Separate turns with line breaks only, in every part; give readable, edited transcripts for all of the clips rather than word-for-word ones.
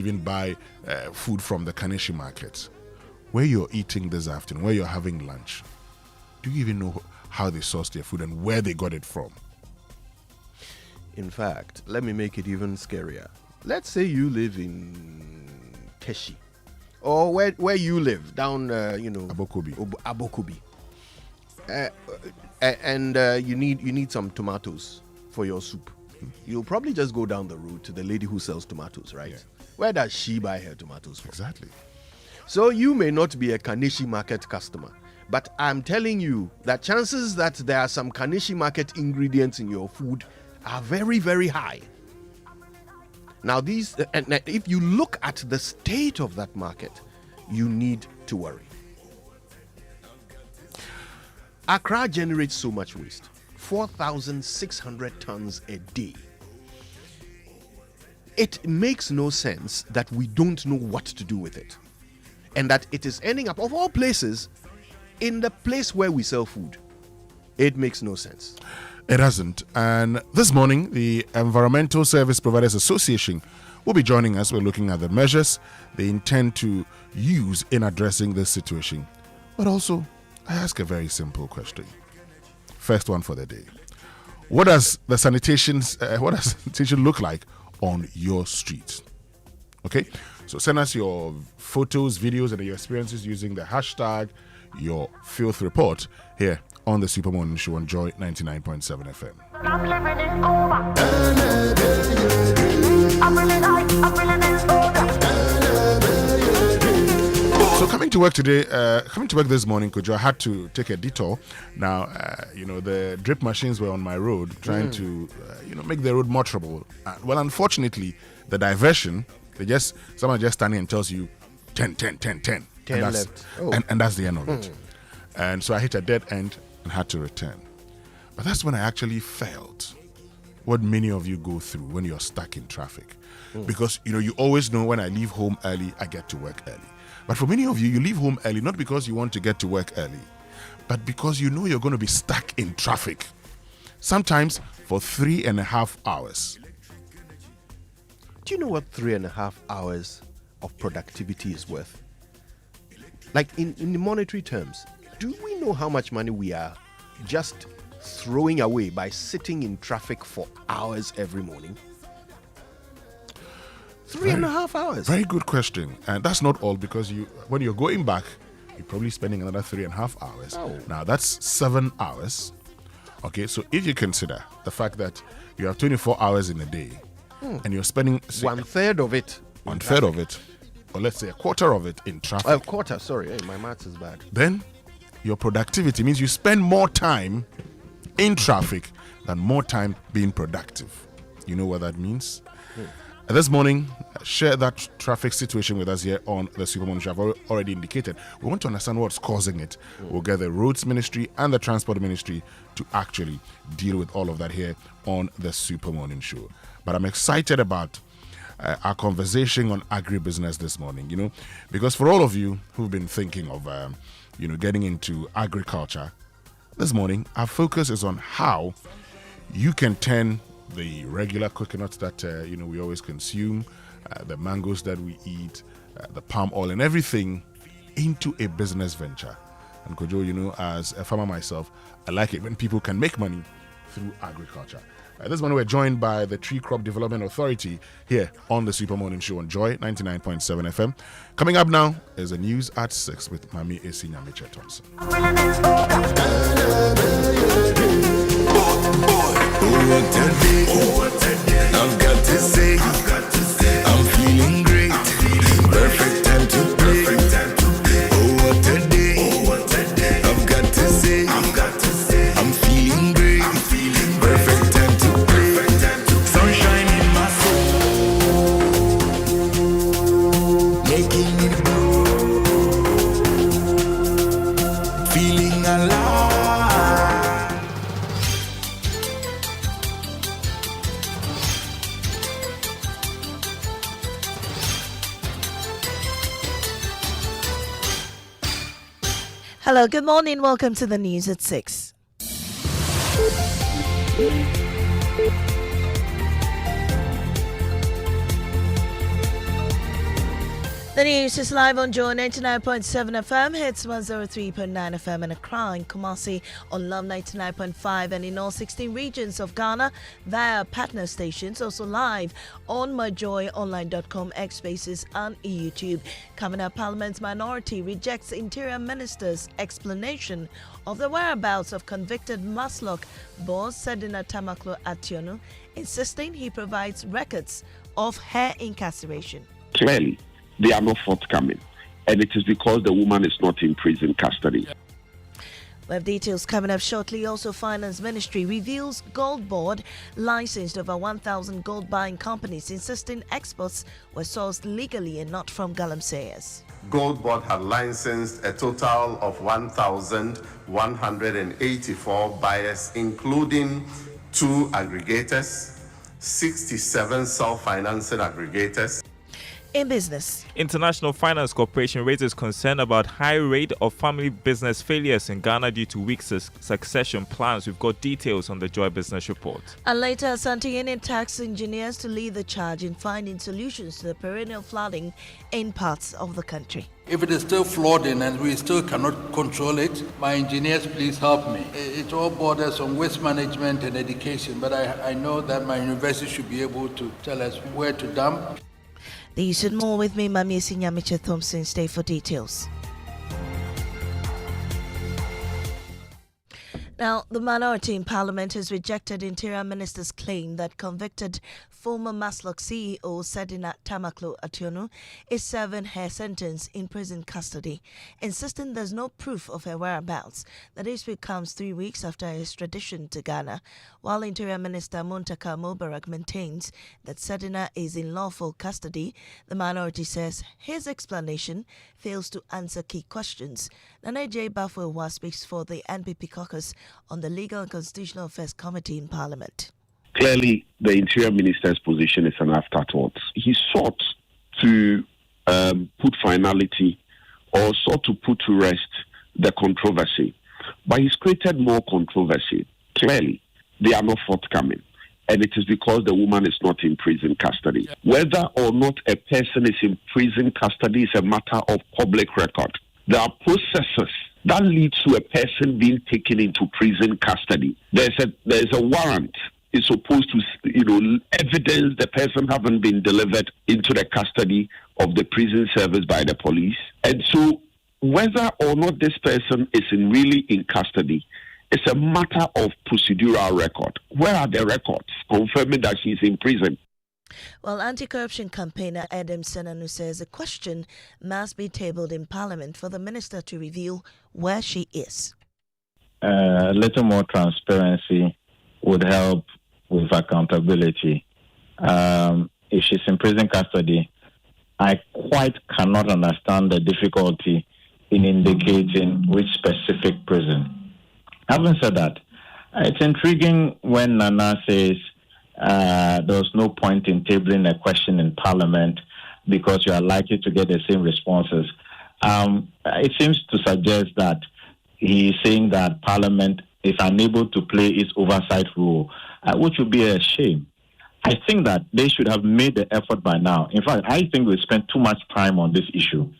even buy food from the Kaneshi markets. Where you're eating this afternoon, where you're having lunch, do you even know how they sourced their food and where they got it from?
In fact, let me make it even scarier. Let's say you live in Keshi, or where you live, down, Abokobi. And you need some tomatoes for your soup. You'll probably just go down the road to the lady who sells tomatoes, right? Yeah. Where does she buy her tomatoes from?
Exactly.
So you may not be a Kaneshi market customer, but I'm telling you that chances that there are some Kaneshi market ingredients in your food are very, very high. Now, if you look at the state of that market, you need to worry. Accra generates so much waste, 4,600 tons a day. It makes no sense that we don't know what to do with it, and that it is ending up, of all places, in the place where we sell food. It makes no sense.
It doesn't. And this morning, the Environmental Service Providers Association will be joining us. We're looking at the measures they intend to use in addressing this situation. But also, I ask a very simple question. First one for the day. What does sanitation look like on your street? Okay, so send us your photos, videos, and your experiences using the hashtag your filth report here on the Super Morning Show on Joy 99.7 FM.
I'm living it over. I'm feeling
So coming to work this morning, Kojo, I had to take a detour. Now, the drip machines were on my road trying to, make the road motorable. Well, unfortunately, the diversion, someone just standing and tells you 10.
10
and
left.
And that's the end of it. And so I hit a dead end and had to return. But that's when I actually felt what many of you go through when you're stuck in traffic. Because, you always know when I leave home early, I get to work early. But for many of you, you leave home early, not because you want to get to work early, but because you know you're going to be stuck in traffic. Sometimes for 3.5 hours.
Do you know what 3.5 hours of productivity is worth? Like in the monetary terms, do we know how much money we are just throwing away by sitting in traffic for hours every morning? 3.5 hours.
Very good question. And that's not all, because when you're going back, you're probably spending another 3.5 hours.
Oh.
Now that's 7 hours. Okay, so if you consider the fact that you have 24 hours in a day and you're spending
one third of it,
or let's say a quarter of it in traffic.
A quarter, sorry. Hey, my maths is bad.
Then your productivity means you spend more time in traffic than more time being productive. You know what that means? This morning, share that traffic situation with us here on the Super Morning Show. I've already indicated we want to understand what's causing it. We'll get the Roads Ministry and the Transport Ministry to actually deal with all of that here on the Super Morning Show. But I'm excited about our conversation on agribusiness this morning, because for all of you who've been thinking of, getting into agriculture, this morning our focus is on how you can turn the regular coconuts that we always consume, the mangoes that we eat, the palm oil and everything into a business venture. And Kojo, as a farmer myself, I like it when people can make money through agriculture. This morning we're joined by the Tree Crop Development Authority here on the Super Morning Show on Joy 99.7 FM. Coming up now is the news at 6 with Mami Esinya Meche Thompson.
I've got to say, I'm feeling great. Perfect time to play. Oh, what a day. I've got to say, I'm feeling great. Perfect time to play. Sunshine in my soul, making it grow. Feeling alive.
Hello, good morning. Welcome to the news at 6. The news is live on Joy 99.7 FM, hits 103.9 FM and Accra in Kumasi on Love 99.5 and in all 16 regions of Ghana via partner stations, also live on myjoyonline.com, X Spaces and YouTube. Coming up, Parliament's minority rejects Interior Minister's explanation of the whereabouts of convicted Maslock boss Sedina Tamaklo Ationu, insisting he provides records of her incarceration.
Clearly, they are not forthcoming, and it is because the woman is not in prison custody.
We have details coming up shortly. Also, Finance Ministry reveals Gold Board licensed over 1,000 gold buying companies, insisting exports were sourced legally and not from galamseyers.
Gold Board had licensed a total of 1,184 buyers, including 2 aggregators, 67 self-financing aggregators.
In business,
International Finance Corporation raises concern about high rate of family business failures in Ghana due to weak succession plans. We've got details on the Joy Business Report.
and later, Asante Union tax engineers to lead the charge in finding solutions to the perennial flooding in parts of the country.
If it is still flooding and we still cannot control it, my engineers, please help me. It all borders on waste management and education, but I know that my university should be able to tell us where to dump.
These and more with me, Mami Sinyamicha Thompson. Stay for details. Now, the minority in Parliament has rejected Interior Minister's claim that convicted former Maslock CEO Sedina Tamaklo Ationu is serving her sentence in prison custody, insisting there's no proof of her whereabouts. The dispute comes 3 weeks after her extradition to Ghana, while Interior Minister Muntaka Mubarak maintains that Sedina is in lawful custody. The minority says his explanation fails to answer key questions. Nana J. Bafwewa speaks for the NPP caucus on the Legal and Constitutional Affairs Committee in Parliament.
Clearly, the Interior Minister's position is an afterthought. He sought to put finality or sought to put to rest the controversy, but he's created more controversy. Clearly, they are not forthcoming, and it is because the woman is not in prison custody. Whether or not a person is in prison custody is a matter of public record. There are processes that lead to a person being taken into prison custody. There's a warrant. Is supposed to, evidence the person haven't been delivered into the custody of the prison service by the police. And so whether or not this person is really in custody, it's a matter of procedural record. Where are the records confirming that she's in prison?
Well, anti-corruption campaigner Adam Senanu says a question must be tabled in Parliament for the minister to reveal where she is.
A little more transparency would help with accountability. If she's in prison custody, I quite cannot understand the difficulty in indicating which specific prison. Having said that, it's intriguing when Nana says there was no point in tabling a question in Parliament because you are likely to get the same responses. It seems to suggest that he is saying that Parliament is unable to play its oversight role, which would be a shame. I think that they should have made the effort by now. In fact, I think we spent too much time on this issue.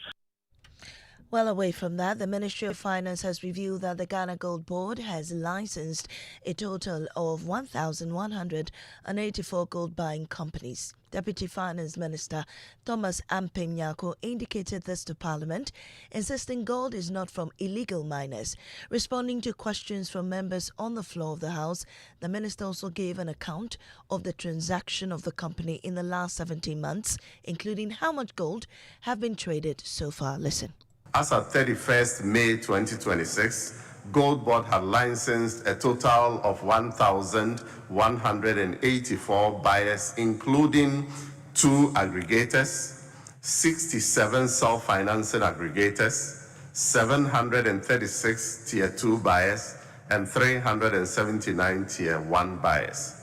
Well, away from that, the Ministry of Finance has revealed that the Ghana Gold Board has licensed a total of 1,184 gold buying companies. Deputy Finance Minister Thomas Ampem-Nyako indicated this to Parliament, insisting gold is not from illegal miners. Responding to questions from members on the floor of the House, the minister also gave an account of the transaction of the company in the last 17 months, including how much gold have been traded so far. Listen.
As of 31st May 2026, Gold Board had licensed a total of 1,184 buyers, including 2 aggregators, 67 self-financing aggregators, 736 Tier 2 buyers, and 379 Tier 1 buyers.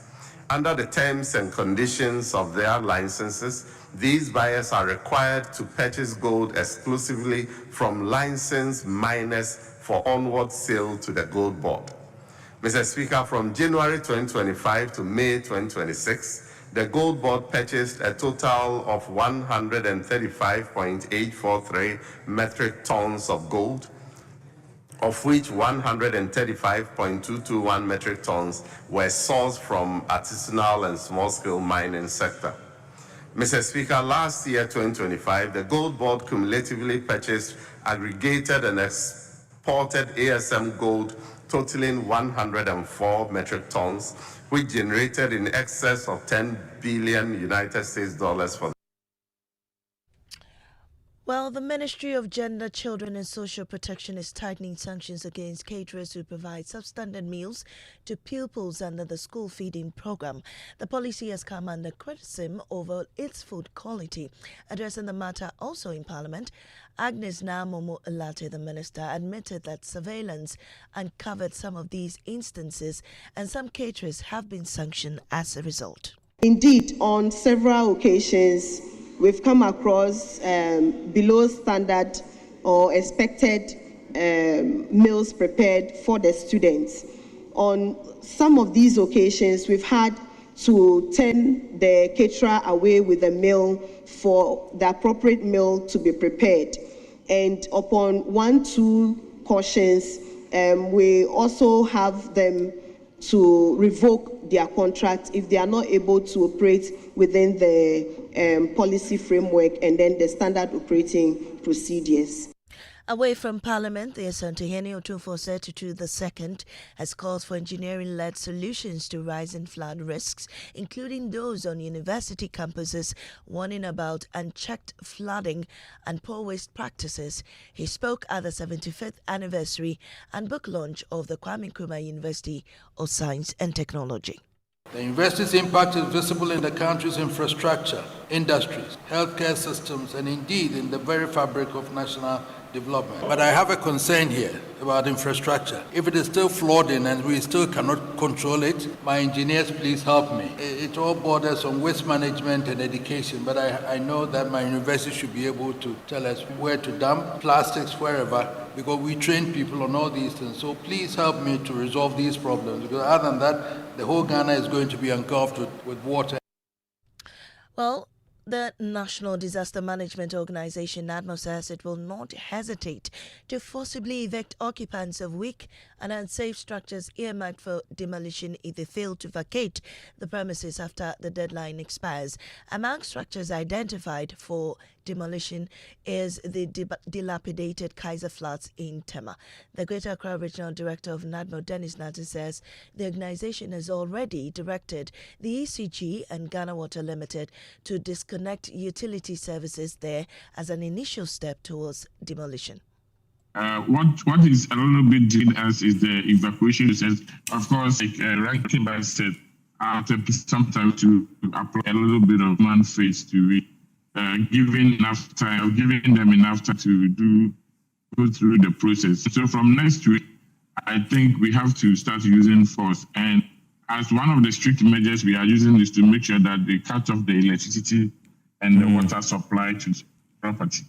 Under the terms and conditions of their licenses, these buyers are required to purchase gold exclusively from licensed miners for onward sale to the Gold Board. Mr. Speaker, from January 2025 to May 2026, The Gold Board purchased a total of 135.843 metric tons of gold, of which 135.221 metric tons were sourced from artisanal and small-scale mining sector. Mr. Speaker, last year, 2025, the Gold Board cumulatively purchased, aggregated and exported ASM gold totaling 104 metric tons, which generated in excess of 10 billion United States dollars for.
Well, the Ministry of Gender, Children and Social Protection is tightening sanctions against caterers who provide substandard meals to pupils under the school feeding program. The policy has come under criticism over its food quality. Addressing the matter also in Parliament, Agnes Namomo Elate, the minister, admitted that surveillance uncovered some of these instances and some caterers have been sanctioned as a result.
Indeed, on several occasions, we've come across below standard or expected meals prepared for the students. On some of these occasions, we've had to turn the caterer away with a meal for the appropriate meal to be prepared. And upon 1-2 cautions, we also have them to revoke their contract if they are not able to operate within the policy framework and then the standard operating procedures.
Away from Parliament, the Asantehene Otunfosetutu II has called for engineering-led solutions to rising flood risks, including those on university campuses, warning about unchecked flooding and poor waste practices. He spoke at the 75th anniversary and book launch of the Kwame Nkrumah University of Science and Technology.
The university's impact is visible in the country's infrastructure, industries, healthcare systems, and indeed in the very fabric of national development. But I have a concern here about infrastructure. If it is still flawed in and we still cannot control it, my engineers, please help me. It all borders on waste management and education, but I know that my university should be able to tell us where to dump plastics wherever, because we train people on all these things. So please help me to resolve these problems, because other than that, the whole Ghana is going to be engulfed with water.
Well, the National Disaster Management Organization, NADMO, says it will not hesitate to forcibly evict occupants of weak and unsafe structures earmarked for demolition if they fail to vacate the premises after the deadline expires. Among structures identified for demolition is the dilapidated Kaiser Flats in Tema. The Greater Accra Regional Director of NADMO, Dennis Nati, says the organization has already directed the ECG and Ghana Water Limited to disconnect utility services there as an initial step towards demolition.
What is a little bit delaying us is the evacuation process. Of course, like Ranking by said, after some time to apply a little bit of man face to it. Giving them enough time to go through the process. So from next week, I think we have to start using force. And as one of the strict measures we are using is to make sure that they cut off the electricity and the water supply to property.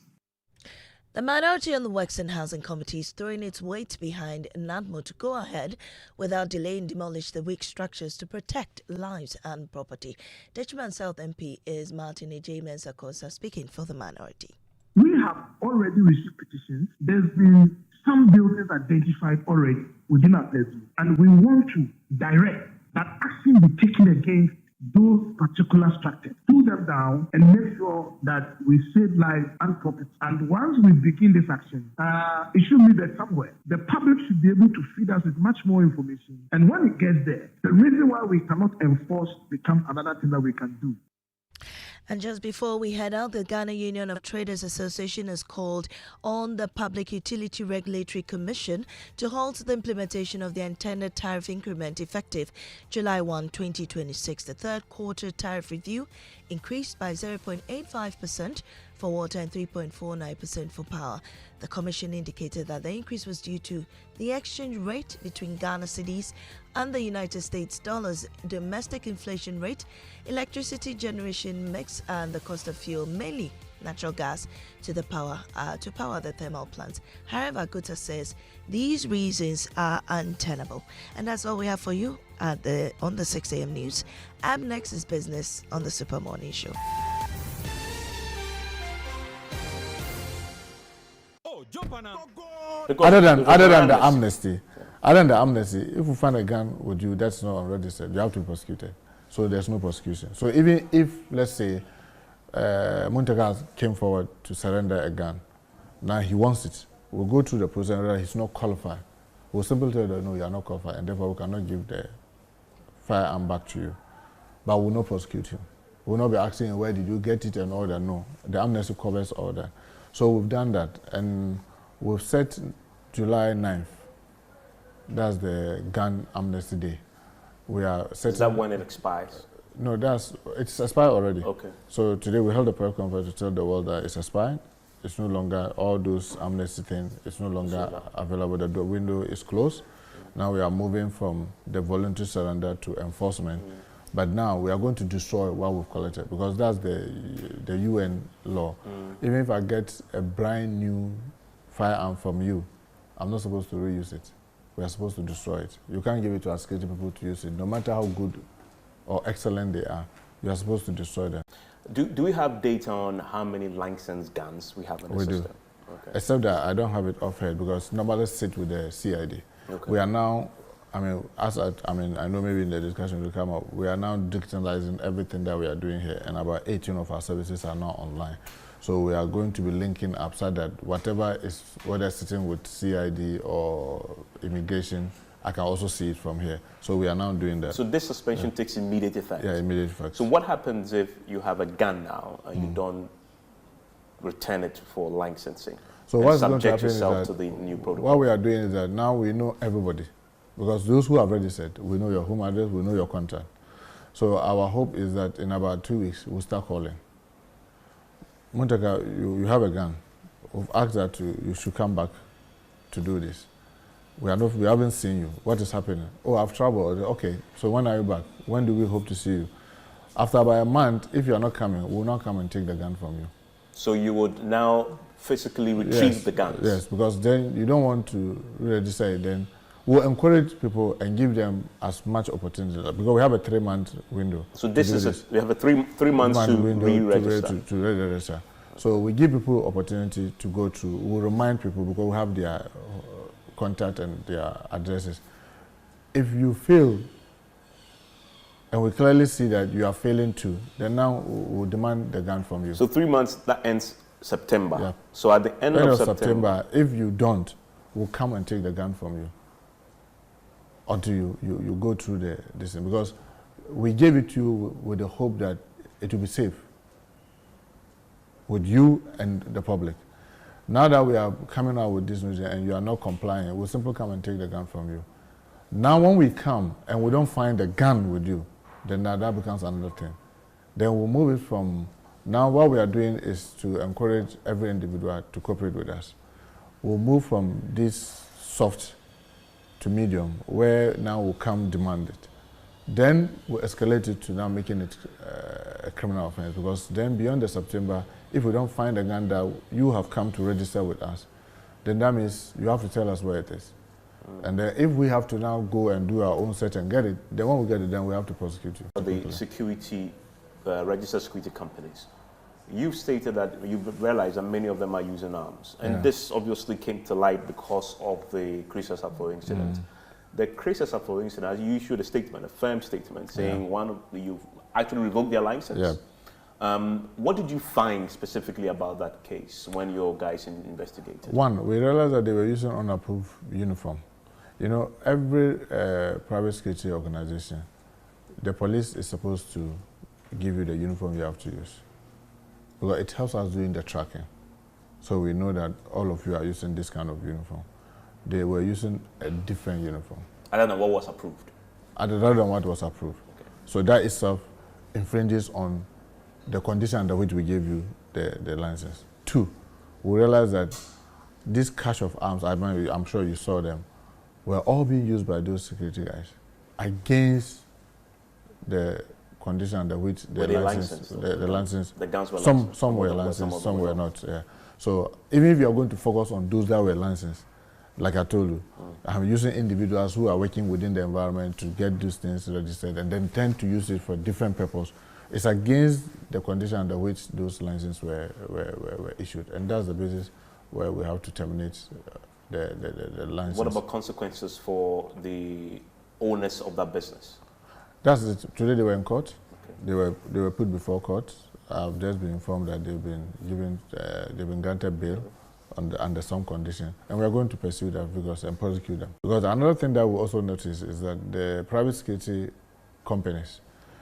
The minority on the Works and Housing Committee is throwing its weight behind NADMO to go ahead without delay and demolish the weak structures to protect lives and property. Dutchman South MP is Martin J. Mensah-Kosa speaking for the minority.
We have already received petitions. There's been some buildings identified already within our purview, and we want to direct that action be taken against those particular structures, pull them down and make sure that we save lives and property. And once we begin this action, it should be there somewhere. The public should be able to feed us with much more information. And when it gets there, the reason why we cannot enforce becomes another thing that we can do.
And just before we head out, the Ghana Union of Traders Association has called on the Public Utility Regulatory Commission to halt the implementation of the intended tariff increment effective July 1, 2026. The third quarter tariff review increased by 0.85% for water and 3.49% for power. The Commission indicated that the increase was due to the exchange rate between Ghana cedis and the United States dollars, domestic inflation rate, electricity generation mix, and the cost of fuel, mainly natural gas, to power the thermal plants. However, Guta says these reasons are untenable. And that's all we have for you on the 6 a.m. news. Up next is business on the Super Morning Show.
Other than the amnesty, if you find a gun with you that's not unregistered, you have to be prosecuted. So there's no prosecution. So even if, let's say, Muntaka came forward to surrender a gun, now he wants it, we'll go through the process whether he's not qualified. We'll simply tell you, no, you are not qualified, and therefore we cannot give the firearm back to you. But we'll not prosecute him. We'll not be asking where did you get it and all that. No, the amnesty covers all that. So we've done that, and we've set July 9th. That's the gun amnesty day. We are setting.
Is that when it expires?
No, it's expired already.
Okay.
So today we held a press conference to tell the world that it's expired. It's no longer, all those amnesty things, it's no longer available. The window is closed. Now we are moving from the voluntary surrender to enforcement. But now we are going to destroy what we've collected, because that's the UN law. Even if I get a brand new firearm from you, I'm not supposed to reuse it. We are supposed to destroy it. You can't give it to our security people to use it. No matter how good or excellent they are, you are supposed to destroy them.
Do we have data on how many licensed guns we have in the system?
Do. Okay. Except that I don't have it offhand, because normally sit with the CID. Okay. We are now, I know maybe in the discussion will come up, we are now digitalizing everything that we are doing here, and about 18 of our services are now online. So we are going to be linking up so that whatever is, whether sitting with CID or immigration, I can also see it from here. So we are now doing that.
So this suspension takes immediate effect?
Yeah, immediate effect.
So what happens if you have a gun now and you don't return it for licensing?
So what's going to
subject
happen
yourself
is
to
that
the new protocol?
what we are doing is that now we know everybody. Because those who have registered, we know your home address, we know your contact. So our hope is that in about 2 weeks, we'll start calling. Muntaka, you have a gun. We've asked that you should come back to do this. We haven't seen you. What is happening? Oh, I've traveled. Okay, so when are you back? When do we hope to see you? After about a month, if you are not coming, we'll not come and take the gun from you.
So you would now physically retrieve the guns?
Yes, because then you don't want to re-register it. Then we'll encourage people and give them as much opportunity, because we have a 3-month window.
So we have a three months to re-register.
To re-register. So we give people opportunity to go through. We'll remind people, because we have their contact and their addresses. If you fail, and we clearly see that you are failing to, then now we'll demand the gun from you.
So 3 months, that ends September.
Yeah.
So at the end of
September, if you don't, we'll come and take the gun from you until you go through this thing. Because we gave it to you with the hope that it will be safe with you and the public. Now that we are coming out with this news and you are not complying, we'll simply come and take the gun from you. Now when we come and we don't find the gun with you, then that becomes another thing. Then we'll move it from, now what we are doing is to encourage every individual to cooperate with us. We'll move from this soft to medium, where now we'll come demand it. Then we'll escalate it to now making it a criminal offense, because then beyond the September, if we don't find a gun that you have come to register with us, then that means you have to tell us where it is. And then if we have to now go and do our own search and get it, then when we get it, then we have to prosecute you.
The security, registered security companies, you've stated that you've realized that many of them are using arms. And this obviously came to light because of the Chris Asafo incident. The Chris Asafo incident, you issued a statement, a firm statement, saying you've actually revoked their license.
Yeah.
What did you find specifically about that case when your guys investigated?
One, we realized that they were using unapproved uniform. You know, every private security organization, the police is supposed to give you the uniform you have to use, because it helps us doing the tracking. So we know that all of you are using this kind of uniform. They were using a different uniform.
I don't know what was approved.
Other than what was approved. Okay. So that itself infringes on the condition under which we gave you the license. 2, we realized that this cache of arms, I'm sure you saw them, were all being used by those security guys against the condition under which the license, the license.
The guns were licensed.
Some were licensed, some were not. Yeah. So even if you are going to focus on those that were licensed, Like I told you, I'm using individuals who are working within the environment to get these things registered and then tend to use it for different purposes. It's against the condition under which those licenses were issued. And that's the basis where we have to terminate the license.
What about consequences for the owners of that business?
That's it. Today they were in court. Okay. They were put before court. I've just been informed that they've been granted bail under some condition, and we are going to pursue that vigorously and prosecute them. Because another thing that we also notice is that the private security companies,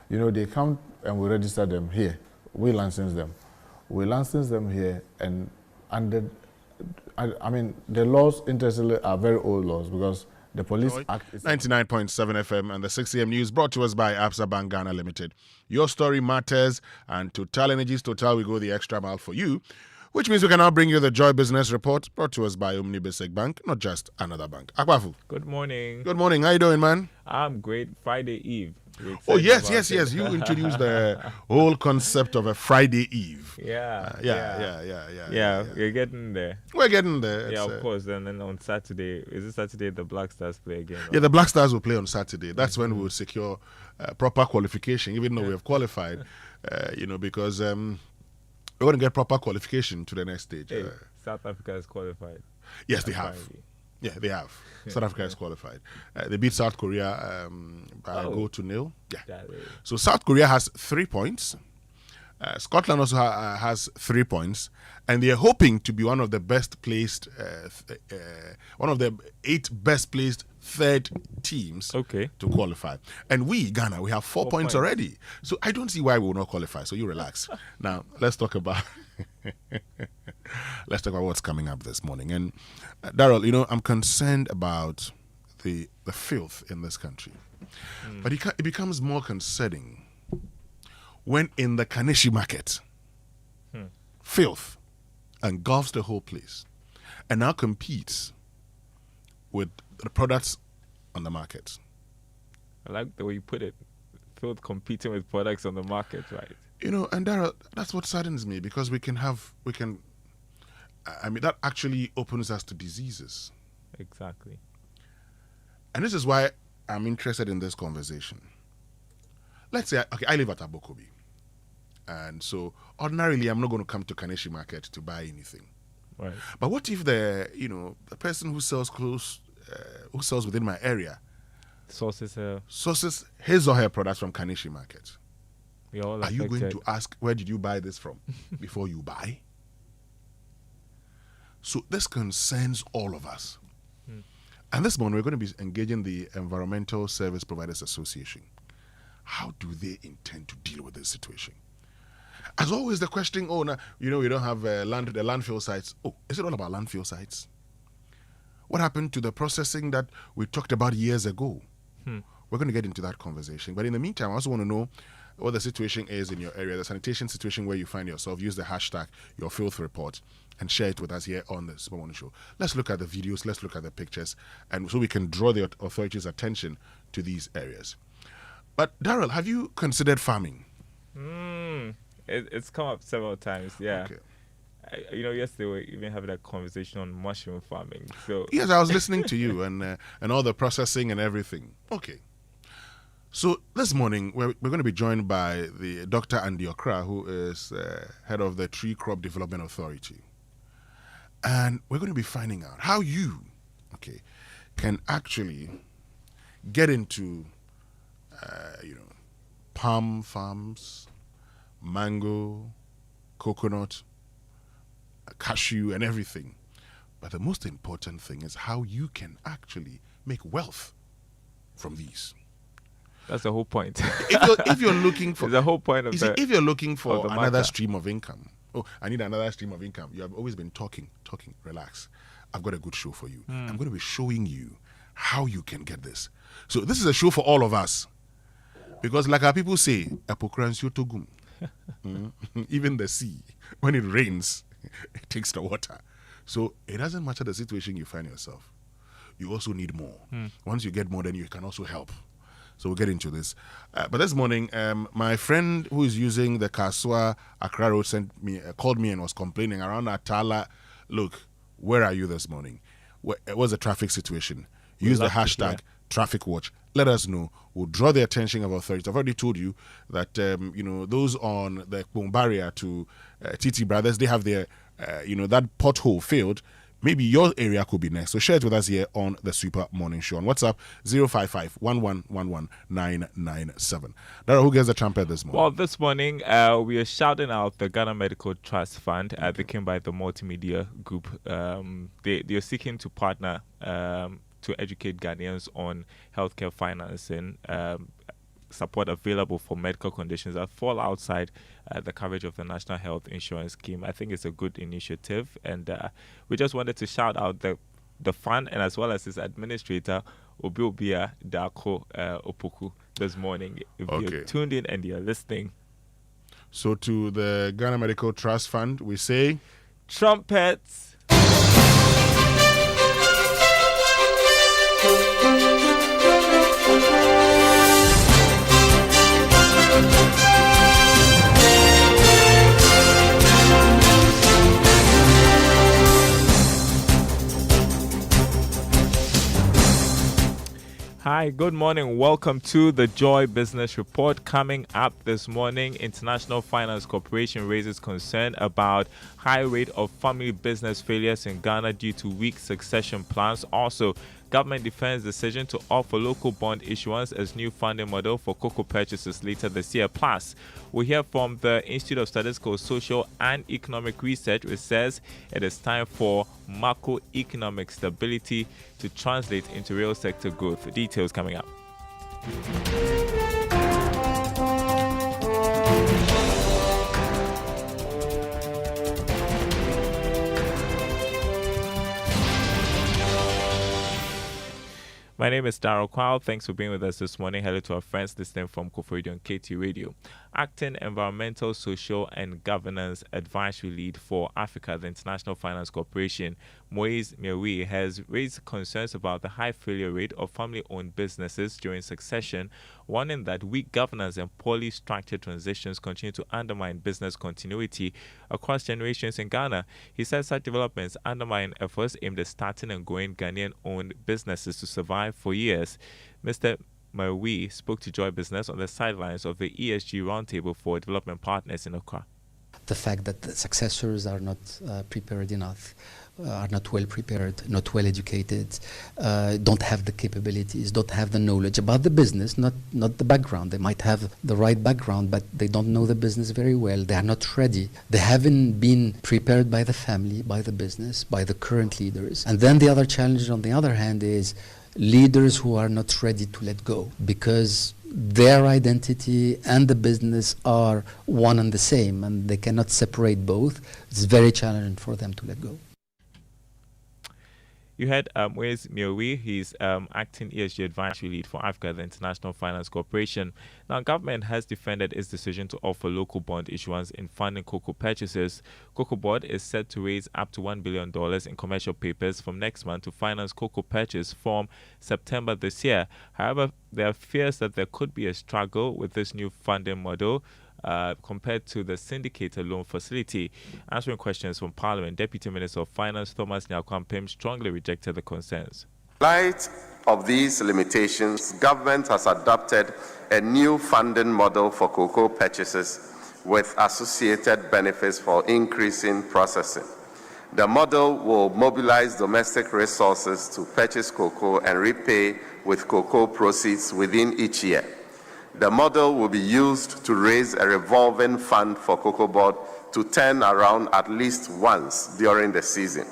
they come and we register them here. We license them. We license them here, and under, the laws interestingly are very old laws because the Police Act is
99.7 FM and the 6 a.m. news brought to us by Absa Bank Ghana Limited. Your story matters, and Total Energies Total, we go the extra mile for you, which means we can now bring you the Joy Business Report brought to us by Omnibusek Bank, not just another bank. Akwafu.
Good morning.
Good morning. How you doing, man?
I'm great. Friday Eve.
Oh, yes. You introduced the whole concept of a Friday Eve.
Yeah, we're getting there.
We're getting there.
Yeah, of course. And then on Saturday, is it Saturday the Black Stars play again?
Yeah, the Black Stars will play on Saturday. That's when we will secure proper qualification, even though we have qualified, because we're going to get proper qualification to the next stage.
Hey, South Africa is qualified.
Yes, they have. Yeah, they have. South Africa is qualified. They beat South Korea by a goal to 0. Yeah. So South Korea has 3 points. Scotland also has 3 points, and they are hoping to be one of the best placed, one of the 8 best placed third teams to qualify. And we, Ghana, we have 4 points already. So I don't see why we will not qualify. So you relax. Now let's talk about what's coming up this morning. And Daryl, I'm concerned about the filth in this country, but it becomes more concerning when in the Kaneshi market, filth engulfs the whole place and now competes with the products on the market.
I like the way you put it. Filth competing with products on the market, right?
And Daryl, that's what saddens me, because that actually opens us to diseases.
Exactly.
And this is why I'm interested in this conversation. Let's say, I live at Abokobi. And so ordinarily, I'm not going to come to Kaneshi market to buy anything.
Right.
But what if the person who sells clothes, who sells within my area, sources his or her products from Kaneshi market? Are you going to ask, where did you buy this from before you buy? So this concerns all of us. And this morning, we're going to be engaging the Environmental Service Providers Association. How do they intend to deal with this situation? As always, the question, we don't have the landfill sites. Oh, is it all about landfill sites? What happened to the processing that we talked about years ago? We're going to get into that conversation. But in the meantime, I also want to know what the situation is in your area, the sanitation situation where you find yourself. Use the hashtag #YourFilthReport and share it with us here on the Super Morning Show. Let's look at the videos, let's look at the pictures, and so we can draw the authorities' attention to these areas. But Daryl, have you considered farming?
It's come up several times, yeah.
Okay.
Yesterday we were even having a conversation on mushroom farming. So
yes, I was listening to you and all the processing and everything. Okay. So this morning we're going to be joined by the Dr. Andy Okra, who is head of the Tree Crop Development Authority, and we're going to be finding out how you, can actually get into, palm farms, mango, coconut, cashew, and everything. But the most important thing is how you can actually make wealth from these.
That's the whole point.
If you're looking for
the whole point of
if you're looking for another stream of income, I need another stream of income. You have always been talking. Relax. I've got a good show for you. I'm going to be showing you how you can get this. So this is a show for all of us, because like our people say, even the sea, when it rains, it takes the water. So it doesn't matter the situation you find yourself. You also need more. Once you get more, then you can also help. So we'll get into this. But this morning, my friend who is using the Kaswa Accra Road called me and was complaining around Atala. Look, where are you this morning? what's the traffic situation? Use the hashtag Traffic Watch. Let us know. We'll draw the attention of authorities. I've already told you that those on the Kpong barrier to TT Brothers, they have their that pothole filled. Maybe your area could be next. So share it with us here on the Super Morning Show on WhatsApp 055-1111-997. Dara, who gets the trumpet this morning?
Well, this morning we are shouting out the Ghana Medical Trust Fund. They came by the multimedia group. They are seeking to partner to educate Ghanaians on healthcare financing, support available for medical conditions that fall outside the coverage of the National Health Insurance Scheme. I think it's a good initiative, and we just wanted to shout out the fund and as well as its administrator, Obiobia Dako Opoku, this morning. If you're tuned in and you're listening.
So to the Ghana Medical Trust Fund, we say...
Trumpets! Hi, good morning. Welcome to the Joy Business Report. Coming up this morning, International Finance Corporation raises concern about high rate of family business failures in Ghana due to weak succession plans. Also, government defends decision to offer local bond issuance as new funding model for cocoa purchases later this year. Plus, we hear from the Institute of Statistical, Social and Economic Research, which says it is time for macroeconomic stability to translate into real sector growth. Details coming up. My name is Darryl Kwao. Thanks for being with us this morning. Hello to our friends listening from Koforidon on KT Radio. Acting Environmental, Social and Governance Advisory Lead for Africa, the International Finance Corporation, Moise Miawi, has raised concerns about the high failure rate of family-owned businesses during succession, warning that weak governance and poorly structured transitions continue to undermine business continuity across generations in Ghana. He says such developments undermine efforts aimed at starting and growing Ghanaian-owned businesses to survive for years. Mr. Maui spoke to Joy Business on the sidelines of the ESG Roundtable for Development Partners in Accra.
The fact that the successors are not prepared enough, are not well prepared, not well educated, don't have the capabilities, don't have the knowledge about the business, not the background. They might have the right background, but they don't know the business very well. They are not ready. They haven't been prepared by the family, by the business, by the current leaders. And then the other challenge, on the other hand, is leaders who are not ready to let go, because their identity and the business are one and the same, and they cannot separate both. It's very challenging for them to let go.
You had Moise Miawi. He's acting ESG advisory lead for Africa, the International Finance Corporation. Now, government has defended its decision to offer local bond issuance in funding cocoa purchases. Cocoa Board is set to raise up to $1 billion in commercial papers from next month to finance cocoa purchase from September this year. However, there are fears that there could be a struggle with this new funding model compared to the syndicated loan facility. Answering questions from Parliament, Deputy Minister of Finance Thomas Nyakwampim strongly rejected the concerns.
In light of these limitations, government has adopted a new funding model for cocoa purchases with associated benefits for increasing processing. The model will mobilize domestic resources to purchase cocoa and repay with cocoa proceeds within each year. The model will be used to raise a revolving fund for Cocoa Board to turn around at least once during the season.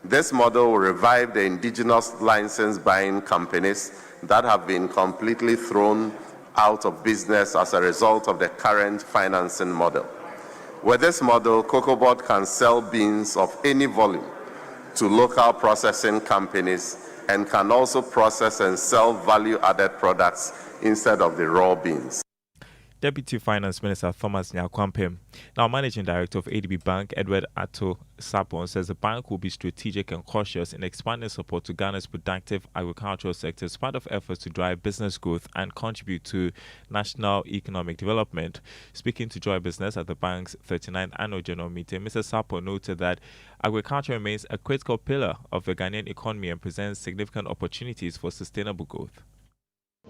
This model will revive the indigenous license buying companies that have been completely thrown out of business as a result of the current financing model. With this model, Cocoa Board can sell beans of any volume to local processing companies and can also process and sell value-added products instead of the raw beans.
Deputy Finance Minister Thomas Nyakwampem, now Managing Director of ADB Bank, Edward Atto Sapon, says the bank will be strategic and cautious in expanding support to Ghana's productive agricultural sector as part of efforts to drive business growth and contribute to national economic development. Speaking to Joy Business at the bank's 39th annual general meeting, Mr. Sapon noted that agriculture remains a critical pillar of the Ghanaian economy and presents significant opportunities for sustainable growth.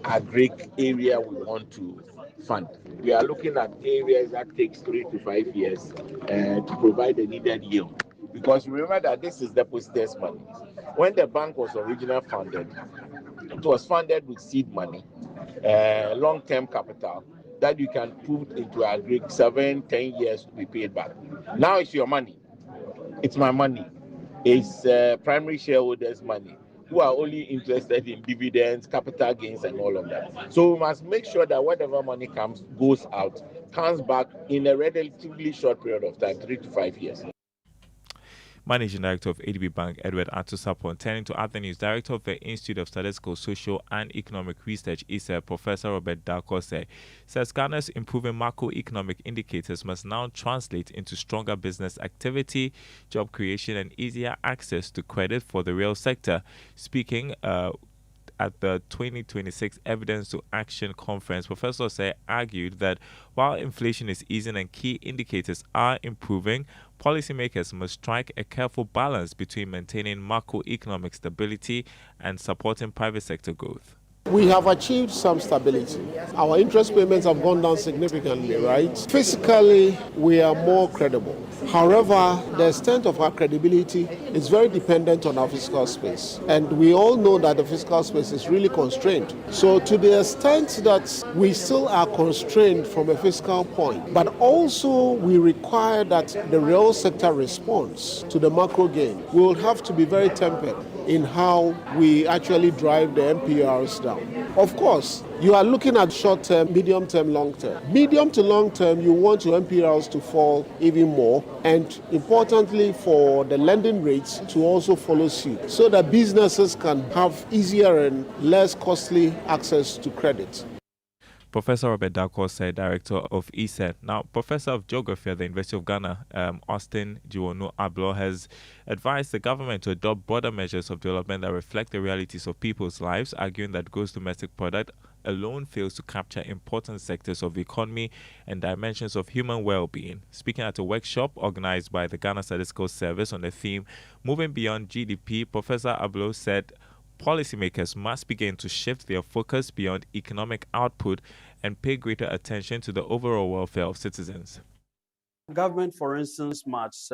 Agric area we want to fund. We are looking at areas that takes 3 to 5 years to provide the needed yield. Because remember that this is depositors' money. When the bank was originally funded, it was funded with seed money, long-term capital that you can put into Agric 7-10 years to be paid back. Now it's your money. It's my money. It's primary shareholders' money, who are only interested in dividends, capital gains, and all of that. So we must make sure that whatever money goes out, comes back in a relatively short period of time, 3 to 5 years.
Managing Director of ADB Bank, Edward Atto Sapon, turning to other news, Director of the Institute of Statistical, Social and Economic Research, ECOWAS, Professor Robert Darkose, says Ghana's improving macroeconomic indicators must now translate into stronger business activity, job creation, and easier access to credit for the real sector. Speaking at the 2026 Evidence to Action Conference, Professor Say argued that while inflation is easing and key indicators are improving, policymakers must strike a careful balance between maintaining macroeconomic stability and supporting private sector growth.
We have achieved some stability. Our interest payments have gone down significantly, right? Fiscally, we are more credible. However, the extent of our credibility is very dependent on our fiscal space. And we all know that the fiscal space is really constrained. So to the extent that we still are constrained from a fiscal point, but also we require that the real sector responds to the macro gain, we will have to be very tempered in how we actually drive the MPRs down. Of course, you are looking at short-term, medium-term, long-term. Medium to long-term, you want your MPRs to fall even more, and importantly for the lending rates to also follow suit, so that businesses can have easier and less costly access to credit.
Professor Robert Darkose, Director of ECET. Now, Professor of Geography at the University of Ghana, Austin Jiwonu Ablo, has advised the government to adopt broader measures of development that reflect the realities of people's lives, arguing that gross domestic product alone fails to capture important sectors of the economy and dimensions of human well-being. Speaking at a workshop organized by the Ghana Statistical Service on the theme Moving Beyond GDP, Professor Ablo said policymakers must begin to shift their focus beyond economic output and pay greater attention to the overall welfare of citizens.
Government, for instance, must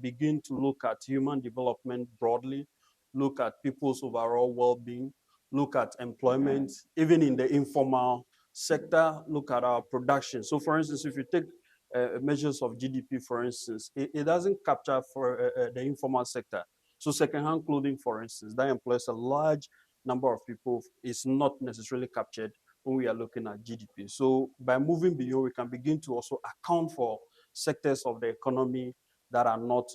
begin to look at human development broadly, look at people's overall well-being, look at employment, even in the informal sector, look at our production. So, for instance, if you take measures of GDP, for instance, it doesn't capture for the informal sector. So second-hand clothing, for instance, that employs a large number of people, is not necessarily captured when we are looking at GDP. So by moving beyond, we can begin to also account for sectors of the economy that are not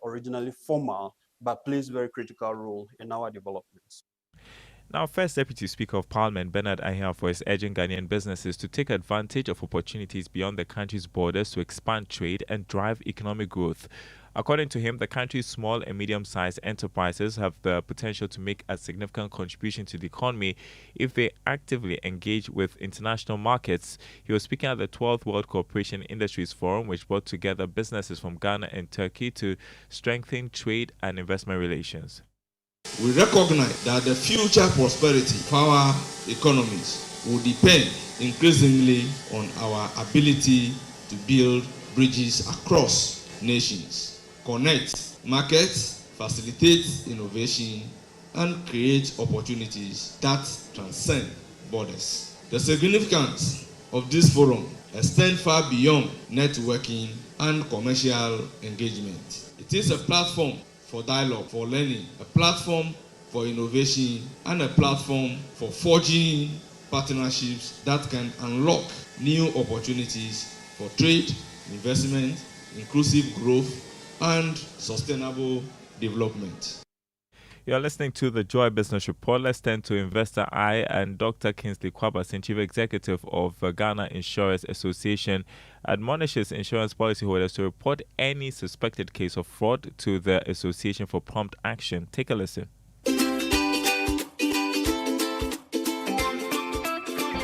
originally formal, but plays a very critical role in our developments.
Now, First Deputy Speaker of Parliament Bernard Ahiafo is urging Ghanaian businesses to take advantage of opportunities beyond the country's borders to expand trade and drive economic growth. According to him, the country's small and medium-sized enterprises have the potential to make a significant contribution to the economy if they actively engage with international markets. He was speaking at the 12th World Cooperation Industries Forum, which brought together businesses from Ghana and Turkey to strengthen trade and investment relations.
We recognize that the future prosperity of our economies will depend increasingly on our ability to build bridges across nations, connect markets, facilitate innovation, and create opportunities that transcend borders. The significance of this forum extends far beyond networking and commercial engagement. It is a platform for dialogue, for learning, a platform for innovation, and a platform for forging partnerships that can unlock new opportunities for trade, investment, inclusive growth, and sustainable development.
You're listening to the Joy Business Report. Let's turn to Investor Eye, and Dr. Kingsley Kwabasin, Chief Executive of Ghana Insurance Association, admonishes insurance policyholders to report any suspected case of fraud to the association for prompt action. Take a listen.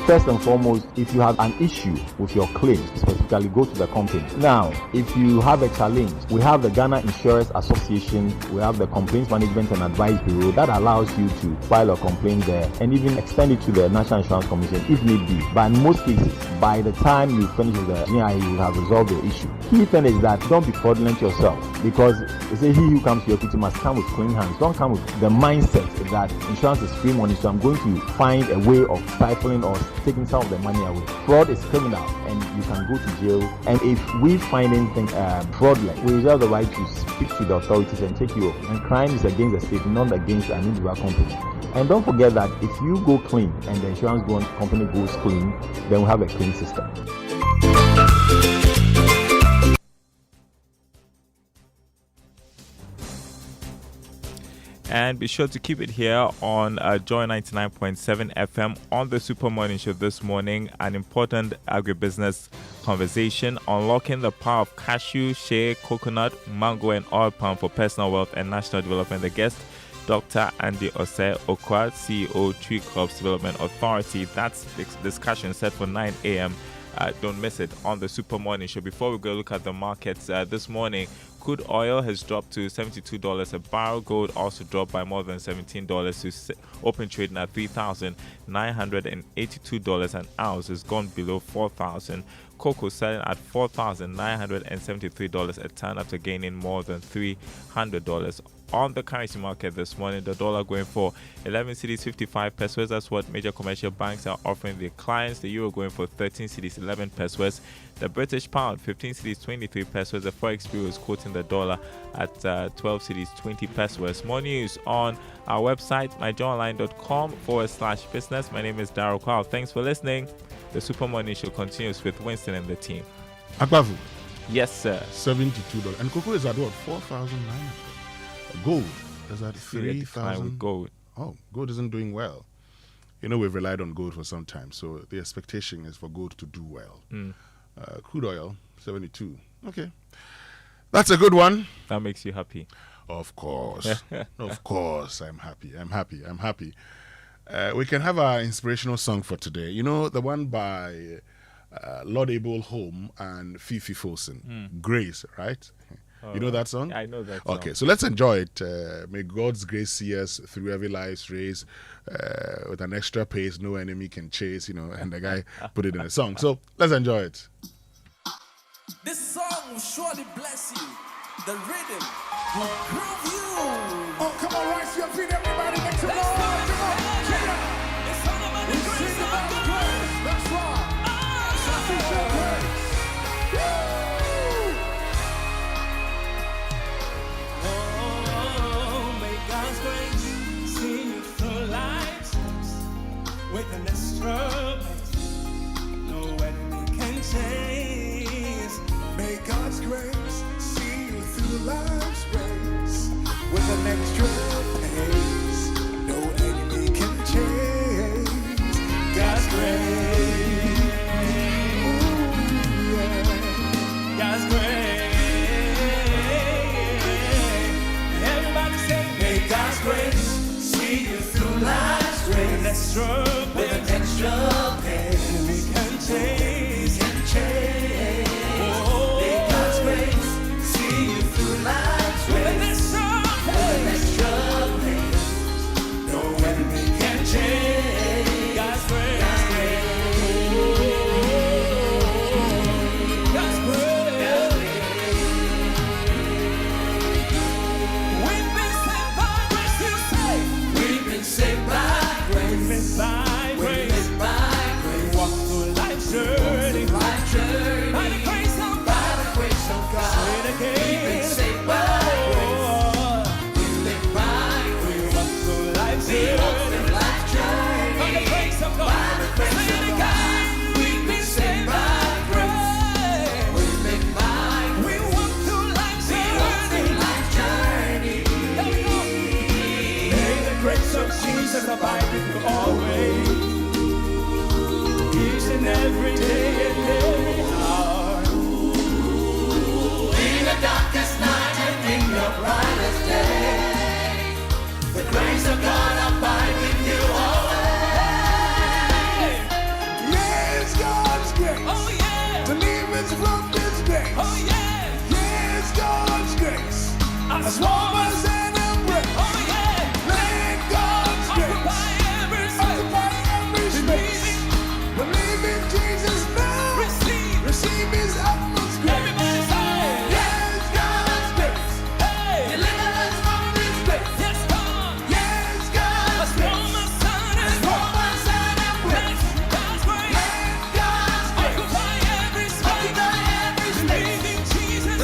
First and foremost, if you have an issue with your claims, specifically go to the company. Now, if you have a challenge, we have the Ghana Insurance Association, we have the Complaints Management and Advice Bureau that allows you to file a complaint there and even extend it to the National Insurance Commission if need be. But in most cases, by the time you finish with the GIE, you will have resolved the issue. Key thing is that don't be fraudulent yourself, because they say he who comes to your kitchen must come with clean hands. Don't come with the mindset that insurance is free money, so I'm going to find a way of stifling or taking some of the money away. Fraud is criminal and you can go to jail. And if we find anything fraudulent, we reserve the right to speak to the authorities and take you off. And crime is against the state, not against an individual company. And don't forget that if you go clean and the insurance company goes clean, then we have a clean system.
And be sure to keep it here on Joy 99.7 FM on the Super Morning Show this morning. An important agribusiness conversation, unlocking the power of cashew, shea, coconut, mango, and oil palm for personal wealth and national development. The guest, Dr. Andy Osei Okwa, CEO, Tree Crops Development Authority. That's the discussion set for 9 a.m. Don't miss it on the Super Morning Show. Before we go look at the markets this morning, crude oil has dropped to $72 a barrel. Gold also dropped by more than $17 to open trading at $3,982 an ounce. Has gone below $4,000. Cocoa selling at $4,973 a ton after gaining more than $300. On the currency market this morning, the dollar going for 11 cedis 55 pesos. That's what major commercial banks are offering their clients. The euro going for 13 cedis 11 pesos. The British pound 15 cedis 23 pesos. The Forex Bureau is quoting the dollar at 12 cedis 20 pesos. More news on our website, myjoyonline.com/business. My name is Daryl Kwao. Thanks for listening. The Super Morning Show continues with Winston and the team.
Akbavu.
Yes, sir.
$72. And cocoa is at what? 4,900. Gold is at 3,000.
Gold.
Oh, gold isn't doing well. You know, we've relied on gold for some time, so the expectation is for gold to do well. Crude oil, 72. Okay. That's a good one.
That makes you happy.
Of course. Of course, I'm happy. We can have our inspirational song for today. You know, the one by Lord Abel Home and Fifi Folsom. Grace, right? You know that song?
I know that song.
Okay, so let's enjoy it. May God's grace see us through every life's race with an extra pace no enemy can chase, you know, and the guy put it in a song. So let's enjoy it.
This song will surely bless you. The rhythm will groove you.
Oh, come on, rise your feet, everybody. Make some noise. Come on,
It's all about the grace of God.
That's right. Sufficient grace.
With an extra pace, no enemy can chase.
May God's grace see you through life's race. With an extra pace, no enemy can chase.
God's grace. Ooh, yeah. God's grace. Everybody say, may God's grace see you through life's race. With an extra pace, we can chase. Oh, may God's grace see you through life's race. With an extra pace, no enemy can change. God's grace, God's grace. We've been saved by grace, you say. We've been saved by grace. Jesus abide with you always. Each and every day and every hour.
In the darkest night and in your brightest day, the grace of God abide with you always.
Yes, God's grace. Oh yeah. Believers from His grace. Oh yeah. Yes, God's grace. As warm as an embrace. Oh yeah. Let God's grace occupy every space. Believe in Jesus now. Receive His utmost grace. Everybody say, yes, God's grace. Hey. Deliver us from this place. Yes, God. Yes, God's grace. As warm as sun embrace. God's grace. Let God's grace occupy every space. Believe in Jesus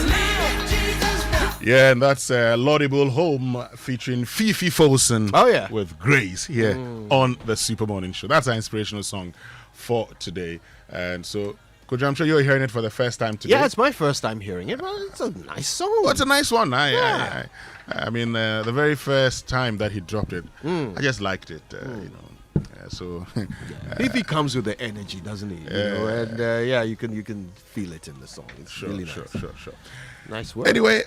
now.
Yeah, and that's Laudable Home featuring Fifi Folsom.
Oh, yeah.
With Grace here on the Super Morning Show. That's our inspirational song for today. And so, Kojo, I'm sure you're hearing it for the first time today.
Yeah, it's my first time hearing it. Well, it's a nice song.
Oh, it's a nice one. I mean, the very first time that he dropped it, I just liked it, you know. So
Fifi comes with the energy, doesn't he? You know, and you can feel it in the song. It's really nice.
Sure.
Nice work.
Anyway,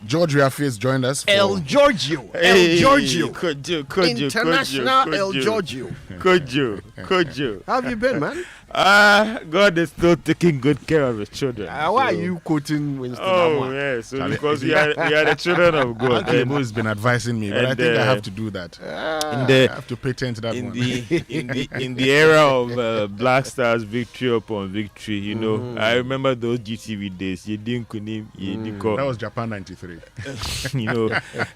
George Riafi joined us.
El Giorgio.
Hey,
El Giorgio.
Kojo.
International El Giorgio.
Kojo.
How have you been, man?
God is still taking good care of his children.
Why are you quoting Winston?
Oh, yes. So because we are the children of God.
Uncle has been advising me, but I think I have to do that. I have to patent that one.
In the era of Black Stars victory upon victory, you know, I remember those GTV days. You didn't kunim,
that was Japan 93.
You know,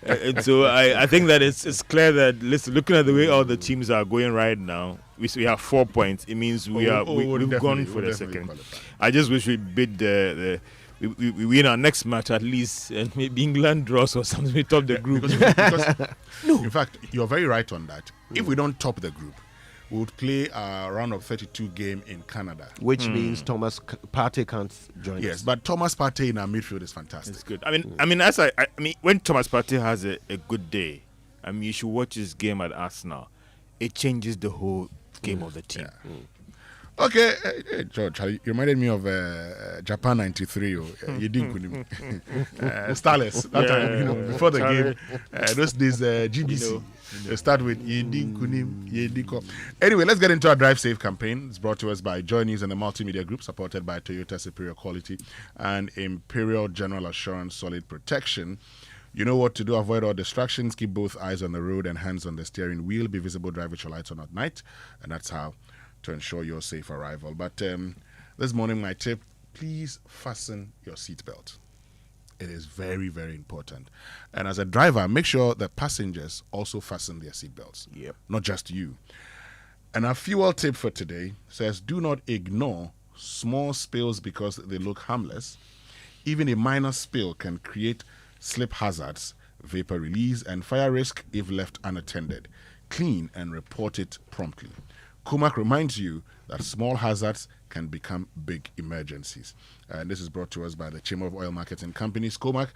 and so I think that it's clear that, listen, looking at the way all the teams are going right now, we have 4 points. It means we've gone for the second.
Qualify.
I just wish we beat we win our next match at least, and maybe England draws or something. We top the group.
Because in fact, you're very right on that. If we don't top the group, we would play a round of 32 game in Canada,
which means Thomas Partey can't join us.
Yes, but Thomas Partey in our midfield is fantastic.
It's good. I mean, when Thomas Partey has a good day, I mean, you should watch his game at Arsenal. It changes the whole game of the team.
Okay, George, you reminded me of Japan 93. You didn't Starless. That time, you know, before the game, those days, GBC. They start with Yedin Kunim, Yediko. Anyway, let's get into our Drive Safe campaign. It's brought to us by Joy News and the Multimedia Group, supported by Toyota Superior Quality and Imperial General Assurance Solid Protection. You know what to do. Avoid all distractions. Keep both eyes on the road and hands on the steering wheel. Be visible. Drive with your lights on at night. And that's how to ensure your safe arrival. But this morning, my tip, please fasten your seatbelt. It is very, very important. And as a driver, make sure the passengers also fasten their seatbelts.
Yep.
Not just you. And our fuel tip for today says, do not ignore small spills because they look harmless. Even a minor spill can create slip hazards, vapor release, and fire risk if left unattended. Clean and report it promptly. Comac reminds you that small hazards can become big emergencies. And this is brought to us by the Chamber of Oil Marketing Companies. Comac,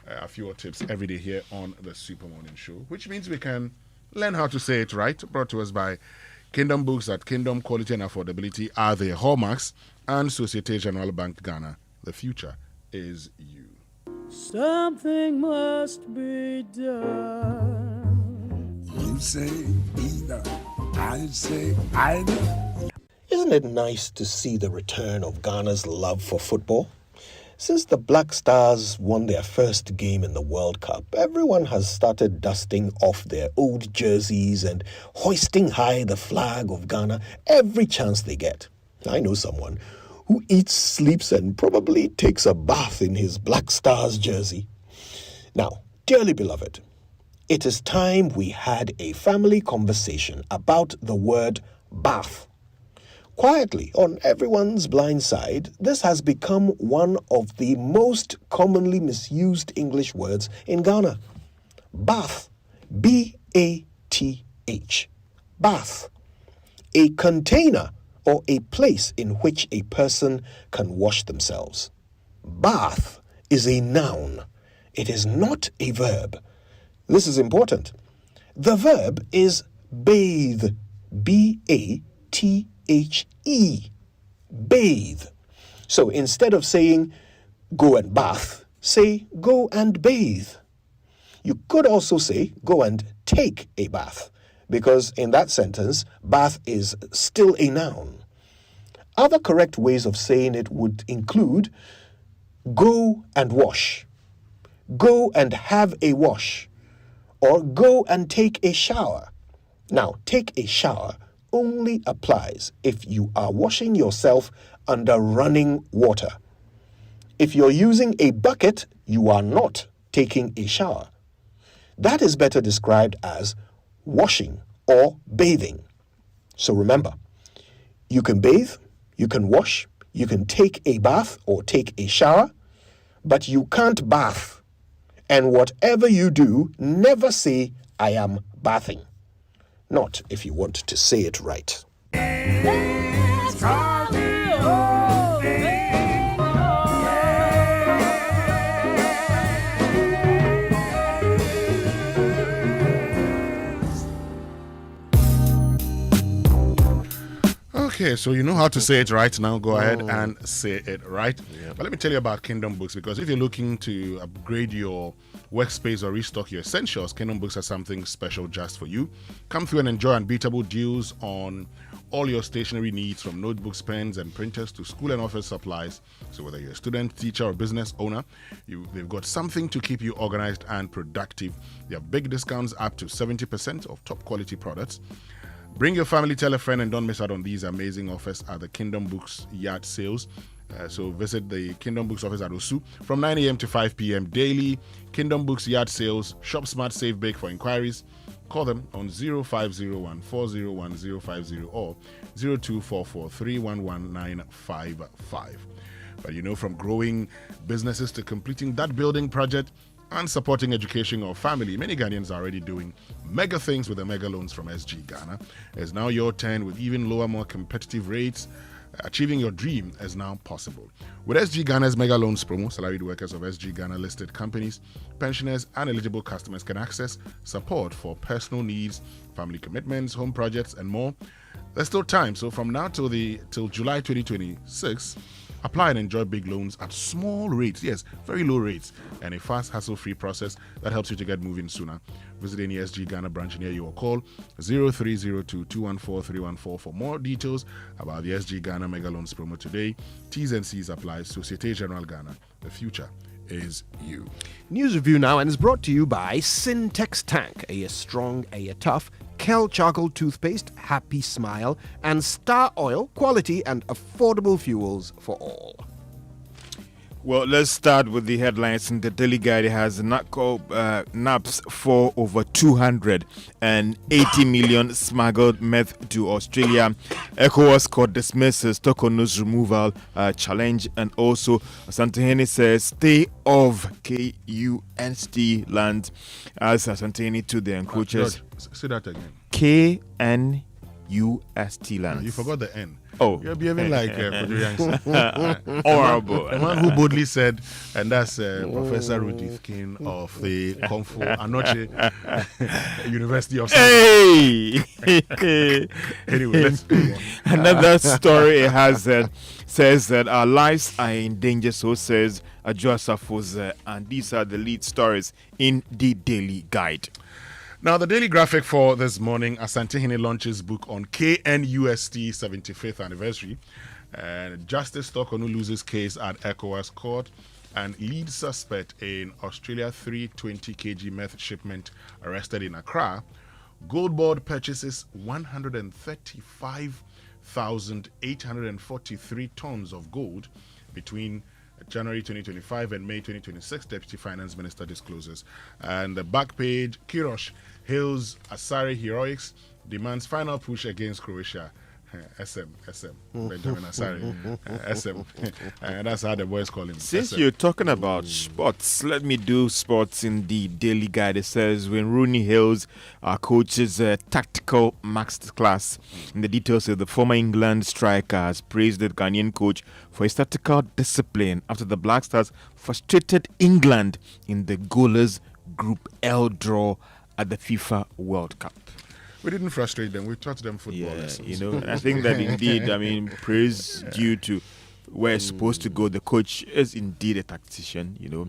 a few tips every day here on the Super Morning Show, which means we can learn how to say it right. Brought to us by Kingdom Books at Kingdom Quality and Affordability are their hallmarks, and Societe Generale Bank Ghana. The future is you.
Something must be done.
You say either, I say either.
Isn't it nice to see the return of Ghana's love for football? Since the Black Stars won their first game in the World Cup, everyone has started dusting off their old jerseys and hoisting high the flag of Ghana every chance they get. I know someone who eats, sleeps, and probably takes a bath in his Black Stars jersey. Now, dearly beloved, it is time we had a family conversation about the word bath. Quietly, on everyone's blind side, this has become one of the most commonly misused English words in Ghana. Bath. B-A-T-H. Bath. A container or a place in which a person can wash themselves. Bath is a noun. It is not a verb. This is important. The verb is bathe. B-A-T-H-E. Bathe. So instead of saying go and bath, say go and bathe. You could also say go and take a bath, because in that sentence, bath is still a noun. Other correct ways of saying it would include go and wash, go and have a wash, or go and take a shower. Now, take a shower only applies if you are washing yourself under running water. If you're using a bucket, you are not taking a shower. That is better described as washing or bathing. So remember, you can bathe, you can wash, you can take a bath or take a shower, but you can't bath. And whatever you do, never say, I am bathing. Not if you want to say it right.
Okay, so you know how to say it right now. Go ahead and say it right. But let me tell you about Kingdom Books, because if you're looking to upgrade your workspace or restock your essentials, Kingdom Books has something special just for you. Come through and enjoy unbeatable deals on all your stationery needs, from notebooks, pens, and printers to school and office supplies. So whether you're a student, teacher, or business owner, they've got something to keep you organized and productive. They have big discounts up to 70% of top quality products. Bring your family, tell a friend, and don't miss out on these amazing offers at the Kingdom Books yard sales. So visit the Kingdom Books office at Osu from 9 a.m. to 5 p.m. daily. Kingdom Books yard sales. Shop smart, save big. For inquiries, call them on 0501 401 050 or 0244 311 955. But you know, from growing businesses to completing that building project and supporting education or family, many Ghanaians are already doing mega things with the mega loans from SG Ghana. It's now your turn with even lower, more competitive rates. Achieving your dream is now possible. With SG Ghana's mega loans promo, salaried workers of SG Ghana listed companies, pensioners, and eligible customers can access support for personal needs, family commitments, home projects, and more. There's still time, so from now till July 2026, apply and enjoy big loans at small rates, yes, very low rates, and a fast, hassle-free process that helps you to get moving sooner. Visit any SG Ghana branch near you or call 0302-214-314 for more details about the SG Ghana Mega Loans promo today. T's and C's apply. Societe Generale Ghana. The future is you.
News review now, and is brought to you by Syntex Tank, a strong, a tough, Kel Charcoal Toothpaste, Happy Smile, and Star Oil, quality and affordable fuels for all.
Well, let's start with the headlines. In the Daily Guide, it has naps for over 280 million smuggled meth to Australia. ECOWAS court dismisses Torkonoo's removal challenge, and also Asantehene says stay off KUNST land as Asantehene to the encroachers.
Say that again.
KNUST land.
You forgot the N.
Oh,
you're behaving like Kojo Yankson.
Horrible.
The man who boldly said, and that's Professor Rudith King of the Kung Fu Anoche University of
Hey!
Anyway, let's move on.
Another story it has says that our lives are in danger, so says Adjoa Safo's, and these are the lead stories in the Daily Guide.
Now, the Daily Graphic for this morning, Asantehene launches book on KNUST 75th anniversary. Justice Torkonoo loses case at ECOWAS court, and lead suspect in Australia 320 kg meth shipment arrested in Accra. Gold Board purchases 135,843 tons of gold between January 2025 and May 2026, Deputy Finance Minister discloses. And the back page, Kirosh hails Asare heroics, demands final push against Croatia. SM, Benjamin Asare, SM. That's how the boys call him.
Since
SM.
you're talking about sports, let me do sports in the Daily Guide. It says when Rooney hails our coach's tactical masterclass. In the details of the former England striker has praised the Ghanaian coach for his tactical discipline after the Black Stars frustrated England in the goalless Group L draw at the FIFA World Cup.
We didn't frustrate them. We taught them football lessons.
You know, and I think that indeed, I mean, praise due to where it's supposed to go. The coach is indeed a tactician, you know.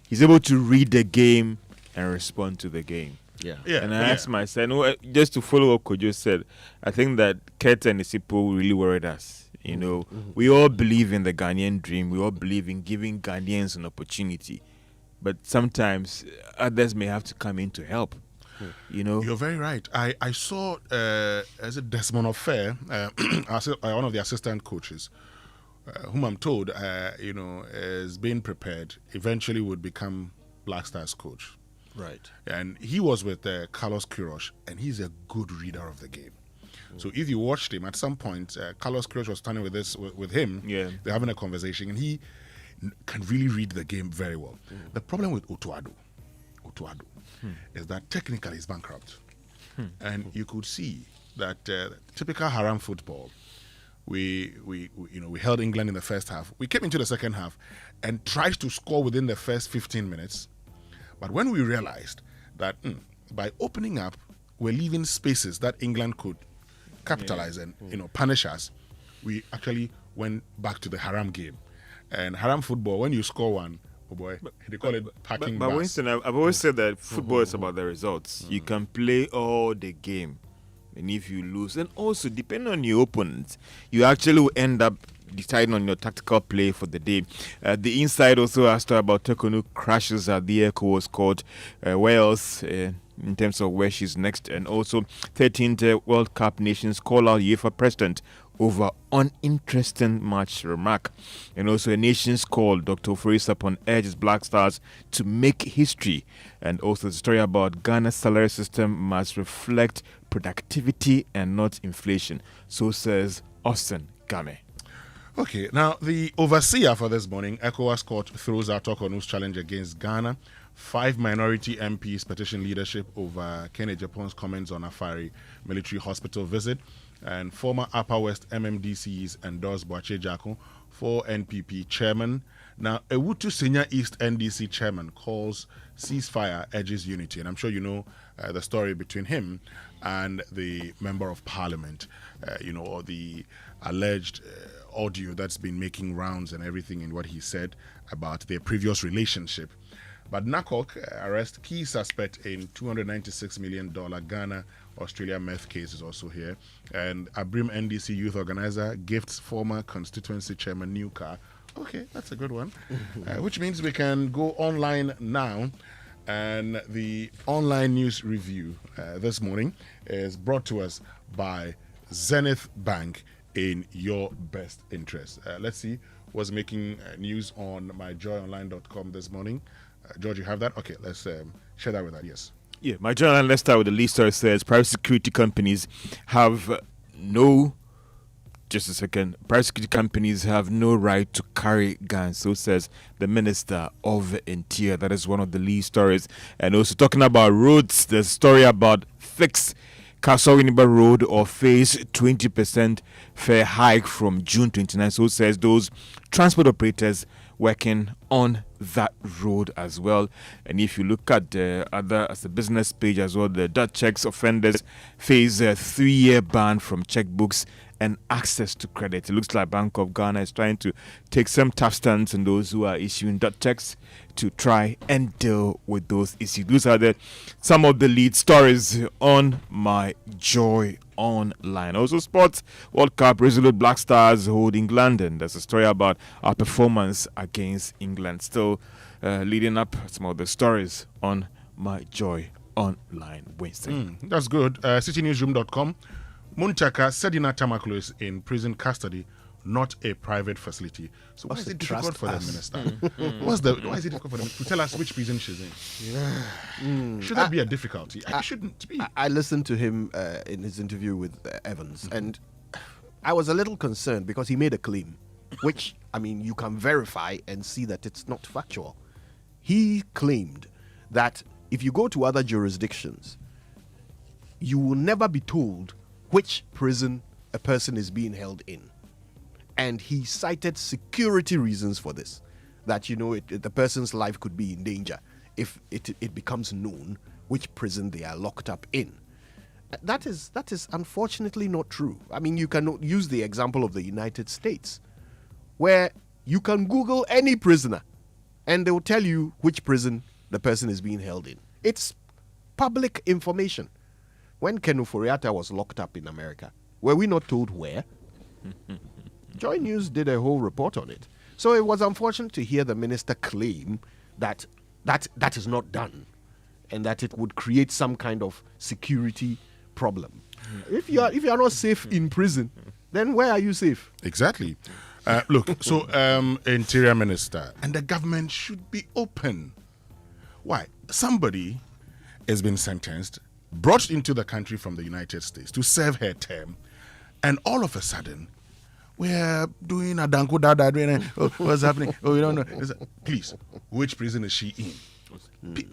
He's able to read the game and respond to the game.
Yeah.
And I asked myself, just to follow what Kojo said, I think that Ket and Isipo really worried us. You know, we all believe in the Ghanaian dream. We all believe in giving Ghanaians an opportunity. But sometimes others may have to come in to help. You know,
you're very right. I saw as a Desmond Affair, one of the assistant coaches, whom I'm told, is being prepared, eventually would become Black Stars coach.
Right.
And he was with Carlos Queiroz, and he's a good reader of the game. So if you watched him, at some point, Carlos Queiroz was standing with him.
Yeah.
They're having a conversation, and he can really read the game very well. The problem with Otuado is that technically he's bankrupt. And you could see that typical haram football, we held England in the first half. We came into the second half and tried to score within the first 15 minutes. But when we realized that by opening up, we're leaving spaces that England could capitalize and punish us, we actually went back to the haram game. And haram football, when you score one, oh boy, they call it packing
But Winston, I've always said that football is about the results. You can play all the game, and if you lose, and also depending on your opponent, you actually will end up deciding on your tactical play for the day. The inside also asked about Torkonoo crashes at the ECOWAS court. Wales, in terms of where she's next, and also 13th World Cup nations call out UEFA president over uninteresting match remark. And also a nation's call, Dr. Oforisapon urges Black Stars to make history. And also the story about Ghana's salary system must reflect productivity and not inflation. So says Austin Game.
Okay, now the overseer for this morning, ECOWAS court throws out Torkonoo's challenge against Ghana. 5 minority MPs petition leadership over Kenya Japan's comments on Afari military hospital visit. And former Upper West MMDCs endorse Boache Jako for NPP chairman. Now, Ewutu Senior East NDC chairman calls ceasefire, urges unity. And I'm sure you know the story between him and the member of parliament, or the alleged audio that's been making rounds and everything in what he said about their previous relationship. But NACOC arrests key suspect in $296 million Ghana-Australia meth case is also here. And Abrim NDC youth organizer gifts former constituency chairman new car. Okay, that's a good one. Which means we can go online now. And the online news review this morning is brought to us by Zenith Bank in your best interest. Let's see what's making news on myjoyonline.com this morning. George, you have that? Okay, let's share that with us. Yes.
Yeah, my journal, let's start with the lead story. Says private security companies have no. Just a second. Private security companies have no right to carry guns. So says the Minister of Interior. That is one of the lead stories. And also talking about roads, the story about fix Kasawiniba Road or face 20% fare hike from June 29. So says those transport operators working on that road as well. And if you look at the other as a business page as well, the Dutch checks offenders face a 3-year ban from checkbooks and access to credit. It looks like Bank of Ghana is trying to take some tough stance on those who are issuing Dutch checks to try and deal with those issues. Those are some of the lead stories on My Joy Online. Also sports, World Cup, Resolute Black Stars hold England, and there's a story about our performance against England. Still leading up some of the stories on My Joy Online. Winston.
That's good. CityNewsroom.com. Munchaka Sedina Tamaklo is in prison custody, not a private facility. So why is it difficult for the minister? Why is it difficult for them to tell us which prison she's in? Should that be a difficulty? It shouldn't be.
I listened to him in his interview with Evans, and I was a little concerned because he made a claim, which, I mean, you can verify and see that it's not factual. He claimed that if you go to other jurisdictions, you will never be told which prison a person is being held in. And he cited security reasons for this, that, the person's life could be in danger if it becomes known which prison they are locked up in. that is unfortunately not true. I mean, you can use the example of the United States, where you can Google any prisoner, and they will tell you which prison the person is being held in. It's public information. When Ken Ofori-Atta was locked up in America, were we not told where? Joy News did a whole report on it. So it was unfortunate to hear the minister claim that is not done, and that it would create some kind of security problem. If you are not safe in prison, then where are you safe?
Exactly. Look, so Interior Minister and the government should be open. Why? Somebody has been sentenced, brought into the country from the United States to serve her term, and all of a sudden, we're doing a danko dada, what's happening? Oh, you don't know. Please, which prison is she in?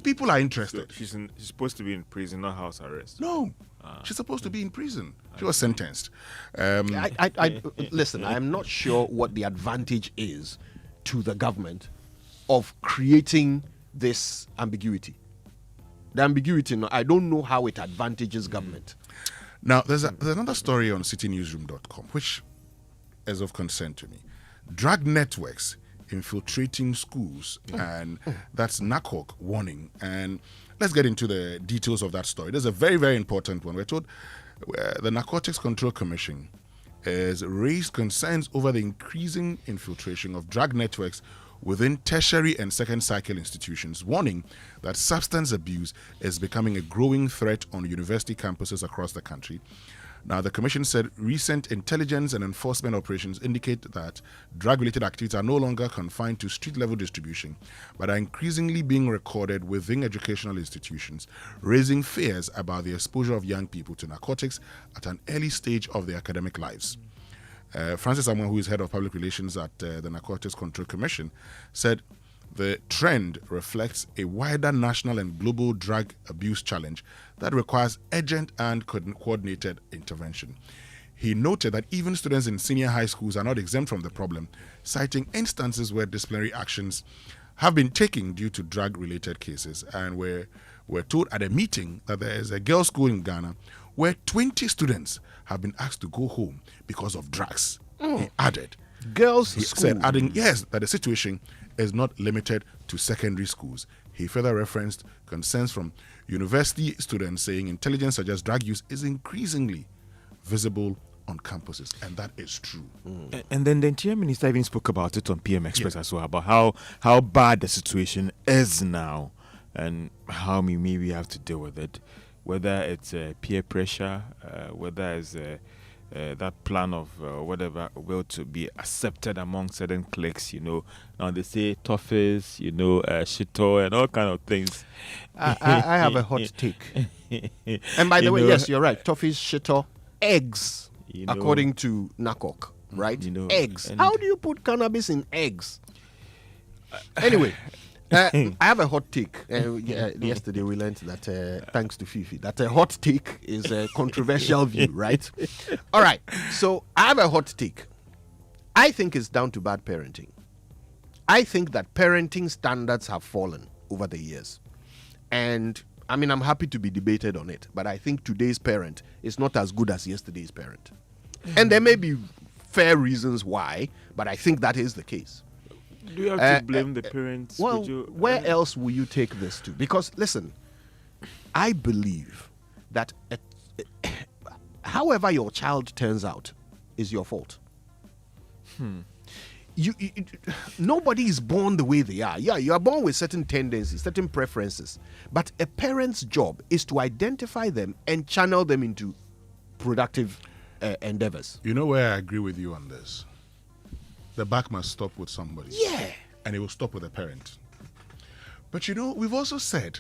People are interested.
So she's supposed to be in prison, not house arrest.
No, she's supposed to be in prison. She was sentenced.
Listen, I'm not sure what the advantage is to the government of creating this ambiguity. The ambiguity, I don't know how it advantages government.
Now, there's another story on citynewsroom.com, which is of concern to me. Drug networks infiltrating schools, and that's NACOC warning. And let's get into the details of that story. There's a very, very important one. We're told the Narcotics Control Commission has raised concerns over the increasing infiltration of drug networks within tertiary and second cycle institutions, warning that substance abuse is becoming a growing threat on university campuses across the country. Now, the Commission said recent intelligence and enforcement operations indicate that drug-related activities are no longer confined to street-level distribution, but are increasingly being recorded within educational institutions, raising fears about the exposure of young people to narcotics at an early stage of their academic lives. Francis Amoah, who is head of public relations at the Narcotics Control Commission, said the trend reflects a wider national and global drug abuse challenge that requires urgent and coordinated intervention. He noted that even students in senior high schools are not exempt from the problem, citing instances where disciplinary actions have been taken due to drug-related cases. And we're told at a meeting that there is a girls' school in Ghana where 20 students have been asked to go home because of drugs. He added.
Girls'
He
school?
said, adding, yes, that the situation is not limited to secondary schools. He further referenced concerns from university students saying intelligence suggests drug use is increasingly visible on campuses, and that is true.
And then the Interior Minister even spoke about it on PM Express as well, about how bad the situation is now and how we maybe have to deal with it, whether it's peer pressure, whether it's that plan of whatever will to be accepted among certain cliques, Now they say toffees, shito and all kind of things.
I have a hot take. And by the way, yes, you're right. Toffees, shito, eggs, according to NACOC, right? Eggs. How do you put cannabis in eggs? Anyway, I have a hot take. Yesterday we learned that, thanks to Fifi, that a hot take is a controversial view, right? All right, so I have a hot take. I think it's down to bad parenting. I think that parenting standards have fallen over the years. And, I mean, I'm happy to be debated on it, but I think today's parent is not as good as yesterday's parent. And there may be fair reasons why, but I think that is the case.
Do you have to blame the parents?
Well, where else will you take this to? Because, listen, I believe that however your child turns out is your fault. Nobody is born the way they are. Yeah, you are born with certain tendencies, certain preferences. But a parent's job is to identify them and channel them into productive endeavors.
You know where I agree with you on this? The buck must stop with somebody.
Yeah.
And it will stop with a parent. But we've also said,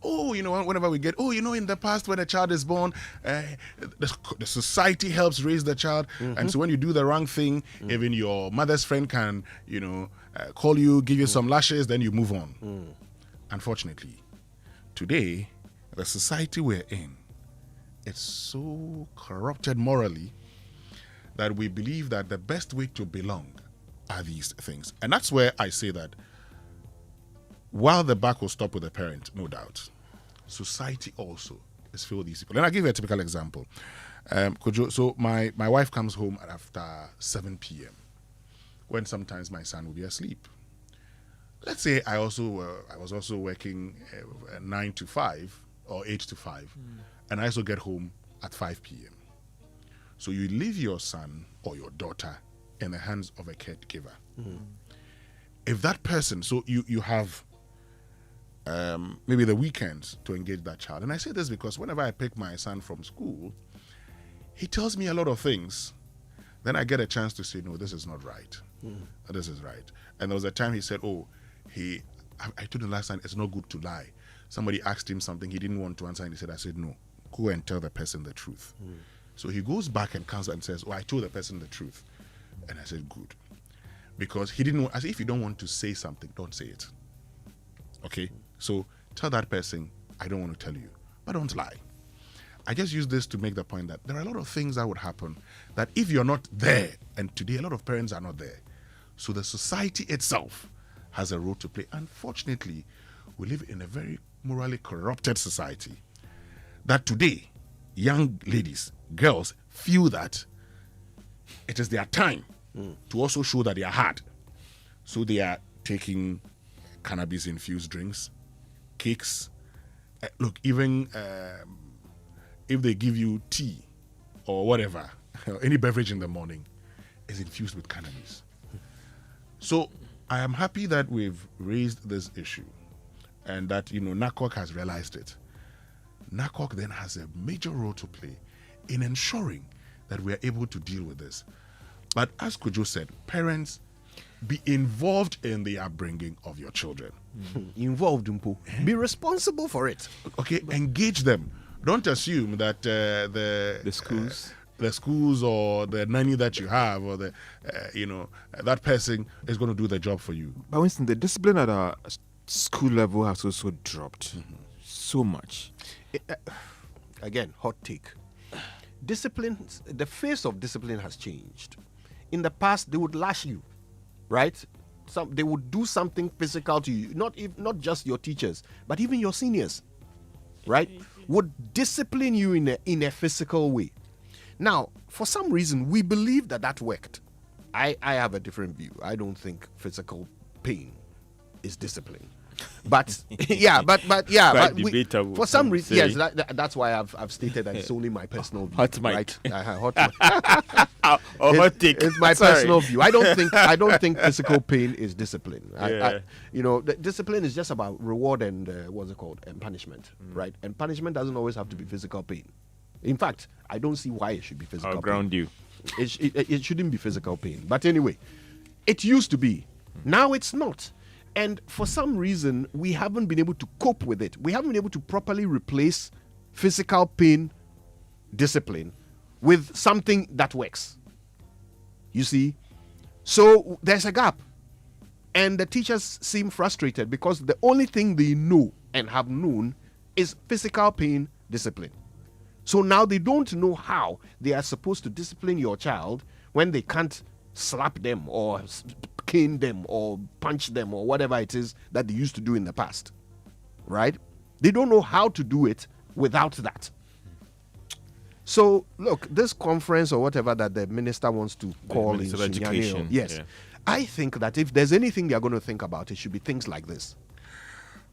whenever we get, in the past when a child is born, the society helps raise the child. Mm-hmm. And so when you do the wrong thing, even your mother's friend can, call you, give you some lashes, then you move on. Unfortunately, today, the society we're in, it's so corrupted morally that we believe that the best way to belong are these things. And that's where I say that while the buck will stop with the parent, no doubt, society also is is fill these people. And I'll give you a typical example. Kojo, so my wife comes home after 7 p.m. when sometimes my son will be asleep. Let's say I was also working 9 to 5 or 8 to 5, and I also get home at 5 p.m. So you leave your son or your daughter in the hands of a caregiver. If that person, so you have maybe the weekends to engage that child. And I say this because whenever I pick my son from school, he tells me a lot of things. Then I get a chance to say, no, this is not right. This is right. And there was a time he said, I told him last time, it's not good to lie. Somebody asked him something he didn't want to answer, and he said, I said, no, go and tell the person the truth. So he goes back and comes and says, I told the person the truth. And I said, good. Because he didn't want, I said, if you don't want to say something, don't say it. Okay? So tell that person, I don't want to tell you, but don't lie. I just use this to make the point that there are a lot of things that would happen that if you're not there, and today a lot of parents are not there, so the society itself has a role to play. Unfortunately, we live in a very morally corrupted society that today, young ladies, girls, feel that it is their time to also show that they are hard. So they are taking cannabis-infused drinks, cakes. Look, even if they give you tea or whatever, any beverage in the morning is infused with cannabis. So I am happy that we've raised this issue and that, NACOC has realized it. NACOC then has a major role to play in ensuring that we are able to deal with this. But as Kojo said, parents, be involved in the upbringing of your children.
Involved, Mpo. Be responsible for it.
Okay, engage them. Don't assume that the schools or the nanny that you have or that person is going to do the job for you.
But Winston, the discipline at our school level has also dropped so much.
Again, hot take. Discipline, the face of discipline has changed. In the past, they would lash you, right? They would do something physical to you, not just your teachers, but even your seniors, right? Would discipline you in a physical way. Now, for some reason, we believe that worked. I have a different view. I don't think physical pain is discipline. But for some reason, yes, that's why I've stated that it's only my personal view.
Hot mic.
Right? Hot take. It's my personal view. I don't think physical pain is discipline. The discipline is just about reward and and punishment, right? And punishment doesn't always have to be physical pain. In fact, I don't see why it should be physical pain.
I'll ground you.
It shouldn't be physical pain. But anyway, it used to be. Now it's not. And for some reason, we haven't been able to cope with it. We haven't been able to properly replace physical pain discipline with something that works. You see? So there's a gap. And the teachers seem frustrated because the only thing they know and have known is physical pain discipline. So now they don't know how they are supposed to discipline your child when they can't slap them or cane them or punch them or whatever it is that they used to do in the past, right? They don't know how to do it without that. So look, this conference or whatever that the minister wants to call in
education,
yes, I think that if there's anything they're going to think about, it should be things like this.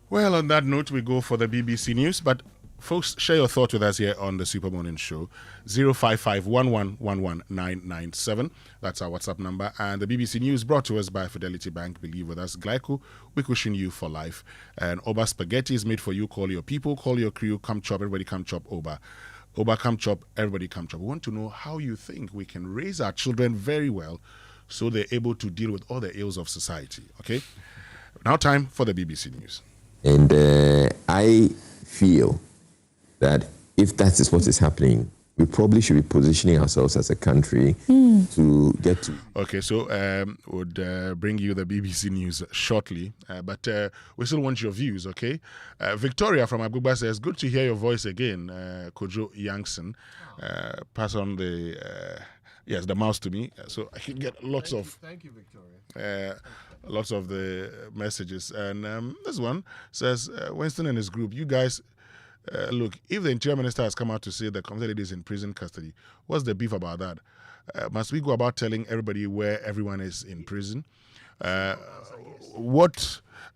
Well, on that note, we go for the BBC News, but folks, share your thoughts with us here on the Super Morning Show. 055-1111-997. That's our WhatsApp number. And the BBC News brought to us by Fidelity Bank. Believe with us. Glyco, we cushion you for life. And Oba Spaghetti is made for you. Call your people, call your crew. Come chop, everybody come chop Oba. Oba come chop, everybody come chop. We want to know how you think we can raise our children very well so they're able to deal with all the ills of society. Okay? Now time for the BBC News.
And I feel that if that is what is happening, we probably should be positioning ourselves as a country to get to.
Okay, so would bring you the BBC News shortly, but we still want your views, okay? Victoria from Abuba says, good to hear your voice again, Kojo Yankson. Pass on the mouse to me, so I can get lots of...
Thank you, Victoria.
Lots of the messages. And this one says, Winston and his group, you guys... Look, if the interior minister has come out to say that Comsat is in prison custody, what's the beef about that? Must we go about telling everybody where everyone is in prison? Okay,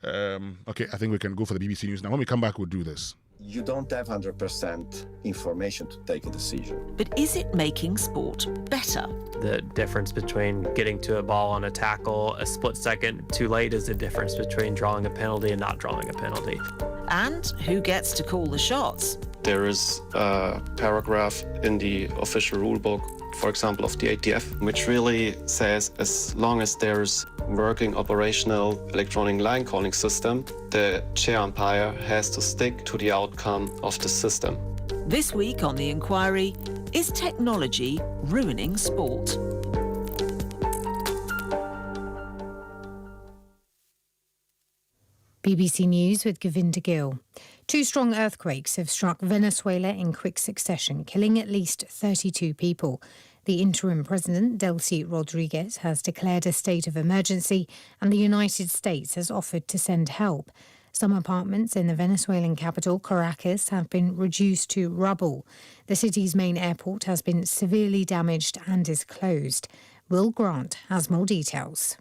I think we can go for the BBC News now. When we come back, we'll do this.
You don't have 100% information to take a decision.
But is it making sport better?
The difference between getting to a ball on a tackle a split second too late is the difference between drawing a penalty and not drawing a penalty.
And who gets to call the shots?
There is a paragraph in the official rulebook, for example, of the ATF, which really says as long as there's working operational electronic line calling system, the chair umpire has to stick to the outcome of the system.
This week on The Inquiry, is technology ruining sport?
BBC News with Govinda Gill. 2 strong earthquakes have struck Venezuela in quick succession, killing at least 32 people. The interim president, Delcy Rodriguez, has declared a state of emergency, and the United States has offered to send help. Some apartments in the Venezuelan capital, Caracas, have been reduced to rubble. The city's main airport has been severely damaged and is closed. Will Grant has more details.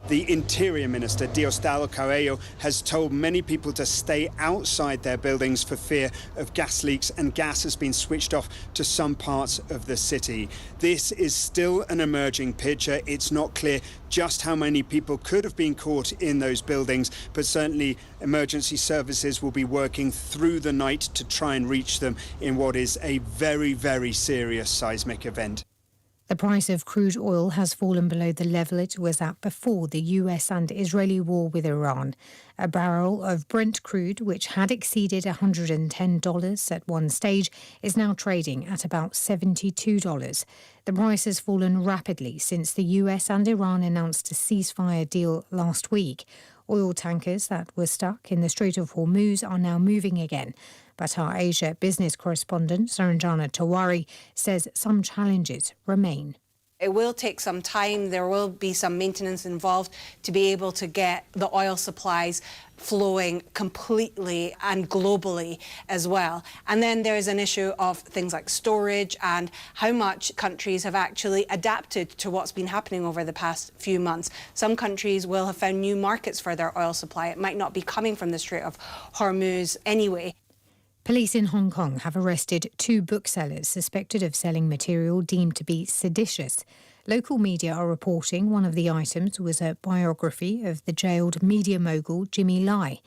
The Interior Minister, Diosdado Cabello, has told many people to stay outside their buildings for fear of gas leaks, and gas has been switched off to some parts of the city. This is still an emerging picture. It's not clear just how many people could have been caught in those buildings, but certainly emergency services will be working through the night to try and reach them in what is a very, very serious seismic event.
The price of crude oil has fallen below the level it was at before the US and Israeli war with Iran. A barrel of Brent crude, which had exceeded $110 at one stage, is now trading at about $72. The price has fallen rapidly since the US and Iran announced a ceasefire deal last week. Oil tankers that were stuck in the Strait of Hormuz are now moving again. But our Asia business correspondent, Saranjana Tawari, says some challenges remain.
It will take some time. There will be some maintenance involved to be able to get the oil supplies flowing completely and globally as well. And then there is an issue of things like storage and how much countries have actually adapted to what's been happening over the past few months. Some countries will have found new markets for their oil supply. It might not be coming from the Strait of Hormuz anyway.
Police in Hong Kong have arrested 2 booksellers suspected of selling material deemed to be seditious. Local media are reporting one of the items was a biography of the jailed media mogul Jimmy Lai.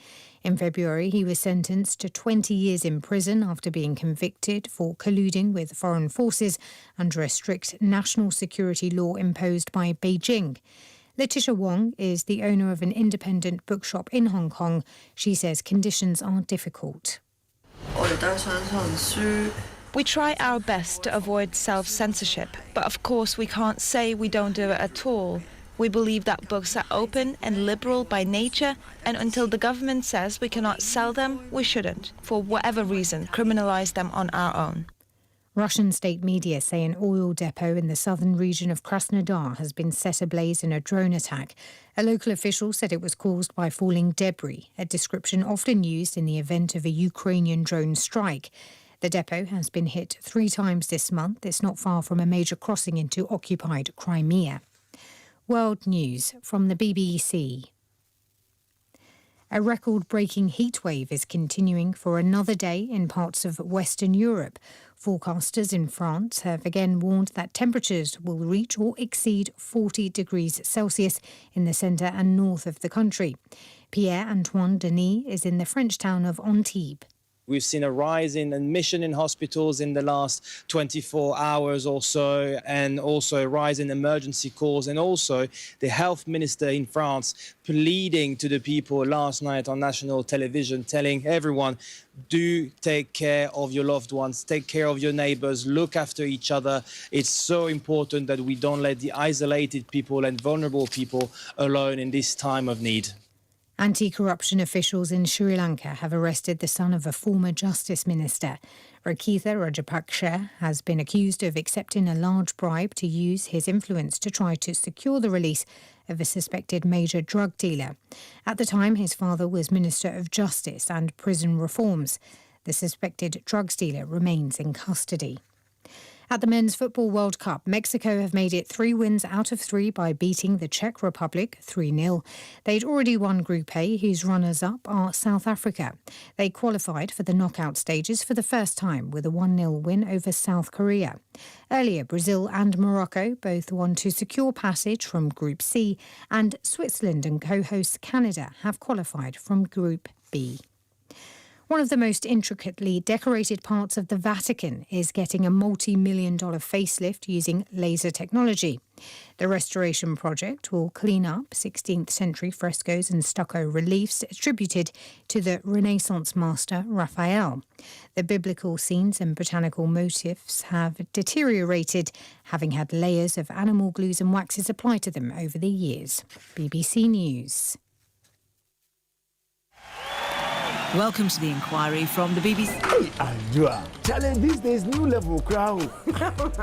In February, he was sentenced to 20 years in prison after being convicted for colluding with foreign forces under a strict national security law imposed by Beijing. Letitia Wong is the owner of an independent bookshop in Hong Kong. She says conditions are difficult.
We try our best to avoid self-censorship, but of course we can't say we don't do it at all. We believe that books are open and liberal by nature, and until the government says we cannot sell them, we shouldn't, for whatever reason, criminalize them on our own.
Russian state media say an oil depot in the southern region of Krasnodar has been set ablaze in a drone attack. A local official said it was caused by falling debris, a description often used in the event of a Ukrainian drone strike. The depot has been hit 3 times this month. It's not far from a major crossing into occupied Crimea. World News from the BBC. A record-breaking heatwave is continuing for another day in parts of Western Europe. Forecasters in France have again warned that temperatures will reach or exceed 40 degrees Celsius in the centre and north of the country. Pierre-Antoine Denis is in the French town of Antibes.
We've seen a rise in admission in hospitals in the last 24 hours or so, and also a rise in emergency calls, and also the health minister in France pleading to the people last night on national television, telling everyone, do take care of your loved ones, take care of your neighbors, look after each other. It's so important that we don't let the isolated people and vulnerable people alone in this time of need.
Anti-corruption officials in Sri Lanka have arrested the son of a former justice minister. Rakitha Rajapaksa has been accused of accepting a large bribe to use his influence to try to secure the release of a suspected major drug dealer. At the time, his father was Minister of Justice and Prison Reforms. The The suspected drugs dealer remains in custody. At the Men's Football World Cup, Mexico have made it 3 wins out of 3 by beating the Czech Republic 3-0. They'd already won Group A, whose runners-up are South Africa. They qualified for the knockout stages for the first time with a 1-0 win over South Korea. Earlier, Brazil and Morocco both won to secure passage from Group C, and Switzerland and co-host Canada have qualified from Group B. One of the most intricately decorated parts of the Vatican is getting a multi-million-dollar facelift using laser technology. The restoration project will clean up 16th century frescoes and stucco reliefs attributed to the Renaissance master Raphael. The biblical scenes and botanical motifs have deteriorated, having had layers of animal glues and waxes applied to them over the years. BBC News.
Welcome to the inquiry from the BBC.
Ajua, challenge these days, new level crowd.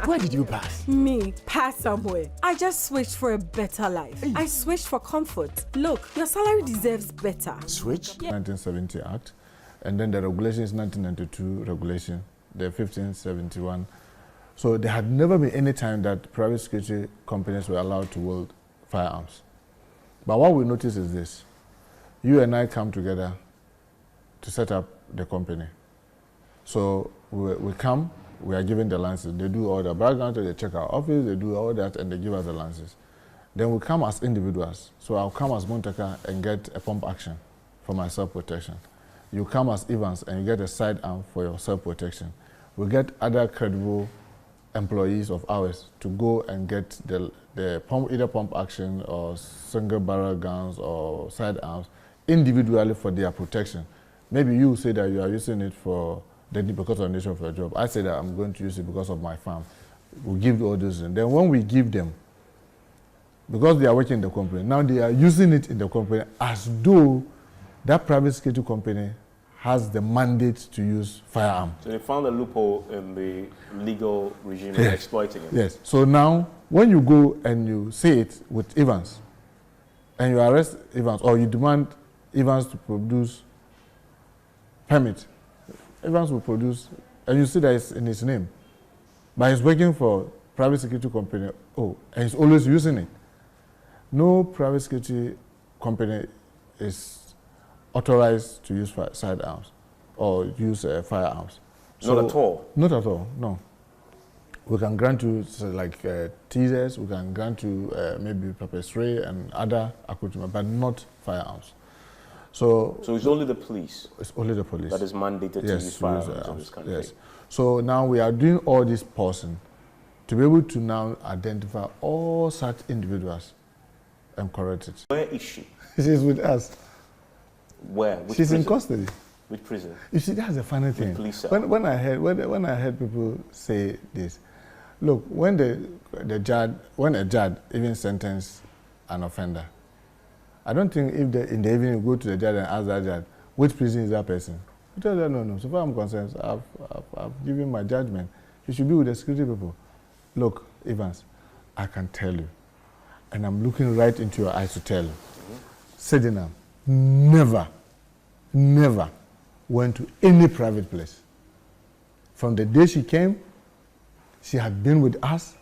Where did you pass?
Me, pass somewhere. I just switched for a better life. I switched for comfort. Look, your salary deserves better.
Switch? 1970 Act, and then the regulation is 1992 regulation, the 1571. So there had never been any time that private security companies were allowed to wield firearms. But what we notice is this. You and I come together to set up the company. So we come, we are given the licenses. They do all the background, they check our office, they do all that, and they give us the licenses. Then we come as individuals. So I'll come as Montaka and get a pump action for my self-protection. You come as Evans and you get a sidearm for your self-protection. We get other credible employees of ours to go and get the pump, either pump action or single barrel guns or sidearms individually for their protection. Maybe you say that you are using it for because of the nature of your job. I say that I'm going to use it because of my farm. We give all those, and then when we give them, because they are working in the company, now they are using it in the company as though that private security company has the mandate to use firearm.
So they found a loophole in the legal regime and exploiting it.
Yes. So now, when you go and you say it with Evans, and you arrest Evans, or you demand Evans to produce permit, Evans will produce, and you see that it's in his name. But he's working for private security company, and he's always using it. No private security company is authorized to use sidearms or use firearms.
Not at all?
Not at all, no. We can grant you teasers, we can grant you maybe pepper spray and other accoutrements, but not firearms. So
it's only the police?
It's only the police.
That is mandated to use firearms in this country?
Yes. So now we are doing all this pausing to be able to now identify all such individuals and correct it.
Where is she?
She's with us.
Where? Which
She's
prison?
in custody.
Which prison?
You see, that's the funny thing.
Police cell.
When I heard people say this, look, when a judge even sentenced an offender, I don't think if in the evening you go to the judge and ask that judge, which prison is that person? You tell them, no. So far I'm concerned, I've given my judgment. You should be with the security people. Look, Evans, I can tell you, and I'm looking right into your eyes to tell you, Sedina never went to any private place. From the day she came, she had been with us,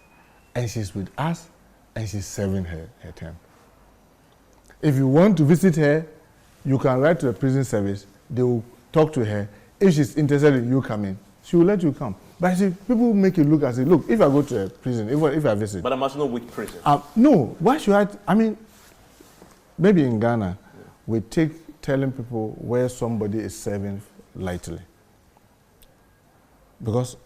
and she's with us, and she's serving her term. If you want to visit her, you can write to the prison service. They will talk to her. If she's interested in you coming, she will let you come. But see, people make it look as if, look, if I go to a prison, if I visit.
But I must know which prison.
No, why should maybe in Ghana, we take telling people where somebody is serving lightly. Because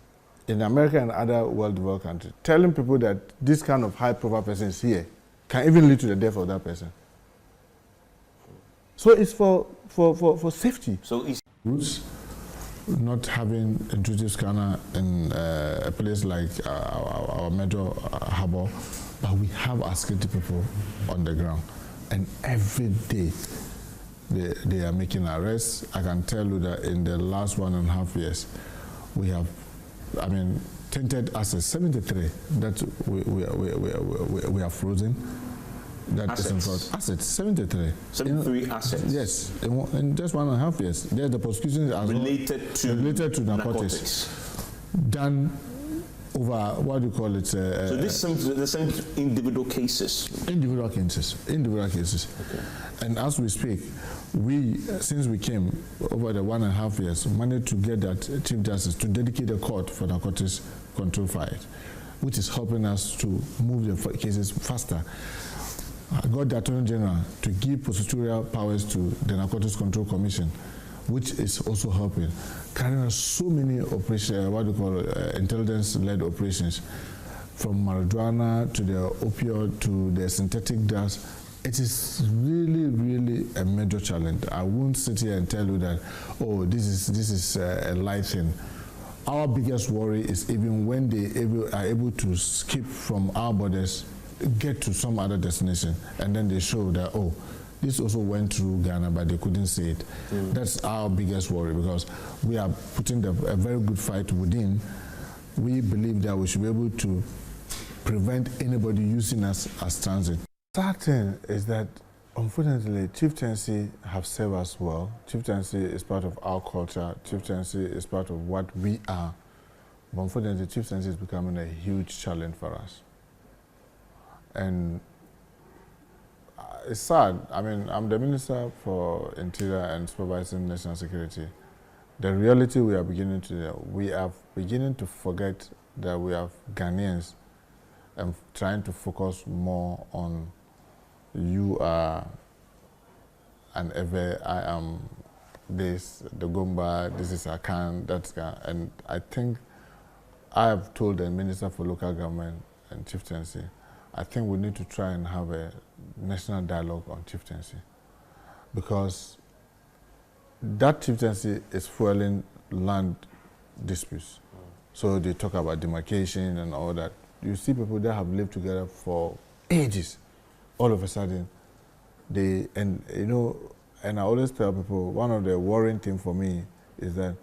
in America and other well-developed countries, telling people that this kind of high-profile person is here can even lead to the death of that person. So it's for safety.
So it's
roots, not having introduced Ghana in a place like our major harbor, but we have our security people on the ground, and every day they are making arrests. I can tell you that in the last 1.5 years, we have, tainted assets 73 that we are frozen. that is in fraud. Assets, 73.
73 assets.
Yes, in just 1.5 years. There's the prosecution
related to
narcotics. Done over, what do you call it?
So this is the same individual cases?
Individual cases. Okay. And as we speak, we, since we came over the 1.5 years, managed to get that Chief Justice to dedicate a court for narcotics control fight, which is helping us to move the cases faster. I got the Attorney General to give prosecutorial powers to the Narcotics Control Commission, which is also helping. Carrying out so many intelligence-led operations, from marijuana to the opioid to the synthetic drugs. It is really, really a major challenge. I won't sit here and tell you that, oh, this is a light thing. Our biggest worry is even when they are able to skip from our borders, get to some other destination, and then they show that, oh, this also went through Ghana, but they couldn't say it. That's our biggest worry, because we are putting a very good fight within. We believe that we should be able to prevent anybody using us as transit. Sad thing is that, unfortunately, Chieftaincy have served us well. Chieftaincy is part of our culture. Chieftaincy is part of what we are. But unfortunately, Chieftaincy is becoming a huge challenge for us. And it's sad. I mean, I'm the Minister for Interior and Supervising National Security. The reality we are beginning to forget that we have Ghanaians and trying to focus more on you are and ever, I am this, the Gomba, this is Akan, that's Akan. And I think I have told the Minister for Local Government and Chieftaincy, I think we need to try and have a national dialogue on chieftaincy, because that chieftaincy is fueling land disputes. So they talk about demarcation and all that. You see people that have lived together for ages, all of a sudden, and I always tell people, one of the worrying things for me is that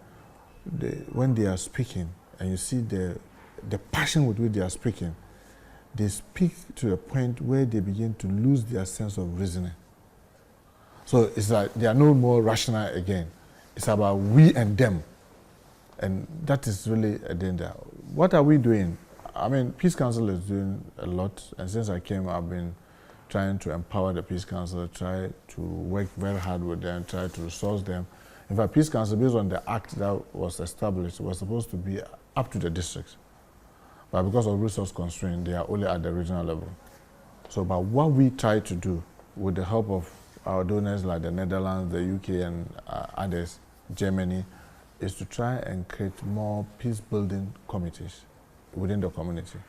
when they are speaking, and you see the passion with which they are speaking, they speak to a point where they begin to lose their sense of reasoning. So it's like they are no more rational again. It's about we and them. And that is really a danger. What are we doing? I mean, Peace Council is doing a lot. And since I came, I've been trying to empower the Peace Council, try to work very hard with them, try to resource them. In fact, Peace Council, based on the act that was established, was supposed to be up to the districts. But because of resource constraint, they are only at the regional level. So, but what we try to do, with the help of our donors like the Netherlands, the UK, and others, Germany, is to try and create more peace-building committees within the community.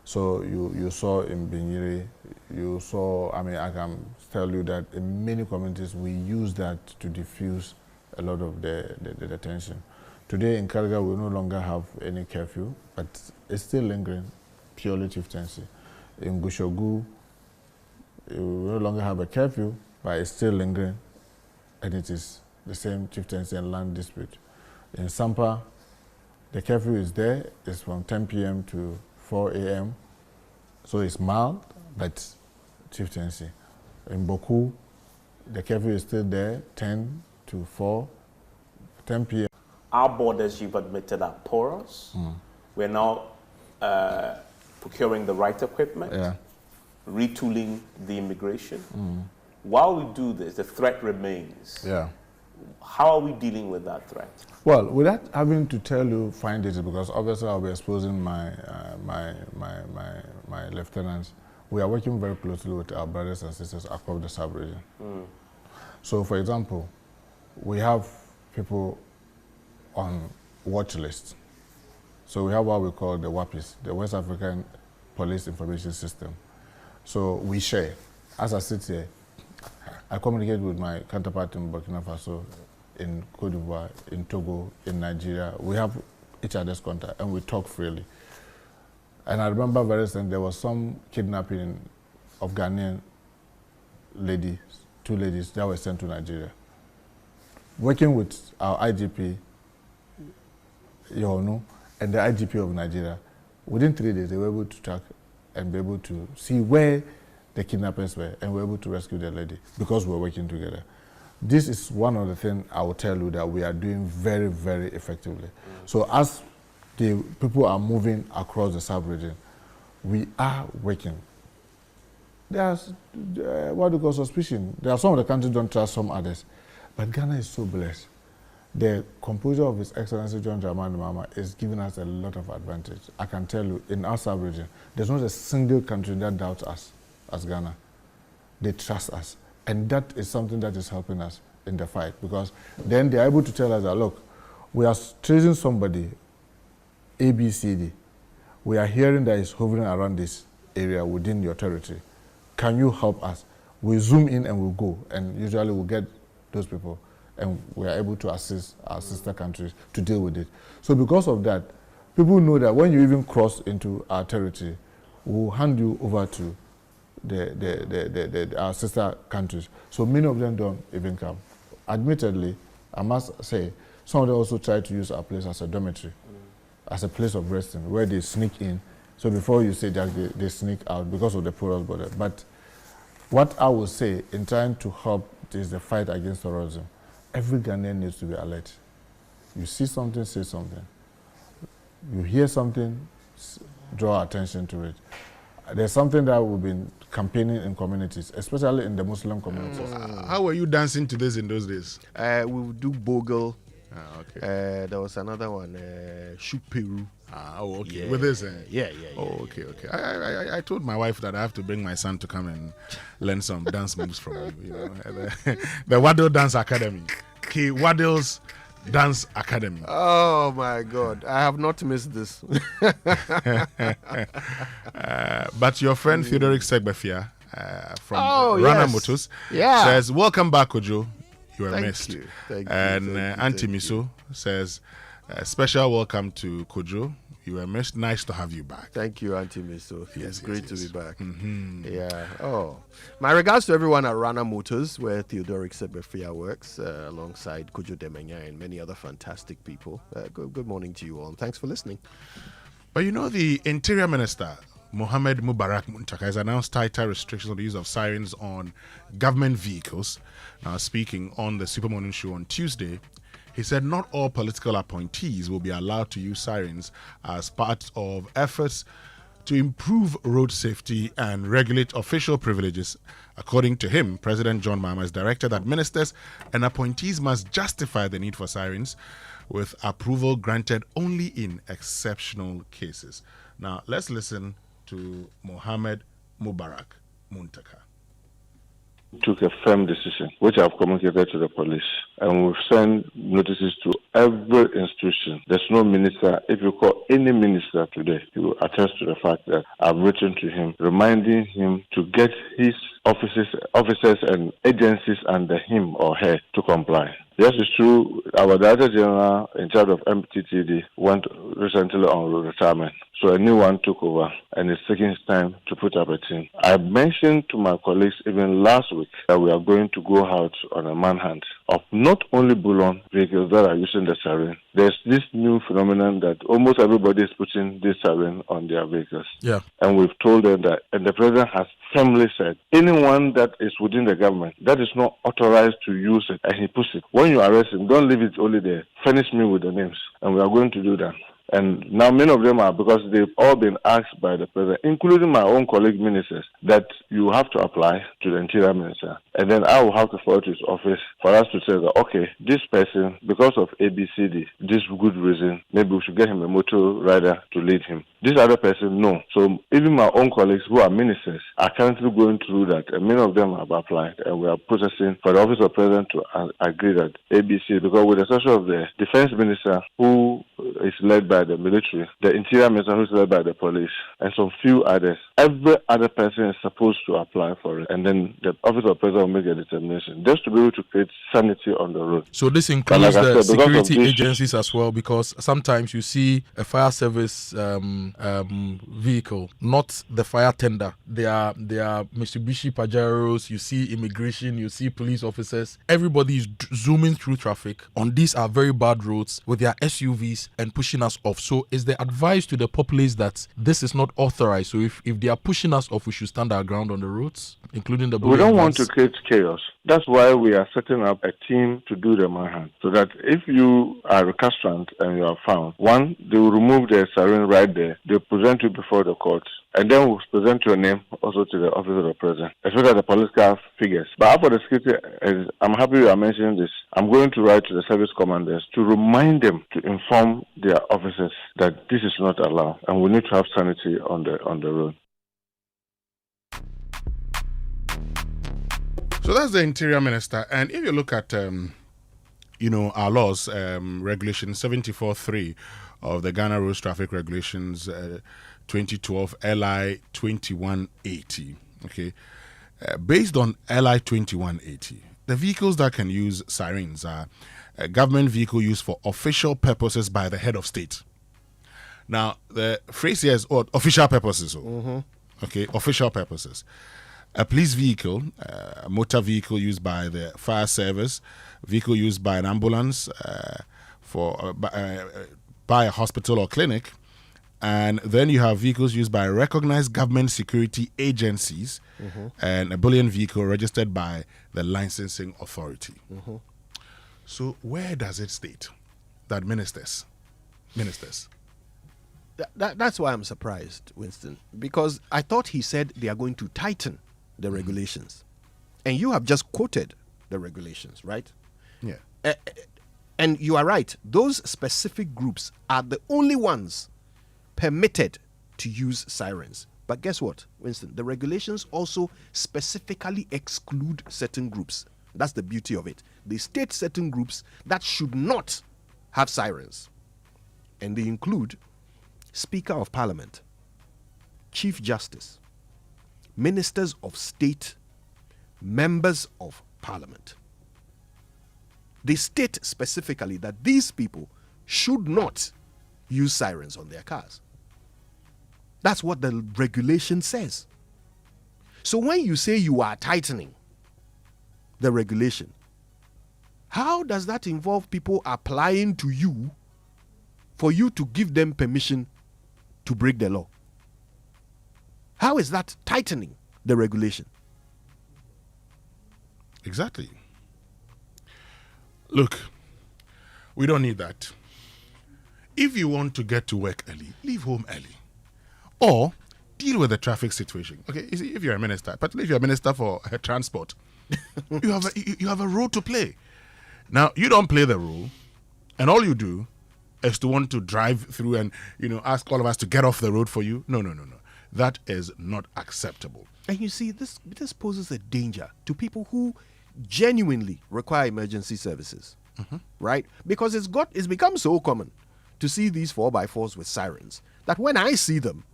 So you saw in Binyere, you saw, I mean, I can tell you that in many communities, we use that to diffuse a lot of the tension. Today in Kariga, we no longer have any curfew, but it's still lingering, purely chieftaincy. In Gushogu, we no longer have a curfew, but it's still lingering, and it is the same chieftaincy and land dispute. In Sampa, the curfew is there. It's from 10 p.m. to 4 a.m., so it's mild, but chieftaincy. In Boku, the curfew is still there, 10 to 4, 10 p.m.
Our borders, you've admitted, are porous. We're now procuring the right equipment, retooling the immigration. While we do this, the threat remains. How are we dealing with that threat?
Well, without having to tell you fine details, because obviously I'll be exposing my lieutenants, we are working very closely with our brothers and sisters across the sub-region. So, for example, we have people on watch list. So we have what we call the WAPIS, the West African Police Information System. So we share. As I sit here, I communicate with my counterpart in Burkina Faso, in Cote d'Ivoire, in Togo, in Nigeria. We have each other's contact and we talk freely. And I remember very soon there was some kidnapping of Ghanaian ladies, 2 ladies that were sent to Nigeria. Working with our IGP, Yohonu, and the IGP of Nigeria, within 3 days they were able to track and be able to see where the kidnappers were, and we were able to rescue the lady because we were working together. This is one of the things I will tell you that we are doing very, very effectively. So as the people are moving across the sub-region, we are working. There's what we call suspicion. There are some of the countries don't trust some others, but Ghana is so blessed. The composure of His Excellency John Dramani Mahama is giving us a lot of advantage. I can tell you, in our sub-region, there's not a single country that doubts us as Ghana. They trust us. And that is something that is helping us in the fight, because then they're able to tell us that, look, we are tracing somebody, ABCD. We are hearing that he's hovering around this area within your territory. Can you help us? We zoom in and we'll go, and usually we'll get those people, and we are able to assist our sister countries to deal with it. So because of that, people know that when you even cross into our territory, we'll hand you over to our sister countries. So many of them don't even come. Admittedly, I must say, some of them also try to use our place as a dormitory, as a place of resting, where they sneak in. So before you say that, they sneak out because of the porous border. But what I would say in trying to help is the fight against terrorism. Every Ghanaian needs to be alert. You see something, say something. You hear something, draw attention to it. There's something that we've been campaigning in communities, especially in the Muslim communities.
How were you dancing to this in those days?
We would do bogle.
Okay.
There was another one, Shuperu.
Oh, okay.
Yeah.
With this?
Yeah.
Oh, okay. I told my wife that I have to bring my son to come and learn some dance moves from him. You know, the Waddle Dance Academy, K. Waddle's Dance Academy.
Oh my God, I have not missed this.
But your friend Theodoric Segbefia from Rana Motors says, "Welcome back, Kojo. You were missed."
Thank
and
you.
Auntie Miso says, "Special welcome to Kojo. You were missed. Nice to have you back."
Thank you, Auntie Miso. It's great to be back.
Mm-hmm.
Yeah. Oh, my regards to everyone at Rana Motors, where Theodoric Segbefia works, alongside Kojo Demenya and many other fantastic people. Good morning to you all. Thanks for listening.
But you know, the Interior Minister, Mohammed Mubarak Muntaka, has announced tighter restrictions on the use of sirens on government vehicles. Now, speaking on the Super Morning Show on Tuesday, he said not all political appointees will be allowed to use sirens as part of efforts to improve road safety and regulate official privileges. According to him, President John Mahama has directed that ministers and appointees must justify the need for sirens, with approval granted only in exceptional cases. Now, let's listen to Mohammed Mubarak Muntaka.
Took a firm decision, which I've communicated to the police, and we've sent notices to every institution. There's no minister. If you call any minister today, he will attest to the fact that I've written to him, reminding him to get his officers and agencies under him or her to comply. Yes, it's true. Our Director General in charge of MTTD went recently on retirement. So a new one took over, and it's taking its time to put up a team. I mentioned to my colleagues even last week that we are going to go out on a manhunt of not only Bulon vehicles that are using the siren. There's this new phenomenon that almost everybody is putting this siren on their vehicles.
Yeah.
And we've told them that, and the President has firmly said, anyone that is within the government that is not authorized to use it, and he puts it, when you arrest him, don't leave it only there. Furnish me with the names, and we are going to do that. And now many of them are, because they've all been asked by the President, including my own colleague ministers, that you have to apply to the Interior Minister. And then I will have to forward to his office for us to say that, okay, this person, because of ABCD, this good reason, maybe we should get him a motor rider to lead him. This other person, no. So even my own colleagues who are ministers are currently going through that, and many of them have applied, and we are processing for the Office of President to agree that ABC, because with the exception of the Defense Minister, who is led by the military, the Interior Minister, who is led by the police, and some few others, every other person is supposed to apply for it, and then the Office of President will make a determination, just to be able to create sanity on the road.
So this includes the security agencies as well, because sometimes you see a fire service vehicle, not the fire tender. They are Mitsubishi Pajeros. You see immigration, you see police officers. Everybody is zooming through traffic on these are very bad roads with their SUVs and and pushing us off. So is the advice to the populace that this is not authorized? So if they are pushing us off, we should stand our ground on the roads, including the
We don't want to create chaos. That's why we are setting up a team to do the manhunt. So that if you are recalcitrant and you are found, one, they will remove the siren right there. They'll present you before the court. And then we'll present your name also to the office of the president, especially the political figures. But for the security, I'm happy you are mentioning this. I'm going to write to the service commanders to remind them to inform their officers that this is not allowed, and we need to have sanity on the road.
So that's the Interior Minister. And if you look at, our laws, Regulation 74.3 of the Ghana Road Traffic Regulations 2012 LI 2180, okay, based on LI 2180, the vehicles that can use sirens are a government vehicle used for official purposes by the head of state. Now, the phrase here is official purposes. Okay, official purposes. A police vehicle, a motor vehicle used by the fire service, vehicle used by an ambulance, by a hospital or clinic, and then you have vehicles used by recognized government security agencies, and a bullion vehicle registered by the licensing authority. So where does it state that ministers?
That's why I'm surprised, Winston, because I thought he said they are going to tighten the regulations. And you have just quoted the regulations, right?
Yeah.
And you are right. Those specific groups are the only ones permitted to use sirens. But guess what, Winston? The regulations also specifically exclude certain groups. That's the beauty of it. They state certain groups that should not have sirens. And they include Speaker of Parliament, Chief Justice, Ministers of State, Members of Parliament. They state specifically that these people should not use sirens on their cars. That's what the regulation says. So when you say you are tightening the regulation, how does that involve people applying to you for you to give them permission to break the law? How is that tightening the regulation?
Exactly. Look, we don't need that. If you want to get to work early, leave home early. Or deal with the traffic situation. Okay, you see, if you're a minister, particularly if you're a minister for transport, you have a role to play. Now, you don't play the role, and all you do is to want to drive through and, ask all of us to get off the road for you. No. That is not acceptable.
And you see, this poses a danger to people who genuinely require emergency services, right? Because it's become so common to see these 4x4s with sirens that when I see them,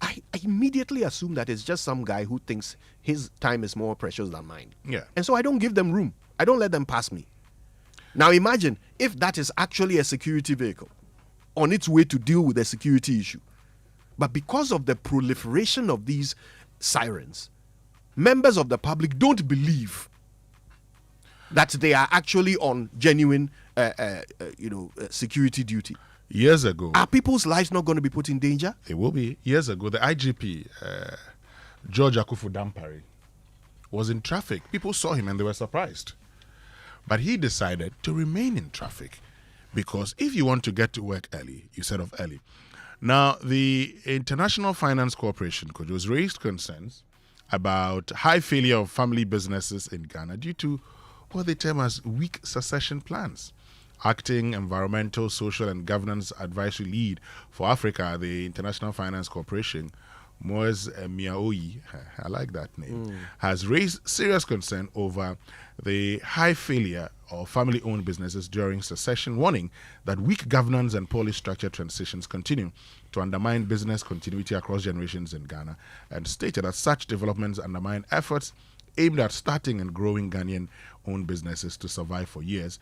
I immediately assume that it's just some guy who thinks his time is more precious than mine.
Yeah.
And so I don't give them room. I don't let them pass me. Now imagine if that is actually a security vehicle on its way to deal with a security issue. But because of the proliferation of these sirens, members of the public don't believe that they are actually on genuine, security duty.
Years ago,
are people's lives not going to be put in danger?
It will be. Years ago, the IGP, George Akufu Dampare, was in traffic. People saw him and they were surprised. But he decided to remain in traffic because if you want to get to work early, you set off early. Now, the International Finance Corporation, Kojo, has raised concerns about high failure of family businesses in Ghana due to what they term as weak succession plans. Acting Environmental, Social and Governance Advisory Lead for Africa, the International Finance Corporation, Moez Miaoyi, I like that name, has raised serious concern over the high failure of family-owned businesses during succession, warning that weak governance and poorly structured transitions continue to undermine business continuity across generations in Ghana, and stated that such developments undermine efforts aimed at starting and growing Ghanaian-owned businesses to survive for years.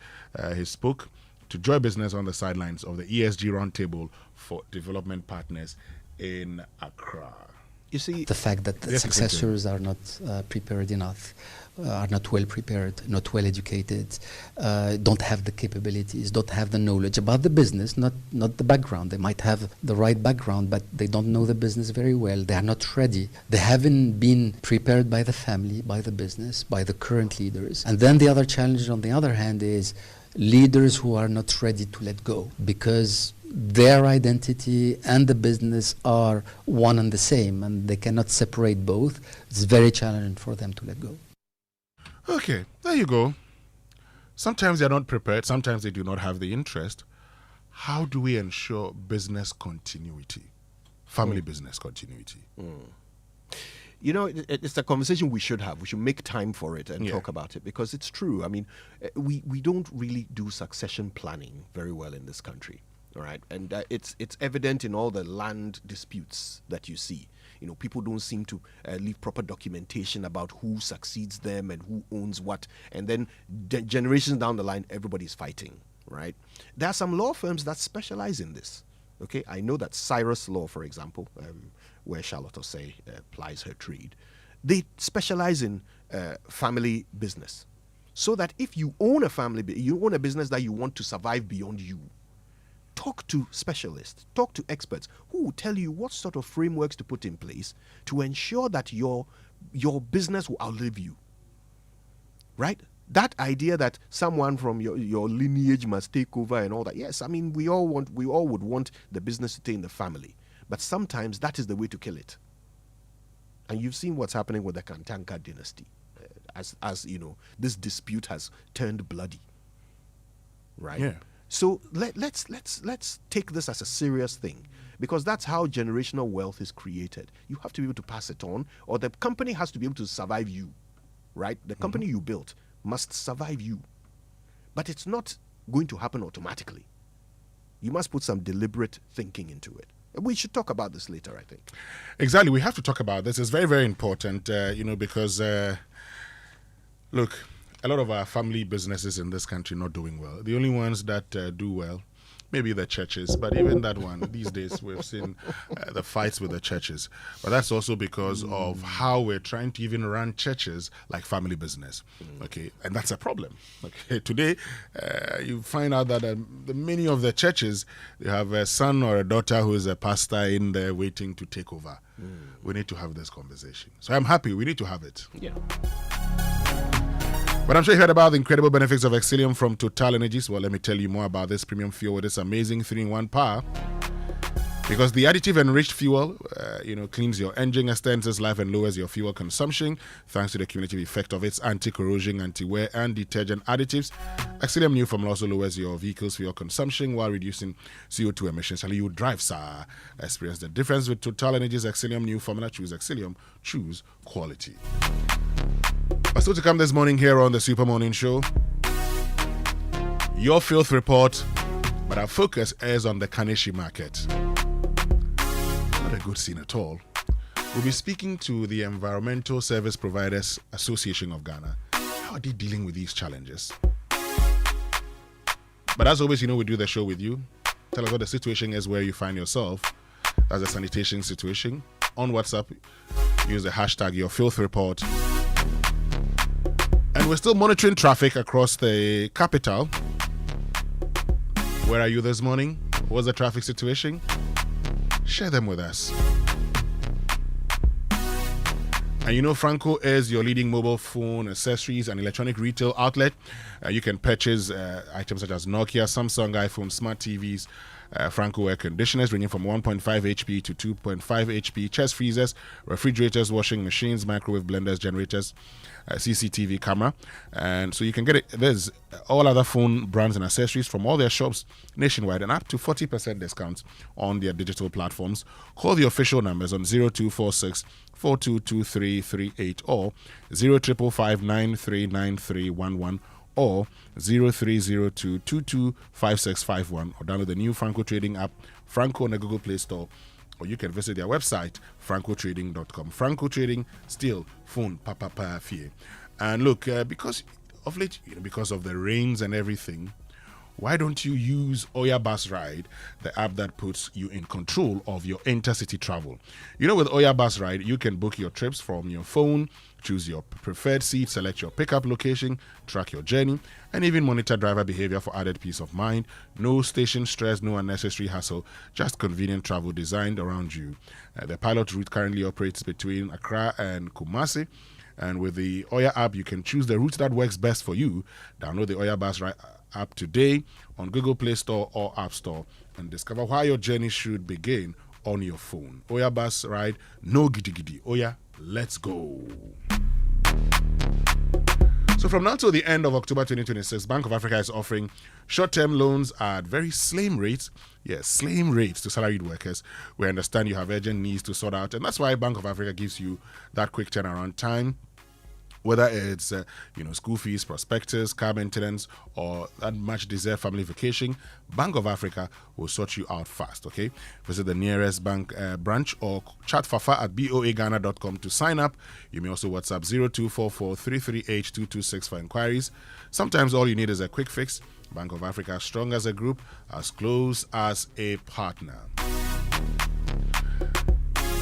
He spoke to Joy Business on the sidelines of the ESG Roundtable for Development Partners in Accra.
You see,
the fact that the successors are not prepared enough, are not well prepared, not well educated, don't have the capabilities, don't have the knowledge about the business, not the background. They might have the right background, but they don't know the business very well. They are not ready. They haven't been prepared by the family, by the business, by the current leaders. And then the other challenge, on the other hand, is leaders who are not ready to let go, because their identity and the business are one and the same, and they cannot separate both. It's very challenging for them to let go.
Okay, there you go. Sometimes they're not prepared, sometimes they do not have the interest. How do we ensure business continuity, family business continuity?
You know, it's a conversation we should have. We should make time for it and talk about it, because it's true. I mean, we don't really do succession planning very well in this country. All right, and it's evident in all the land disputes that you see. You know, people don't seem to leave proper documentation about who succeeds them and who owns what, and then generations down the line, everybody's fighting. Right? There are some law firms that specialize in this. Okay, I know that Cyrus Law, for example, where Charlotte Osei plies her trade, they specialize in family business, so that if you own a business that you want to survive beyond you, talk to specialists, talk to experts who will tell you what sort of frameworks to put in place to ensure that your business will outlive you. Right? That idea that someone from your lineage must take over and all that. Yes, I mean, we all would want the business to stay in the family, but sometimes that is the way to kill it. And you've seen what's happening with the Kantanka dynasty, as you know, this dispute has turned bloody. Right? Yeah. So let's take this as a serious thing, because that's how generational wealth is created. You have to be able to pass it on, or the company has to be able to survive you, right? The company you built must survive you. But it's not going to happen automatically. You must put some deliberate thinking into it. We should talk about this later, I think.
Exactly. We have to talk about this. It's very, very important, because, look, a lot of our family businesses in this country not doing well. The only ones that do well, maybe the churches, but even that one, these days we've seen the fights with the churches. But that's also because of how we're trying to even run churches like family business. Okay, and that's a problem. Okay, today you find out that many of the churches, you have a son or a daughter who is a pastor in there waiting to take over. We need to have this conversation. So I'm happy we need to have it.
Yeah.
But I'm sure you heard about the incredible benefits of Exilium from Total Energies. Well, let me tell you more about this premium fuel with this amazing 3-in-1 power. Because the additive-enriched fuel, cleans your engine, extends its life, and lowers your fuel consumption thanks to the cumulative effect of its anti-corrosion, anti-wear, and detergent additives. Exilium new formula also lowers your vehicle's fuel consumption while reducing CO2 emissions. And you drive, sir. Experience the difference with Total Energies Exilium new formula. Choose Exilium. Choose quality. But still to come this morning here on the Super Morning Show, your filth report, but our focus is on the Kaneshie market. Not a good scene at all. We'll be speaking to the Environmental Service Providers Association of Ghana. How are they dealing with these challenges? But as always, we do the show with you. Tell us what the situation is where you find yourself. That's the sanitation situation. On WhatsApp, use the hashtag your filth report. And we're still monitoring traffic across the capital. Where are you this morning? What's the traffic situation? Share them with us. And Franco is your leading mobile phone, accessories, and electronic retail outlet. You can purchase items such as Nokia, Samsung, iPhone, smart TVs, Franco air conditioners ranging from 1.5 HP to 2.5 HP, chest freezers, refrigerators, washing machines, microwave blenders, generators, CCTV camera. And so you can get it. There's all other phone brands and accessories from all their shops nationwide and up to 40% discounts on their digital platforms. Call the official numbers on 0246 422338 or 0555939311 or 0302225651, or download the new Franco Trading app, Franco, on the Google Play Store, or you can visit their website, francotrading.com. Franco Trading, still phone papa fee. And look, because of late, because of the rains and everything, why don't you use Oya Bus Ride, the app that puts you in control of your intercity travel? You know, with Oya Bus Ride, you can book your trips from your phone, choose your preferred seat, select your pickup location, track your journey, and even monitor driver behavior for added peace of mind. No station stress, no unnecessary hassle, just convenient travel designed around you. The pilot route currently operates between Accra and Kumasi. And with the Oya app, you can choose the route that works best for you. Download the Oya Bus Ride app today on Google Play Store or App Store and discover why your journey should begin on your phone. Oya Bus Ride, no giddy giddy. Oya, let's go. So from now till the end of October 2026, Bank of Africa is offering short-term loans at very slim rates. Yes, slim rates to salaried workers. We understand you have urgent needs to sort out, and that's why Bank of Africa gives you that quick turnaround time. Whether it's school fees, prospectus, car maintenance, or that much deserved family vacation, Bank of Africa will sort you out fast. Okay, visit the nearest bank branch or chat Fafa at boaghana.com to sign up. You may also WhatsApp 0244-338-226 for inquiries. Sometimes all you need is a quick fix. Bank of Africa, strong as a group, as close as a partner.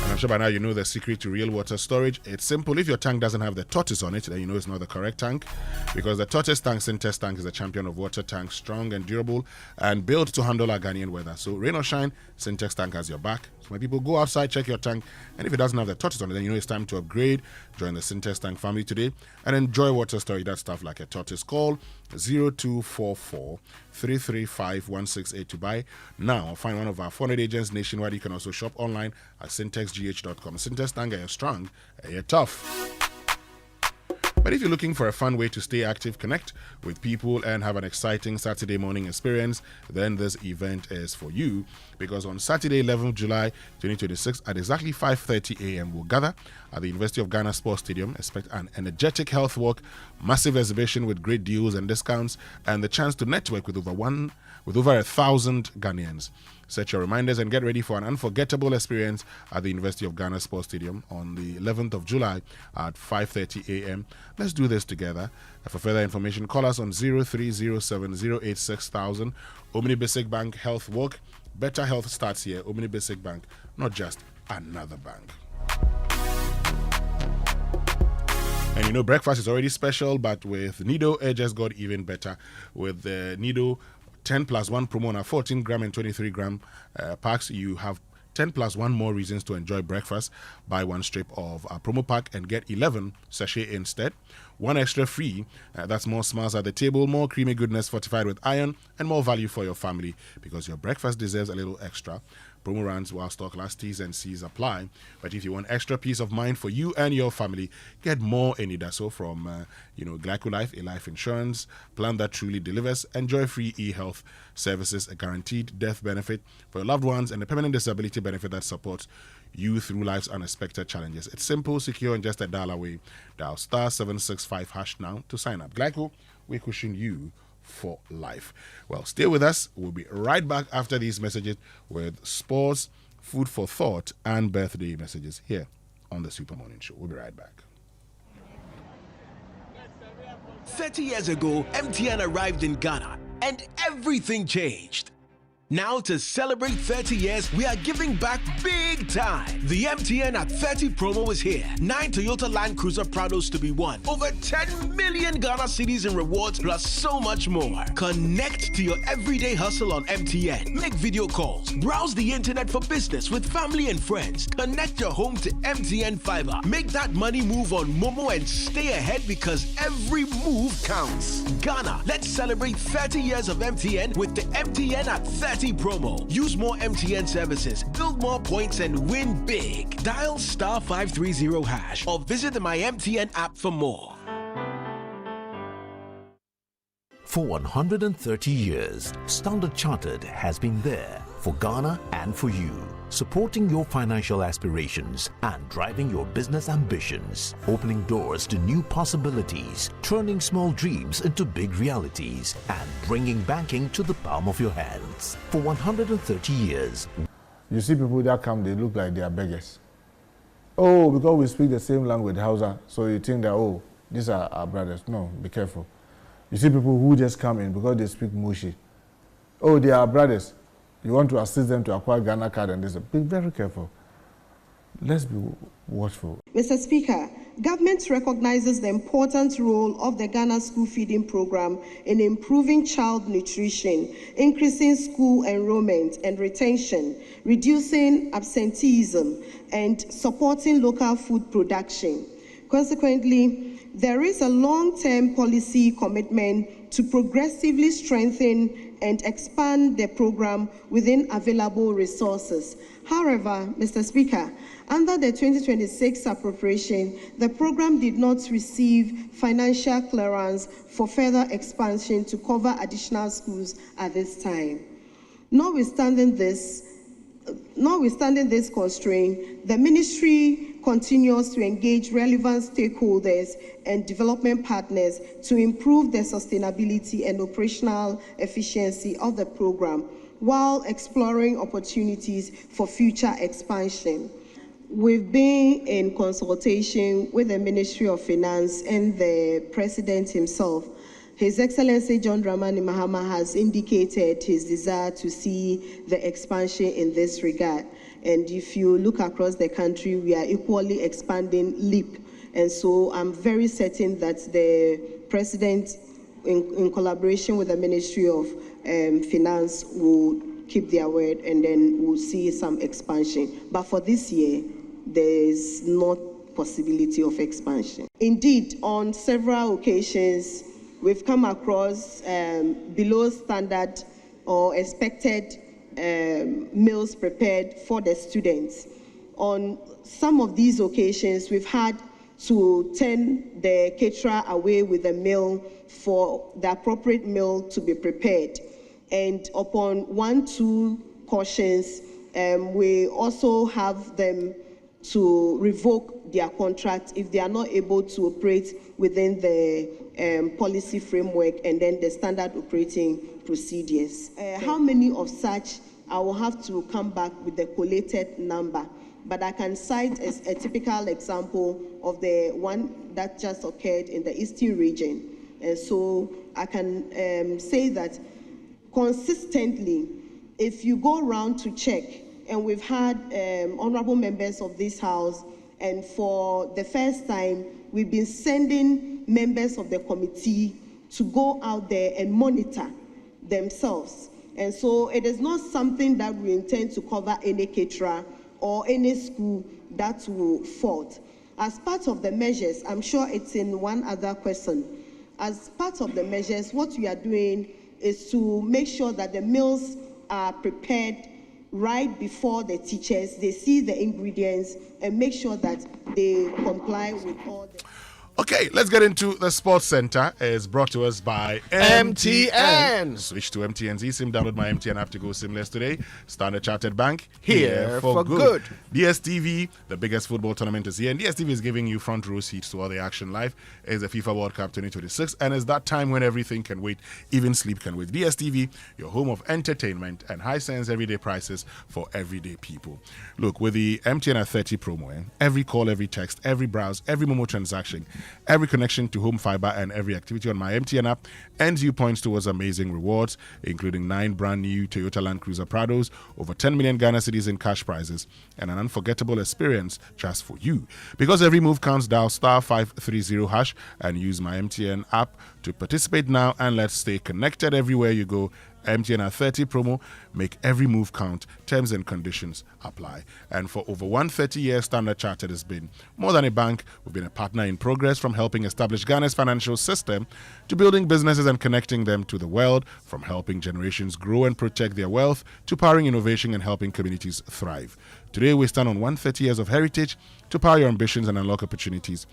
I'm sure by now you know the secret to real water storage. It's simple. If your tank doesn't have the tortoise on it, then you know it's not the correct tank, because the tortoise tank, Sintex tank, is a champion of water tanks, strong and durable and built to handle our Ghanaian weather. So rain or shine, Sintex tank has your back. So when people go outside, check your tank, and if it doesn't have the tortoise on it, then you know it's time to upgrade. Join the Sintex tank family today and enjoy water storage that stuff like a tortoise. Call 0244-335-168 to buy now. Find one of our 400 agents nationwide. You can also shop online at syntexgh.com. Sintex tank, you're strong, you're tough. But if you're looking for a fun way to stay active, connect with people, and have an exciting Saturday morning experience, then this event is for you. Because on Saturday, 11th July 2026, at exactly 5:30 a.m., we'll gather at the University of Ghana Sports Stadium. Expect an energetic health walk, massive exhibition with great deals and discounts, and the chance to network with over 1,000 Ghanaians. Set your reminders and get ready for an unforgettable experience at the University of Ghana Sports Stadium on the 11th of July at 5:30 a.m. Let's do this together. For further information, call us on 0307-086,000. Omni Basic Bank Health Walk. Better health starts here. Omni Basic Bank, not just another bank. And you know, breakfast is already special, but with Nido, it just got even better. With the Nido 10 plus 1 promo on our 14 gram and 23 gram packs, you have 10 plus 1 more reasons to enjoy breakfast. Buy one strip of our promo pack and get 11 sachet instead. One extra free. That's more smiles at the table, more creamy goodness fortified with iron, and more value for your family, because your breakfast deserves a little extra. Promo runs while stock lasts, T's and C's apply. But if you want extra peace of mind for you and your family, get more Enidaso from Glycolife, a life insurance plan that truly delivers. Enjoy free e-health services, a guaranteed death benefit for your loved ones, and a permanent disability benefit that supports you through life's unexpected challenges. It's simple, secure, and just $1 away. Dial *765# now to sign up. Glyco, we cushion you for life. Well, stay with us. We'll be right back after these messages with sports, food for thought, and birthday messages here on the Super Morning Show. We'll be right back.
30 years ago, MTN arrived in Ghana and everything changed. Now, to celebrate 30 years, we are giving back big time. The MTN at 30 promo is here. 9 Toyota Land Cruiser Prados to be won. Over 10 million Ghana cedis in rewards, plus so much more. Connect to your everyday hustle on MTN. Make video calls. Browse the internet for business with family and friends. Connect your home to MTN Fiber. Make that money move on Momo and stay ahead, because every move counts. Ghana, let's celebrate 30 years of MTN with the MTN at 30 promo. Use more MTN services, build more points, and win big. Dial *530# or visit the My MTN app for more.
For 130 years, Standard Chartered has been there for Ghana and for you, supporting your financial aspirations and driving your business ambitions, opening doors to new possibilities, turning small dreams into big realities, and bringing banking to the palm of your hands. For 130 years.
You see people that come, they look like they are beggars. Oh, because we speak the same language, Hausa, so you think that, oh, these are our brothers. No, be careful. You see people who just come in because they speak Mushi, Oh, they are brothers. You want to assist them to acquire Ghana card and this. Be very careful. Let's be watchful.
Mr. Speaker, government recognizes the important role of the Ghana School Feeding Program in improving child nutrition, increasing school enrollment and retention, reducing absenteeism, and supporting local food production. Consequently, there is a long-term policy commitment to progressively strengthen and expand the program within available resources. However, Mr. Speaker, under the 2026 appropriation, the program did not receive financial clearance for further expansion to cover additional schools at this time. Notwithstanding this constraint, the ministry continues to engage relevant stakeholders and development partners to improve the sustainability and operational efficiency of the program while exploring opportunities for future expansion. We've been in consultation with the Ministry of Finance and the President himself. His Excellency John Dramani Mahama has indicated his desire to see the expansion in this regard. And if you look across the country, we are equally expanding LEAP. And so I'm very certain that the President, in collaboration with the Ministry of Finance, will keep their word, and then we'll see some expansion. But for this year, there is not possibility of expansion. Indeed, on several occasions, we've come across below standard or expected meals prepared for the students. On some of these occasions, we've had to turn the caterer away with a meal for the appropriate meal to be prepared. And upon 1-2 cautions, we also have them to revoke their contract if they are not able to operate within the policy framework and then the standard operating procedures. How many of such, I will have to come back with the collated number, but I can cite as a typical example of the one that just occurred in the Eastern region. And so I can say that consistently, if you go around to check, and we've had honorable members of this House, and for the first time, we've been sending members of the committee to go out there and monitor themselves. And so it is not something that we intend to cover any caterer or any school that will fault. As part of the measures, I'm sure it's in one other question, as part of the measures, what we are doing is to make sure that the meals are prepared right before the teachers, they see the ingredients and make sure that they comply with all the...
Okay, let's get into the Sports Center. It's brought to us by
MTN.
Switch to MTN's eSIM. Download my MTN app to go seamless today. Standard Chartered Bank.
Here for good.
DSTV, the biggest football tournament is here. And DSTV is giving you front row seats to all the action live. It's the FIFA World Cup 2026. And it's that time when everything can wait. Even sleep can wait. DSTV, your home of entertainment and high-sense everyday prices for everyday people. Look, with the MTN at 30 promo, every call, every text, every browse, every Momo transaction, every connection to home fiber and every activity on my MTN app earns you points towards amazing rewards, including 9 brand new Toyota Land Cruiser Prados, over 10 million Ghana cedis in cash prizes, and an unforgettable experience just for you. Because every move counts, dial star 530 hash and use my MTN app to participate now, and let's stay connected everywhere you go. MTN at 30 promo, make every move count. Terms and conditions apply. And for over 130 years, Standard Chartered has been more than a bank. We've been a partner in progress, from helping establish Ghana's financial system to building businesses and connecting them to the world, from helping generations grow and protect their wealth to powering innovation and helping communities thrive. Today, we stand on 130 years of heritage to power your ambitions and unlock opportunities.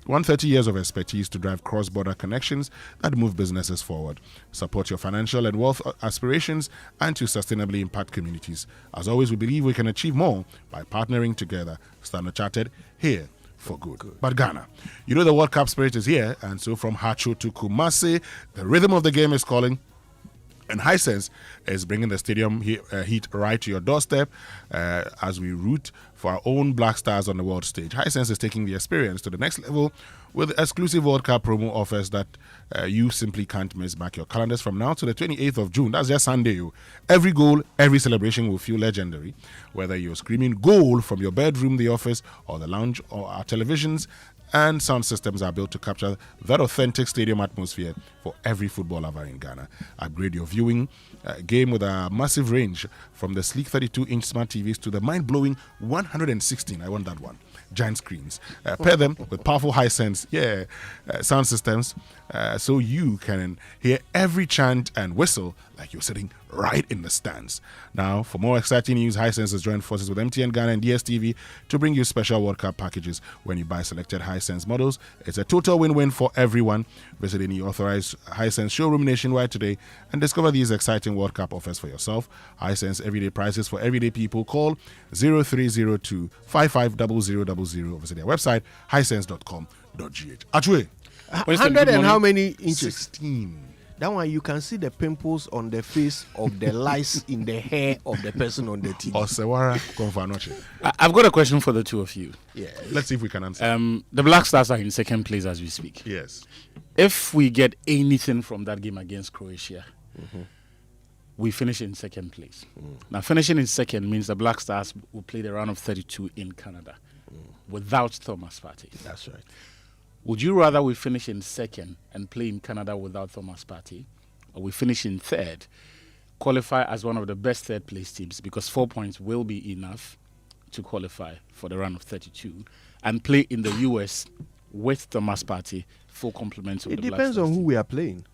130 years of expertise to drive cross-border connections that move businesses forward, support your financial and wealth aspirations, and to sustainably impact communities. As always, we believe we can achieve more by partnering together. Standard Chartered, here for good. But Ghana, you know the World Cup spirit is here, and so from Hacho to Kumasi, the rhythm of the game is calling. And Hisense is bringing the stadium heat right to your doorstep as we root for our own Black Stars on the world stage. Hisense is taking the experience to the next level with exclusive World Cup promo offers that you simply can't miss. Back your calendars from now to the 28th of June. That's just Sunday. Every goal, every celebration will feel legendary. Whether you're screaming goal from your bedroom, the office, or the lounge, or our televisions and sound systems are built to capture that authentic stadium atmosphere for every football lover in Ghana. Upgrade your viewing game with a massive range from the sleek 32-inch smart TVs to the mind-blowing 116. I want that one. Giant screens. Pair them with powerful Hisense sound systems so you can hear every chant and whistle like you're sitting right in the stands. Now, for more exciting news, Hisense has joined forces with MTN Ghana and DSTV to bring you special World Cup packages when you buy selected Hisense models. It's a total win-win for everyone. Visit any authorized Hisense showroom nationwide today and discover these exciting World Cup offers for yourself. Hisense everyday prices for everyday people. Call 0302 550000. Visit their website, hisense.com.gh. Achwe.
100 and how many inches?
16.
That one, you can see the pimples on the face of the lice in the hair of the person on the TV.
I've got a question for the two of you.
Yeah.
Let's see if we can answer.
The Black Stars are in second place as we speak.
Yes.
If we get anything from that game against Croatia, we finish in second place. Now, finishing in second means the Black Stars will play the round of 32 in Canada without Thomas Partey.
That's right.
Would you rather we finish in second and play in Canada without Thomas Partey, or we finish in third, qualify as one of the best third place teams because 4 points will be enough to qualify for the round of 32, and play in the US with Thomas Partey, full complement of the Black Stars?
It depends on who we are playing.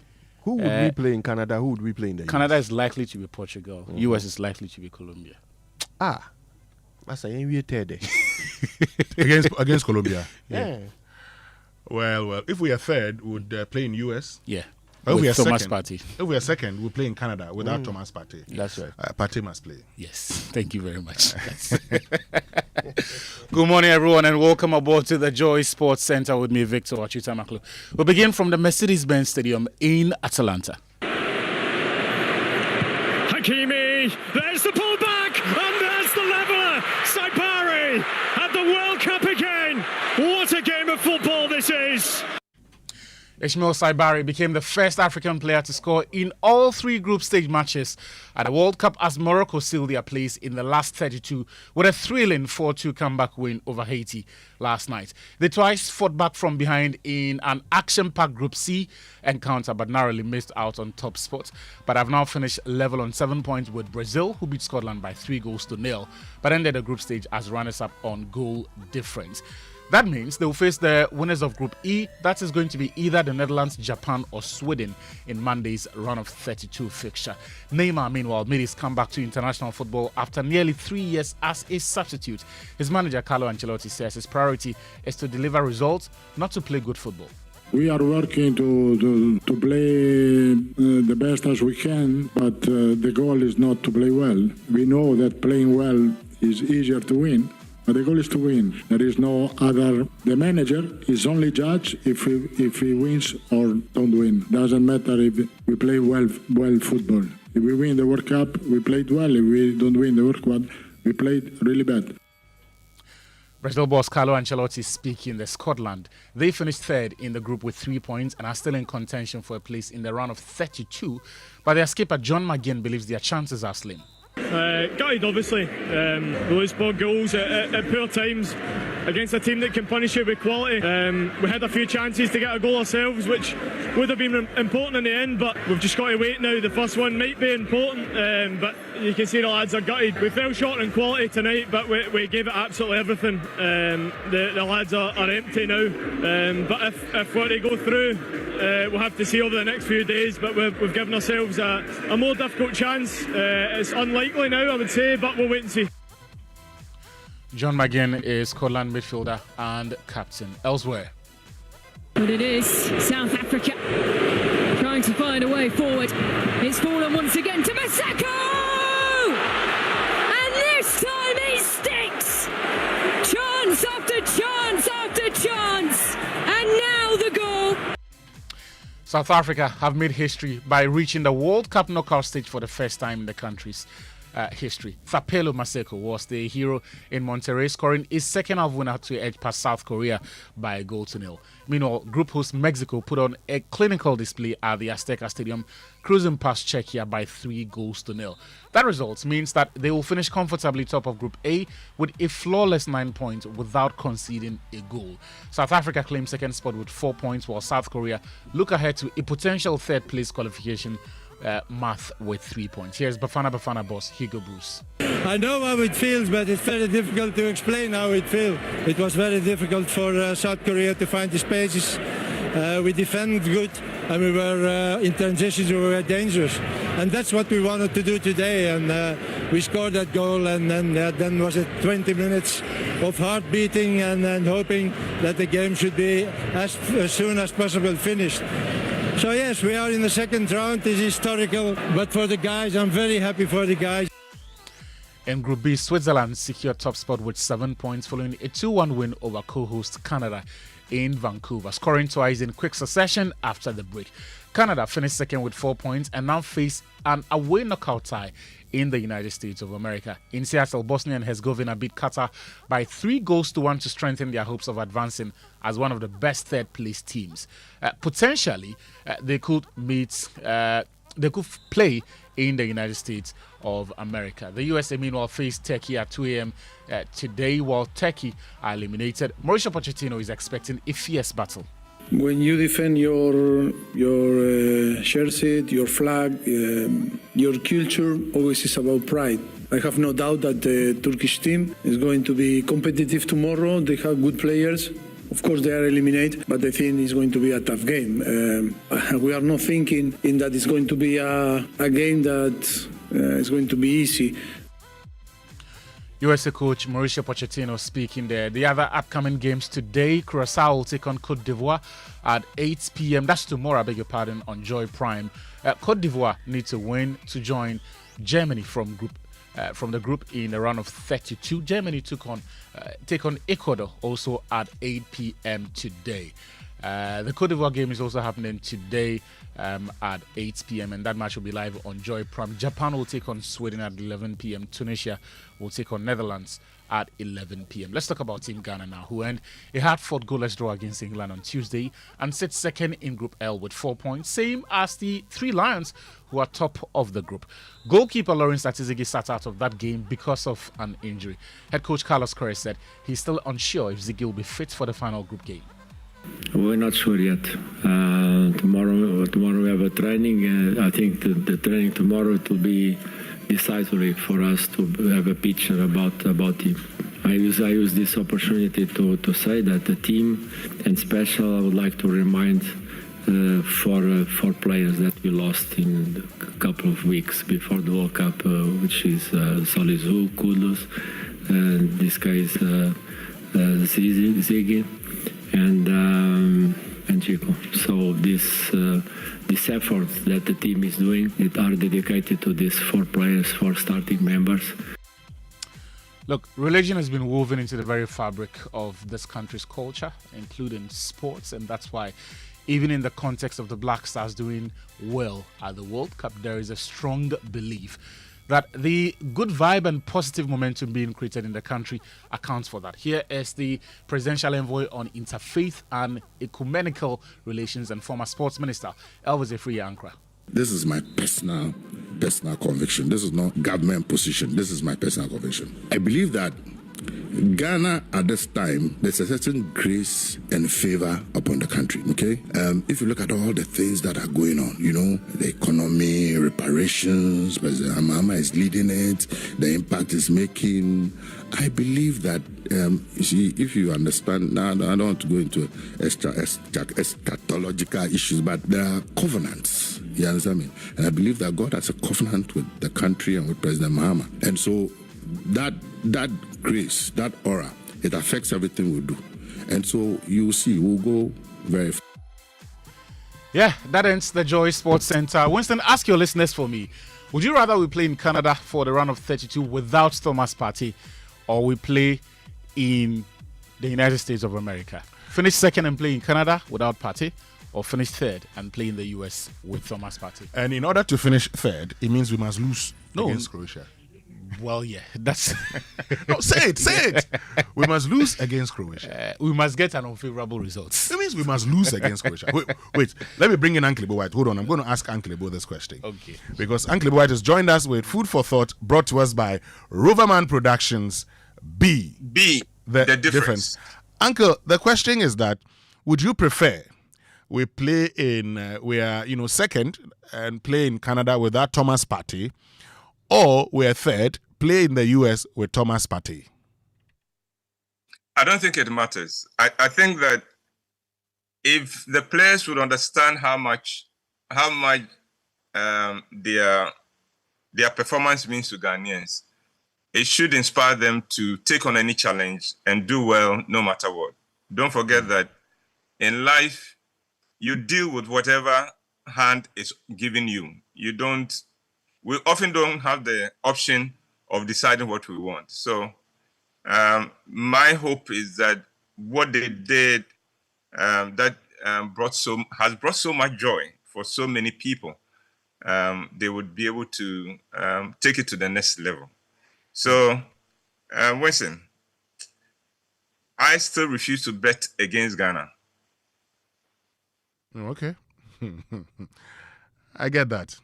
Who would we play in Canada? Who would we play in the US?
Canada is likely to be Portugal. US is likely to be Colombia.
That's a third.
against Colombia.
Yeah.
Well, if we are third, we would play in US.
Yeah.
If we are
Thomas
second,
Partey.
If we are second, we'll play in Canada without Thomas Partey.
That's right.
Partey must play.
Yes. Thank you very much. Good morning, everyone, and welcome aboard to the Joy Sports Center with me, Victor Achutamaklu. We'll begin from the Mercedes-Benz Stadium in Atlanta.
Hakimi, there's the pullback, and there's the leveller. Saibari at the World Cup again. What a game of football this is.
Ismail Saibari became the first African player to score in all three group stage matches at the World Cup as Morocco sealed their place in the last 32 with a thrilling 4-2 comeback win over Haiti last night. They twice fought back from behind in an action-packed Group C encounter but narrowly missed out on top spot, but have now finished level on 7 points with Brazil, who beat Scotland by 3-0 but ended the group stage as runners-up on goal difference. That means they will face the winners of Group E. That is going to be either the Netherlands, Japan, or Sweden in Monday's round of 32 fixture. Neymar, meanwhile, made his comeback to international football after nearly 3 years as a substitute. His manager, Carlo Ancelotti, says his priority is to deliver results, not to play good football.
We are working to play the best as we can, but the goal is not to play well. We know that playing well is easier to win. But the goal is to win. There is no other. The manager is only judge if he wins or don't win. Doesn't matter if we play well football. If we win the World Cup, we played well. If we don't win the World Cup, we played really bad.
Brazil boss Carlo Ancelotti speaking. The Scotland, they finished third in the group with 3 points and are still in contention for a place in the round of 32. But their skipper John McGinn believes their chances are slim.
Gutted, obviously. Those ball goals at poor times against a team that can punish you with quality. We had a few chances to get a goal ourselves, which would have been important in the end, but we've just got to wait now. The first one might be important, but you can see the lads are gutted. We fell short in quality tonight, but we gave it absolutely everything. The lads are empty now, but if we're to go through, we'll have to see over the next few days, but we've given ourselves a more difficult chance. It's unlikely now, I would say, but we'll wait and see.
John McGinn is Scotland midfielder and captain. Elsewhere.
But it is South Africa trying to find a way forward. It's fallen once again to Maseko! And this time he sticks! Chance after chance after chance! And now the goal!
South Africa have made history by reaching the World Cup knockout stage for the first time in the country's history. Thapelo Maseko was the hero in Monterrey, scoring his second half winner to edge past South Korea by a 1-0. Meanwhile, group host Mexico put on a clinical display at the Azteca Stadium, cruising past Czechia by 3-0. That result means that they will finish comfortably top of Group A with a flawless 9 points without conceding a goal. South Africa claims second spot with 4 points, while South Korea look ahead to a potential third place qualification math with 3 points. Here's Bafana boss Hugo Bruce.
I know how it feels, but it's very difficult to explain how it feels. It was very difficult for South Korea to find the spaces. We defended good, and we were in transitions, we were dangerous. And that's what we wanted to do today, and we scored that goal, and then was it 20 minutes of heart beating and hoping that the game should be as soon as possible finished. So yes, we are in the second round. It's historical, but for the guys, I'm very happy for the guys.
In Group B, Switzerland secured top spot with 7 points following a 2-1 win over co-host Canada in Vancouver, scoring twice in quick succession after the break. Canada finished second with 4 points and now face an away knockout tie in the United States of America. In Seattle, Bosnia and Herzegovina beat Qatar by 3-1 to strengthen their hopes of advancing as one of the best third-place teams. Potentially, they could play in the United States of America. The USA, meanwhile, faced Turkey at 2 a.m. Today, while Turkey are eliminated. Mauricio Pochettino is expecting a fierce battle.
When you defend your jersey, your flag, your culture, always is about pride. I have no doubt that the Turkish team is going to be competitive tomorrow. They have good players. Of course, they are eliminated, but I think it's going to be a tough game. We are not thinking in that it's going to be a game that is going to be easy.
USA coach Mauricio Pochettino speaking there. The other upcoming games today, Curaçao will take on Côte d'Ivoire at 8 p.m. That's tomorrow, I beg your pardon, on Joy Prime. Côte d'Ivoire need to win to join Germany from the group in the round of 32. Germany take on Ecuador also at 8 p.m. today. The Côte d'Ivoire game is also happening today at 8 p.m. and that match will be live on Joy Prime. Japan will take on Sweden at 11 p.m. Tunisia will take on Netherlands at 11 p.m. Let's talk about Team Ghana now, who earned a hard-fought goalless draw against England on Tuesday and sits second in Group L with 4 points, same as the Three Lions, who are top of the group. Goalkeeper Lawrence Atizigi sat out of that game because of an injury. Head coach Carlos Correa said he's still unsure if Ziggy will be fit for the final group game.
We're not sure yet. Tomorrow we have a training. I think the training tomorrow it will be decisive for us to have a picture about him. I use this opportunity to say that the team, and special, I would like to remind four players that we lost in a couple of weeks before the World Cup, which is Solizu, Kudus, this case Ziggy, and Chico. So this effort that the team is doing, it are dedicated to these 4 players, 4 starting members.
Look, religion has been woven into the very fabric of this country's culture, including sports, and that's why even in the context of the Black Stars doing well at the World Cup, there is a strong belief that the good vibe and positive momentum being created in the country accounts for that. Here is the Presidential Envoy on Interfaith and Ecumenical Relations and former Sports Minister, Elvis Efri Ankra.
This is my personal conviction. This is not government position. This is my personal conviction. I believe that Ghana at this time, there's a certain grace and favor upon the country, okay? If you look at all the things that are going on, the economy, reparations, President Amoah is leading it, the impact is making. I believe that, you see, if you understand, now I don't want to go into eschatological issues, but there are covenants, you understand me? And I believe that God has a covenant with the country and with President Amoah. And so that grace, that aura, it affects everything we do. And so you will see, we'll go very far.
Yeah, that ends the Joy Sports Center. Winston, ask your listeners for me. Would you rather we play in Canada for the round of 32 without Thomas Partey, or we play in the United States of America? Finish second and play in Canada without Partey, or finish third and play in the US with Thomas Partey.
And in order to finish third, it means we must lose against Croatia.
Well, yeah, that's...
No, say it. We must lose against Croatia.
We must get an unfavorable result.
It means we must lose against Croatia. Wait, let me bring in Uncle White. Hold on, I'm going to ask Uncle this question.
Okay.
Because Uncle White has joined us with Food for Thought, brought to us by Roverman Productions. B. The difference. Uncle, the question is that, would you prefer we play in, we are, second and play in Canada without Thomas Partey, or we're third, play in the US with Thomas Partey?
I don't think it matters. I think that if the players would understand how much their performance means to Ghanaians, it should inspire them to take on any challenge and do well no matter what. Don't forget that in life, you deal with whatever hand is given you. We often don't have the option of deciding what we want. So my hope is that what they did has brought so much joy for so many people, they would be able to take it to the next level. So, Winston, I still refuse to bet against Ghana.
Okay. I get that.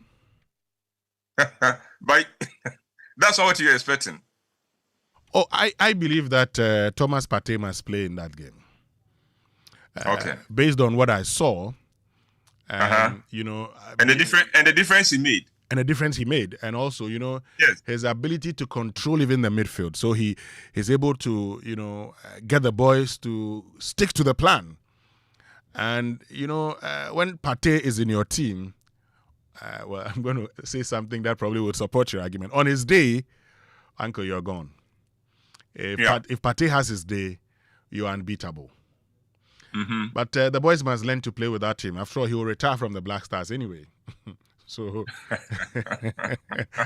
But that's not what you're expecting.
Oh, I believe that Thomas Partey must play in that game.
Okay.
Based on what I saw,
and the difference he made.
And the difference he made. And also, his ability to control even the midfield. So he's able to, get the boys to stick to the plan. And, when Partey is in your team, well, I'm going to say something that probably would support your argument. On his day, Uncle, you're gone. If Partey has his day, you're unbeatable.
Mm-hmm.
But the boys must learn to play without him. After all, he will retire from the Black Stars anyway. So,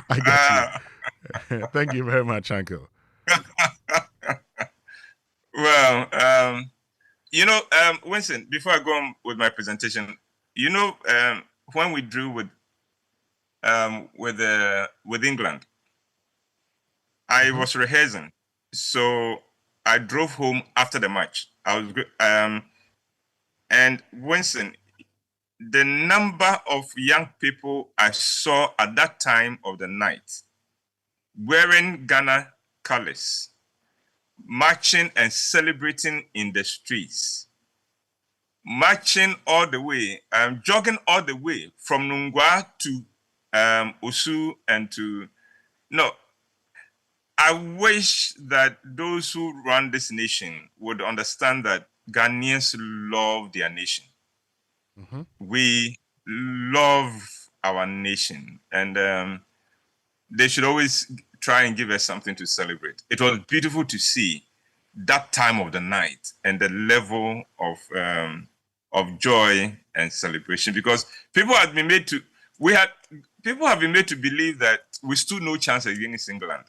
I get you. Thank you very much, Uncle.
Well, Winston, before I go on with my presentation, when we drew with England, I was rehearsing, so I drove home after the match. And Winston, the number of young people I saw at that time of the night wearing Ghana colors, marching and celebrating in the streets, marching all the way, jogging all the way from Nungwa to Osu and to... No, I wish that those who run this nation would understand that Ghanaians love their nation. Mm-hmm. We love our nation, and they should always try and give us something to celebrate. It was beautiful to see that time of the night and the level of joy and celebration, because people have been made to believe that we stood no chance against England,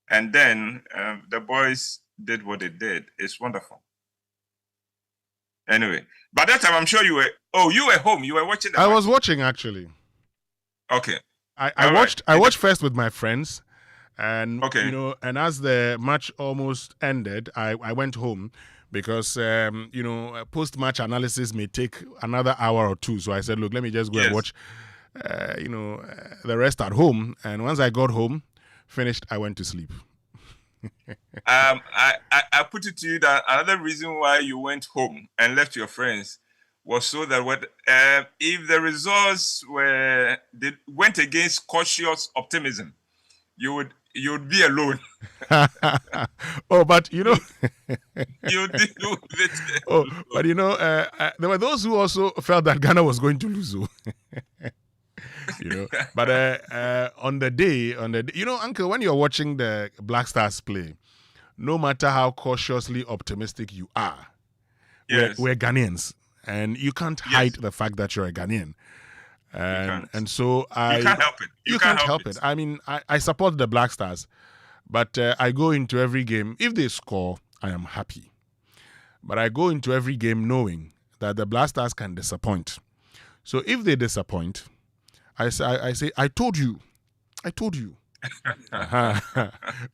and then the boys did what they did. It's wonderful. Anyway, by that time, I'm sure you were home. You were watching.
I was watching, actually.
Okay.
I watched first with my friends, and and as the match almost ended, I went home because post-match analysis may take another hour or two. So I said, look, let me just go and watch the rest at home. And once I got home, finished, I went to sleep.
I put it to you that another reason why you went home and left your friends was so that if the results went against cautious optimism, you would be alone.
Oh, but you deal
with it.
Oh, but there were those who also felt that Ghana was going to lose. But on the day, Uncle, when you're watching the Black Stars play, no matter how cautiously optimistic you are, we're Ghanaians, and you can't hide the fact that you're a Ghanaian. And so
you can't help it.
You can't help it. I mean, I support the Black Stars, but I go into every game. If they score, I am happy. But I go into every game knowing that the Black Stars can disappoint. So if they disappoint, I say, I told you.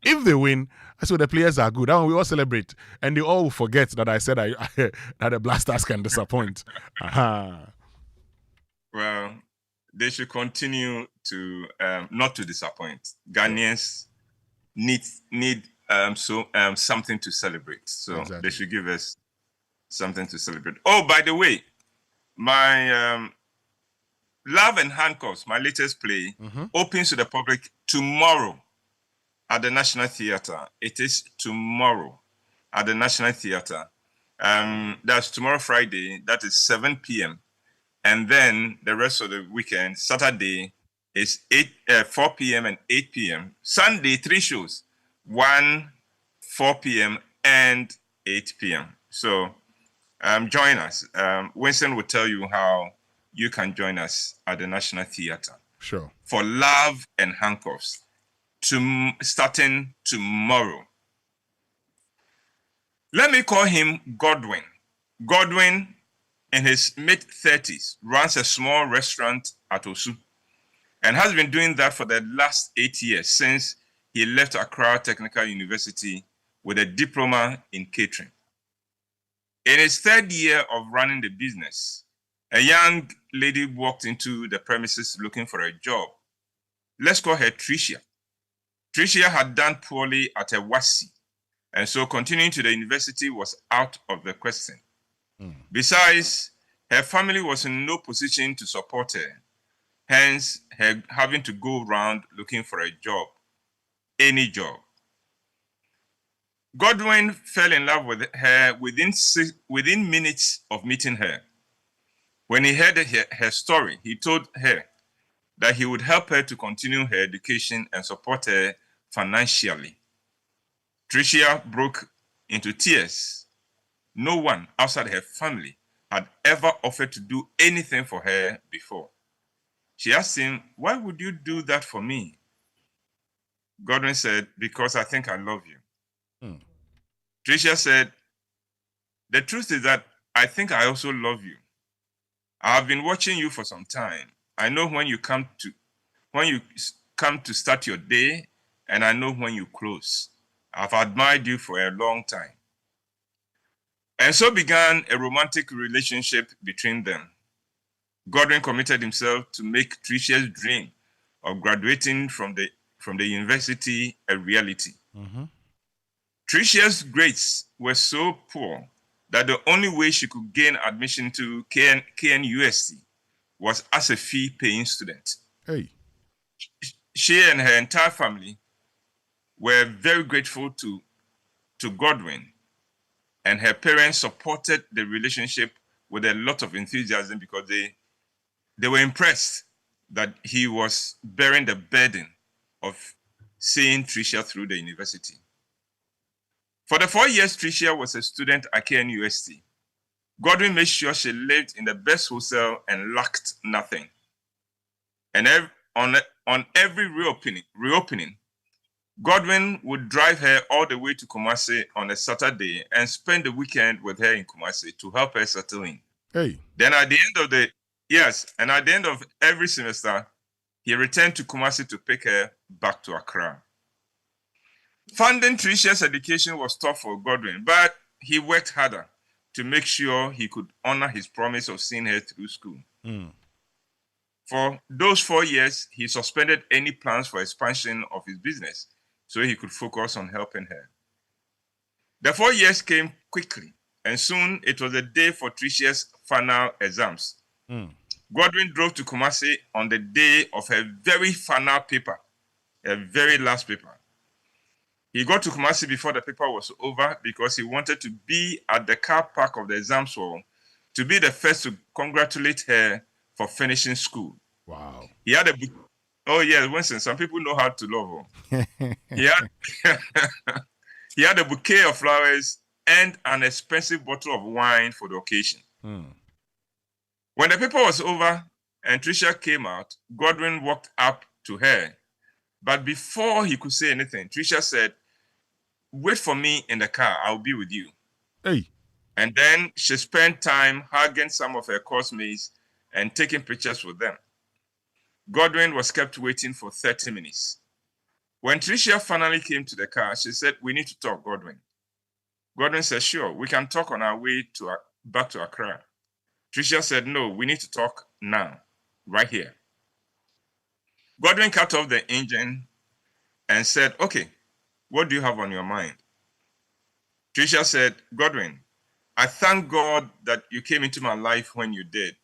If they win, I say the players are good. And we all celebrate, and they all forget that I said that the Black Stars can disappoint.
Well, they should continue to not to disappoint. Ghanaians need something to celebrate. So exactly. They should give us something to celebrate. Oh, by the way, my Love and Handcuffs, my latest play, opens to the public tomorrow at the National Theatre. It is tomorrow at the National Theatre. That's tomorrow, Friday. That is 7 p.m. And then the rest of the weekend, Saturday, is 4 p.m. and 8 p.m. Sunday, 3 shows, 1, 4 p.m. and 8 p.m. So join us. Winston will tell you how you can join us at the National Theatre.
Sure. For
Love and Handcuffs, starting tomorrow. Let me call him Godwin. Godwin, in his mid-30s, runs a small restaurant at Osu and has been doing that for the last 8 years since he left Accra Technical University with a diploma in catering. In his 3rd year of running the business, a young lady walked into the premises looking for a job. Let's call her Tricia. Tricia had done poorly at a WASI, and so continuing to the university was out of the question. Besides, her family was in no position to support her, hence her having to go around looking for a job, any job. Godwin fell in love with her within minutes of meeting her. When he heard her story, he told her that he would help her to continue her education and support her financially. Tricia broke into tears. No one outside her family had ever offered to do anything for her before. She asked him, "Why would you do that for me?" Godwin said, "Because I think I love you." Tricia said, "The truth is that I think I also love you. I have been watching you for some time. I know when you come to start your day, and I know when you close. I've admired you for a long time." And so began a romantic relationship between them. Godwin committed himself to make Tricia's dream of graduating from the university a reality. Tricia's grades were so poor that the only way she could gain admission to KNUST was as a fee-paying student. She and her entire family were very grateful to Godwin, and her parents supported the relationship with a lot of enthusiasm because they were impressed that he was bearing the burden of seeing Tricia through the university. For the 4 years Tricia was a student at KNUST, Godwin made sure she lived in the best hostel and lacked nothing. And on every reopening, Godwin would drive her all the way to Kumasi on a Saturday and spend the weekend with her in Kumasi to help her settle in. Then at the end of every semester, he returned to Kumasi to pick her back to Accra. Funding Tricia's education was tough for Godwin, but he worked harder to make sure he could honor his promise of seeing her through school. For those 4 years, he suspended any plans for expansion of his business so he could focus on helping her. The 4 years came quickly, and soon it was the day for Tricia's final exams. Godwin drove to Kumasi on the day of her very final paper, her very last paper. He got to Kumasi before the paper was over because he wanted to be at the car park of the exams hall to be the first to congratulate her for finishing school.
Wow.
He had Winston, some people know how to love her. He had a bouquet of flowers and an expensive bottle of wine for the occasion. When the paper was over and Tricia came out, Godwin walked up to her. But before he could say anything, Tricia said, "Wait for me in the car. I'll be with you." And then she spent time hugging some of her classmates and taking pictures with them. Godwin was kept waiting for 30 minutes. When Tricia finally came to the car, she said, "We need to talk, Godwin." Godwin said, "Sure, we can talk on our way back to Accra." Tricia said, "No, we need to talk now, right here." Godwin cut off the engine and said, "Okay, what do you have on your mind?" Tricia said, "Godwin, I thank God that you came into my life when you did.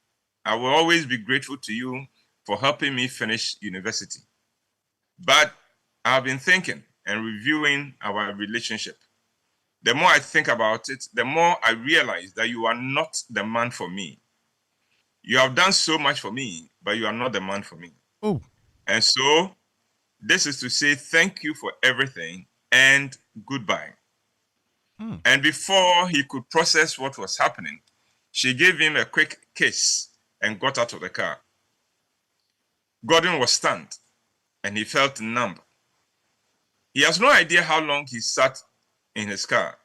I will always be grateful to you for helping me finish university. But I've been thinking and reviewing our relationship. The more I think about it, the more I realize that you are not the man for me. You have done so much for me, but you are not the man for me.
Oh.
And so this is to say thank you for everything and goodbye." And before he could process what was happening, she gave him a quick kiss and got out of the car. Gordon was stunned and he felt numb. He has no idea how long he sat in his car.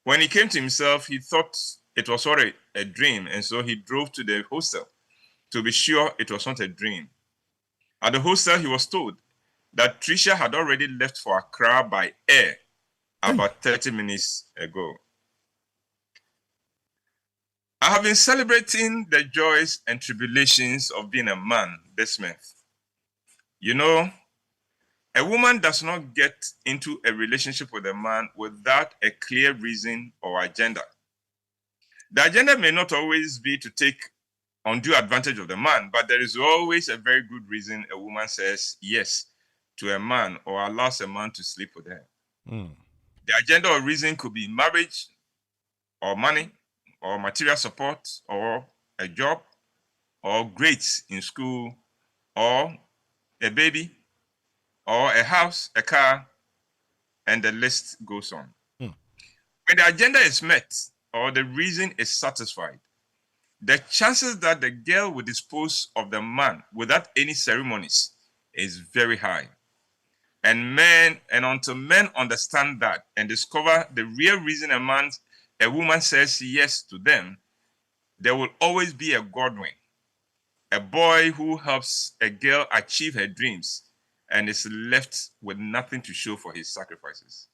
When he came to himself, he thought it was already a dream, and so he drove to the hostel to be sure it was not a dream. At the hostel, he was told that Tricia had already left for Accra by air about 30 minutes ago. I have been celebrating the joys and tribulations of being a man this month. You know, a woman does not get into a relationship with a man without a clear reason or agenda. The agenda may not always be to take undue advantage of the man, but there is always a very good reason a woman says yes to a man or allows a man to sleep with her. The agenda or reason could be marriage, or money, or material support, or a job, or grades in school, or a baby, or a house, a car, and the list goes on. When the agenda is met, or the reason is satisfied, the chances that the girl will dispose of the man without any ceremonies is very high. And until men understand that and discover the real reason a woman says yes to them, there will always be a Godwin, a boy who helps a girl achieve her dreams and is left with nothing to show for his sacrifices.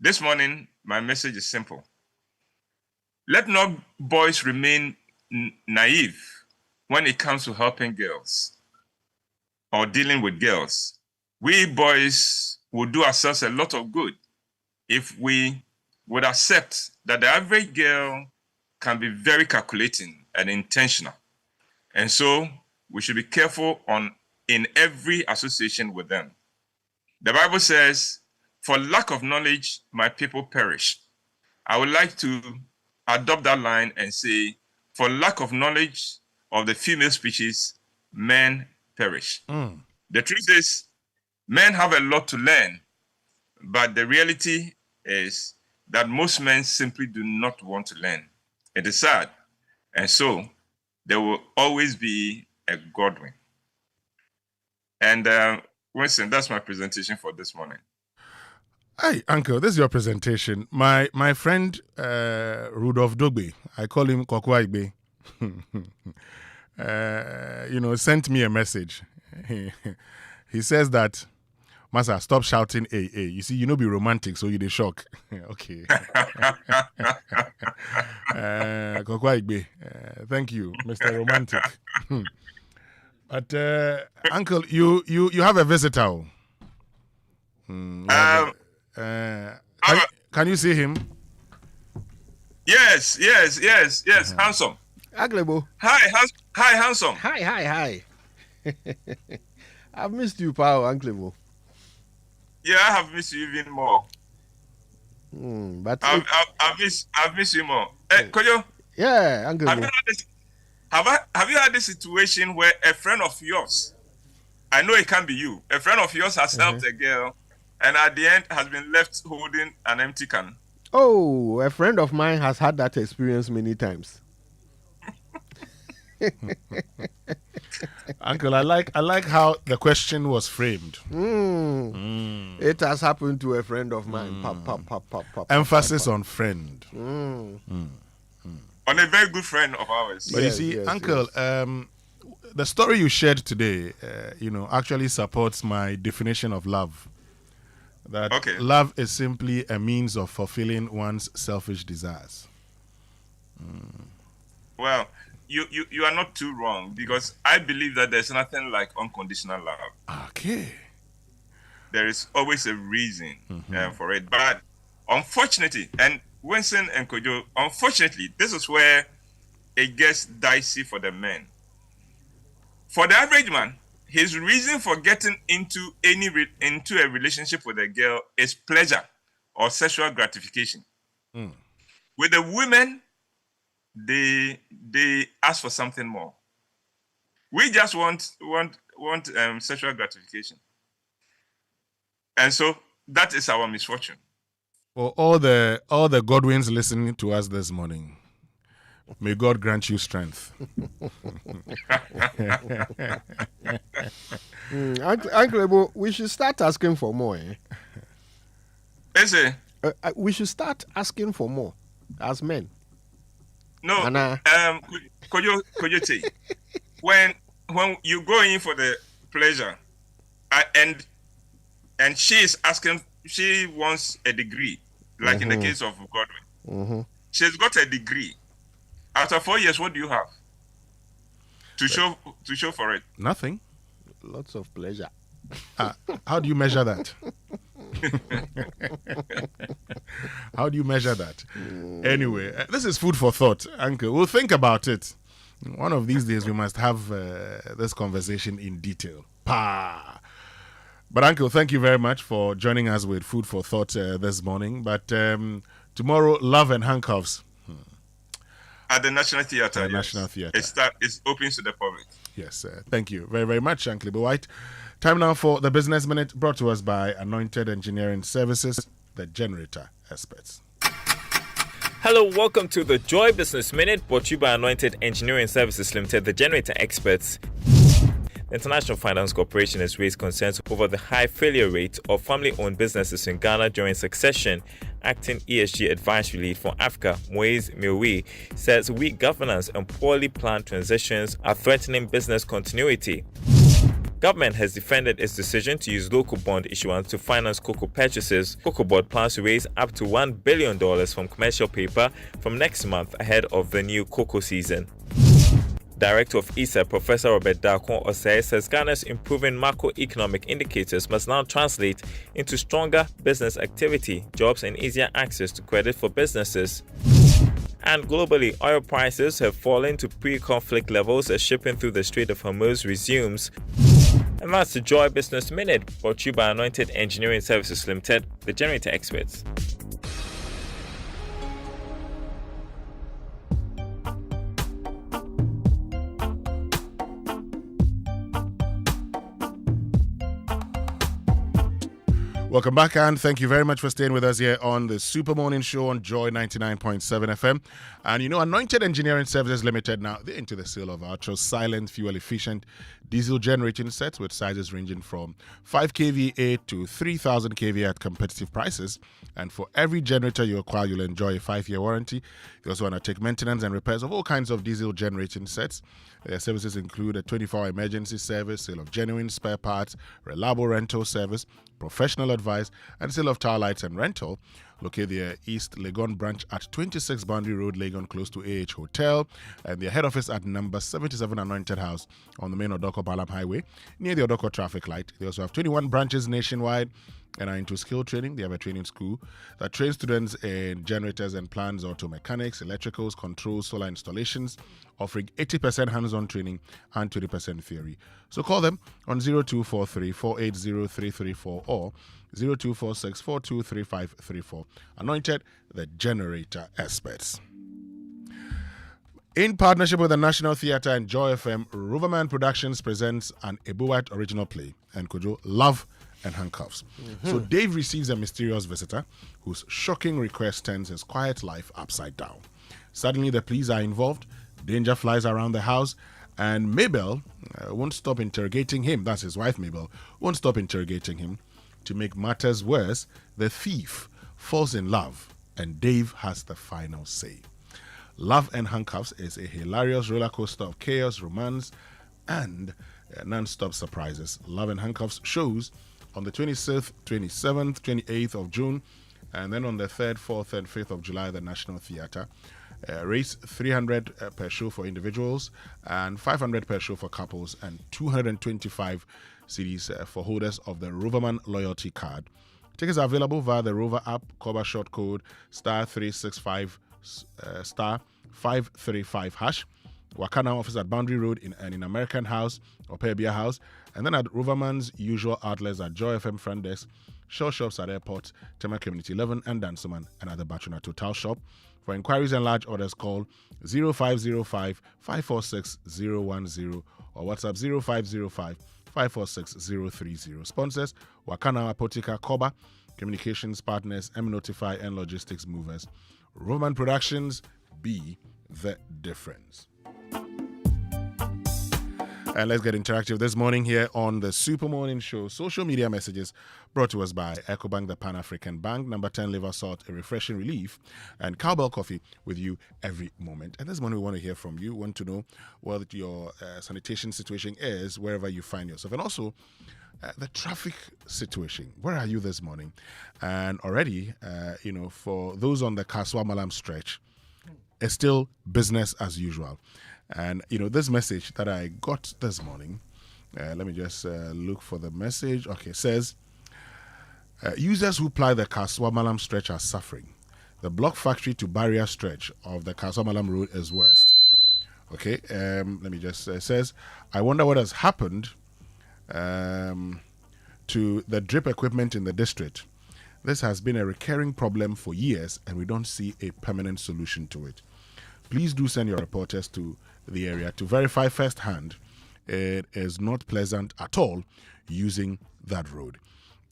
This morning, my message is simple. Let not boys remain naive when it comes to helping girls or dealing with girls. We boys will do ourselves a lot of good if we would accept that the average girl can be very calculating and intentional. And so we should be careful in every association with them. The Bible says, "For lack of knowledge, my people perish." I would like to adopt that line and say, "For lack of knowledge of the female species, men perish." The truth is, men have a lot to learn, but the reality is that most men simply do not want to learn. It is sad. And so there will always be a Godwin. And Winston, that's my presentation for this morning.
Hey, Uncle, this is your presentation. My friend Rudolph Dogbe, I call him Kokwaigbe, sent me a message. He says that, "Master, stop shouting, hey. You see, you know, be romantic, so you dey shock." Okay. Kokwaigbe, thank you, Mr. Romantic. But Uncle, you have a visitor. Can you see him?
Yes, handsome.
Aglebo.
Hi, handsome.
Hi. I've missed you, pal, Aglebo.
Yeah, I have missed you even more.
But
I've missed you more. Kojo.
Yeah, Aglebo.
Have you had this situation where a friend of yours, I know it can't be you, a friend of yours has helped a girl, and at the end has been left holding an empty can?
Oh, a friend of mine has had that experience many times.
Uncle, I like how the question was framed.
It has happened to a friend of mine.
Emphasis on friend.
On a very good friend of ours.
But you see, Uncle, the story you shared today, actually supports my definition of love. That love is simply a means of fulfilling one's selfish desires.
Well, you are not too wrong, because I believe that there's nothing like unconditional love.
Okay.
There is always a reason for it. But unfortunately, and Winston and Kojo, unfortunately, this is where it gets dicey for the men. For the average man, his reason for getting into a relationship with a girl is pleasure or sexual gratification. With the women, they ask for something more. We just want sexual gratification, and so that is our misfortune.
For all the Godwins listening to us this morning, may God grant you strength.
Uncle, we should start asking for more.
Is it?
We should start asking for more as men.
No, Kojo, when you go in for the pleasure, and she is asking, she wants a degree, like in the case of Godwin. She's got a degree. After 4 years, what do you have to show for it?
Nothing.
Lots of pleasure.
How do you measure that? How do you measure that? Anyway, this is food for thought, Uncle. We'll think about it. One of these days, we must have this conversation in detail. But Uncle, thank you very much for joining us with food for thought this morning. But tomorrow, love and handcuffs.
At the National Theatre.
National Theatre.
It's open to the public.
Yes, thank you very, very much, Uncle White. Time now for the Business Minute, brought to us by Anointed Engineering Services, the generator experts.
Hello, welcome to the Joy Business Minute, brought to you by Anointed Engineering Services Limited, the generator experts. The International Finance Corporation has raised concerns over the high failure rate of family-owned businesses in Ghana during succession. Acting ESG Advisory Lead for Africa, Moise Mioui, says weak governance and poorly planned transitions are threatening business continuity. Government has defended its decision to use local bond issuance to finance cocoa purchases. Cocoa Board plans to raise up to $1 billion from commercial paper from next month ahead of the new cocoa season. Director of ESA, Professor Robert Darkon Osei, says Ghana's improving macroeconomic indicators must now translate into stronger business activity, jobs, and easier access to credit for businesses. And globally, oil prices have fallen to pre-conflict levels as shipping through the Strait of Hormuz resumes. And that's the Joy Business Minute, brought to you by Anointed Engineering Services Limited, the generator experts.
Welcome back, and thank you very much for staying with us here on the Super Morning Show on Joy 99.7 FM. And Anointed Engineering Services Limited, now they're into the sale of ultra silent, fuel efficient diesel generating sets with sizes ranging from 5 kVA to 3,000 kVA at competitive prices. And for every generator you acquire, you'll enjoy a 5-year warranty. You also want to take maintenance and repairs of all kinds of diesel generating sets. Their services include a 24-hour emergency service, sale of genuine spare parts, reliable rental service, professional advice, and sale of tower lights and rental. Locate their East Legon branch at 26 Boundary Road, Legon, close to AH Hotel, and their head office at number 77 Anointed House on the main Odoko-Balam Highway, near the Odoko traffic light. They also have 21 branches nationwide and are into skill training. They have a training school that trains students in generators and plants, auto mechanics, electricals, controls, solar installations, offering 80% hands-on training and 20% theory. So call them on 0243 480 334 or 0246 423534. Anointed, the generator experts. In partnership with the National Theatre and Joy FM, Roverman Productions presents an Ebuwat original play, and Kojo, Love and Handcuffs. So Dave receives a mysterious visitor whose shocking request turns his quiet life upside down. Suddenly the police are involved, danger flies around the house, And Mabel won't stop interrogating him. That's his wife, Mabel, won't stop interrogating him. To make matters worse, the thief falls in love, and Dave has the final say. Love and Handcuffs is a hilarious roller coaster of chaos, romance, and non-stop surprises. Love and Handcuffs shows on the 26th, 27th, 28th of June, and then on the 3rd, 4th, and 5th of July, the National Theatre. Rates 300 per show for individuals and 500 per show for couples, and 225 cedis for holders of the Roverman Loyalty Card. Tickets are available via the Rover app, Koba short code *365 *535 hash. Wakana office at Boundary Road in American House or Perbia House, and then at Roverman's usual outlets at Joy FM Front Desk, Shell Shops at Airport, Tema Community 11, and Dansoman, and at the Bachuna Total Shop. For inquiries and large orders, call 0505 546 010 or WhatsApp 0505 546 030. Sponsors: Wakana Apotica Koba, Communications Partners, M Notify, and Logistics Movers. Roman Productions, be the difference. And let's get interactive this morning here on the Super Morning Show. Social media messages brought to us by EcoBank, the Pan-African Bank, number 10 liver salt, a refreshing relief, and Cowbell Coffee with you every moment. And this morning we want to hear from you. We want to know what your sanitation situation is wherever you find yourself. And also the traffic situation. Where are you this morning? And already, for those on the Kaswa Malam stretch, it's still business as usual. And, this message that I got this morning, let me just look for the message. Okay, it says, users who ply the Kaswa Malam stretch are suffering. The block factory to barrier stretch of the Kaswa Malam road is worst. Okay, let me just, it says, I wonder what has happened to the drip equipment in the district. This has been a recurring problem for years, and we don't see a permanent solution to it. Please do send your reporters to the area to verify firsthand. It is not pleasant at all using that road.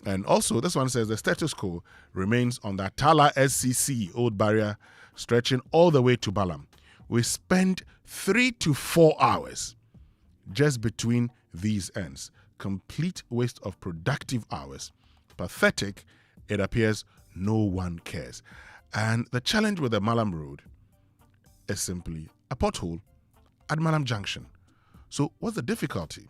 And also, this one says the status quo remains on the Tala SCC old barrier stretching all the way to Balam. We spent 3 to 4 hours just between these ends. Complete waste of productive hours. Pathetic. It appears no one cares. And the challenge with the Malam road is simply a pothole at Malam Junction. So what's the difficulty?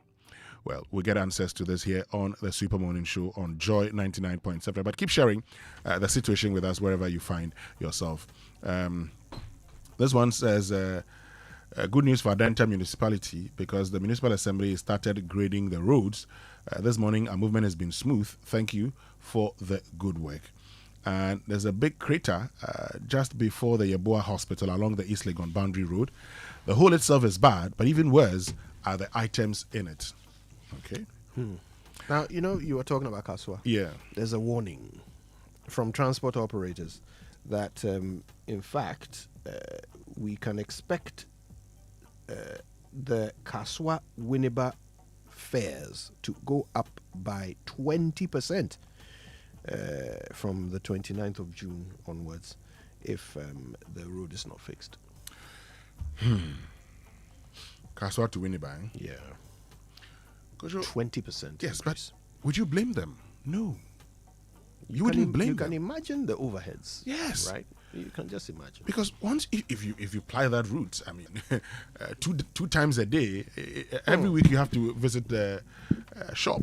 Well, we'll get answers to this here on the Super Morning Show on Joy 99.7. But keep sharing the situation with us wherever you find yourself. This one says, good news for Adenta Municipality, because the Municipal Assembly started grading the roads. This morning, our movement has been smooth. Thank you for the good work. And there's a big crater just before the Yeboah Hospital along the East Legon Boundary Road. The hole itself is bad, but even worse are the items in it. Okay.
Now, you were talking about Kaswa.
Yeah.
There's a warning from transport operators that, in fact, we can expect the Kaswa Winneba fares to go up by 20%. From the 29th of June onwards, if the road is not fixed.
Kaswa to Winneba.
Yeah.
Kojo,
20%.
Yes, but would you blame them? No. You wouldn't blame them.
You can imagine the overheads.
Yes.
Right? You can just imagine.
Because once, if you ply that route, I mean, two times a day, every week you have to visit the shop.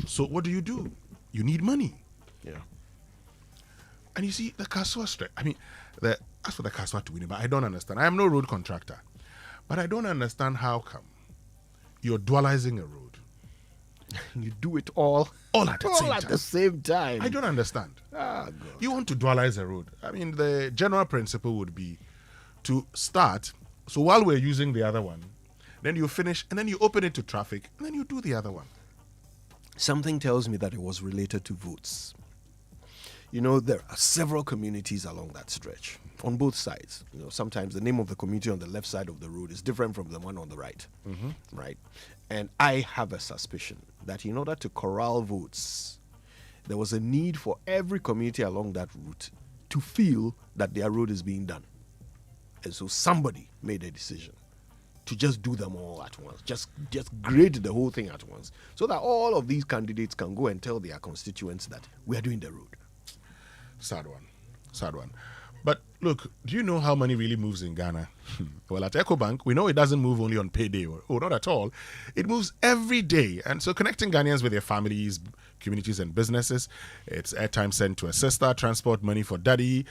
So what do? You need money.
Yeah.
And you see, the Kaswa stretch, I mean, as for the Kaswa to Winneba, I don't understand. I am no road contractor. But I don't understand how come you're dualizing a road.
You do it all
at the
same time.
I don't understand.
God.
You want to dualize a road. I mean, the general principle would be to start, so while we're using the other one, then you finish, and then you open it to traffic, and then you do the other one.
Something tells me that it was related to votes. There are several communities along that stretch, on both sides. Sometimes the name of the community on the left side of the road is different from the one on the right. Mm-hmm. Right? And I have a suspicion that in order to corral votes, there was a need for every community along that route to feel that their road is being done. And so somebody made a decision to just do them all at once, just grade the whole thing at once, so that all of these candidates can go and tell their constituents that we are doing the road.
Sad one. But look, do you know how money really moves in Ghana? Well, at EcoBank, we know it doesn't move only on payday or not at all. It moves every day. And so connecting Ghanaians with their families, communities and businesses, it's airtime sent to a sister, transport money for daddy,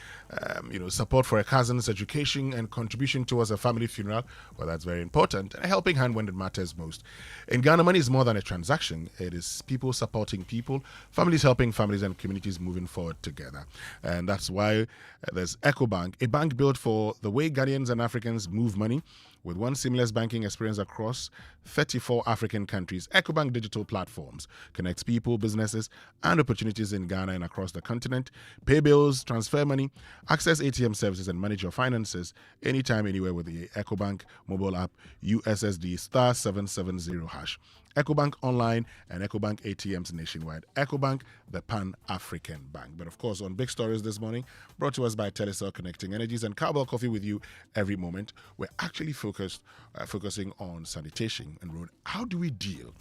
support for a cousin's education and contribution towards a family funeral. Well, that's very important. And a helping hand when it matters most. In Ghana, money is more than a transaction. It is people supporting people, families helping families and communities moving forward together. And that's why there's EcoBank, a bank built for the way Ghanaians and Africans move money, with one seamless banking experience across 34 African countries. EcoBank digital platforms connects people, businesses, and opportunities in Ghana and across the continent. Pay bills, transfer money, access ATM services, and manage your finances anytime, anywhere with the EcoBank mobile app, USSD *770#. EcoBank Online and EcoBank ATMs nationwide. EcoBank, the Pan-African Bank. But of course, on Big Stories this morning, brought to us by Telecel Connecting Energies and Cowbell Coffee with you every moment. We're actually focusing on sanitation and road. How do we deal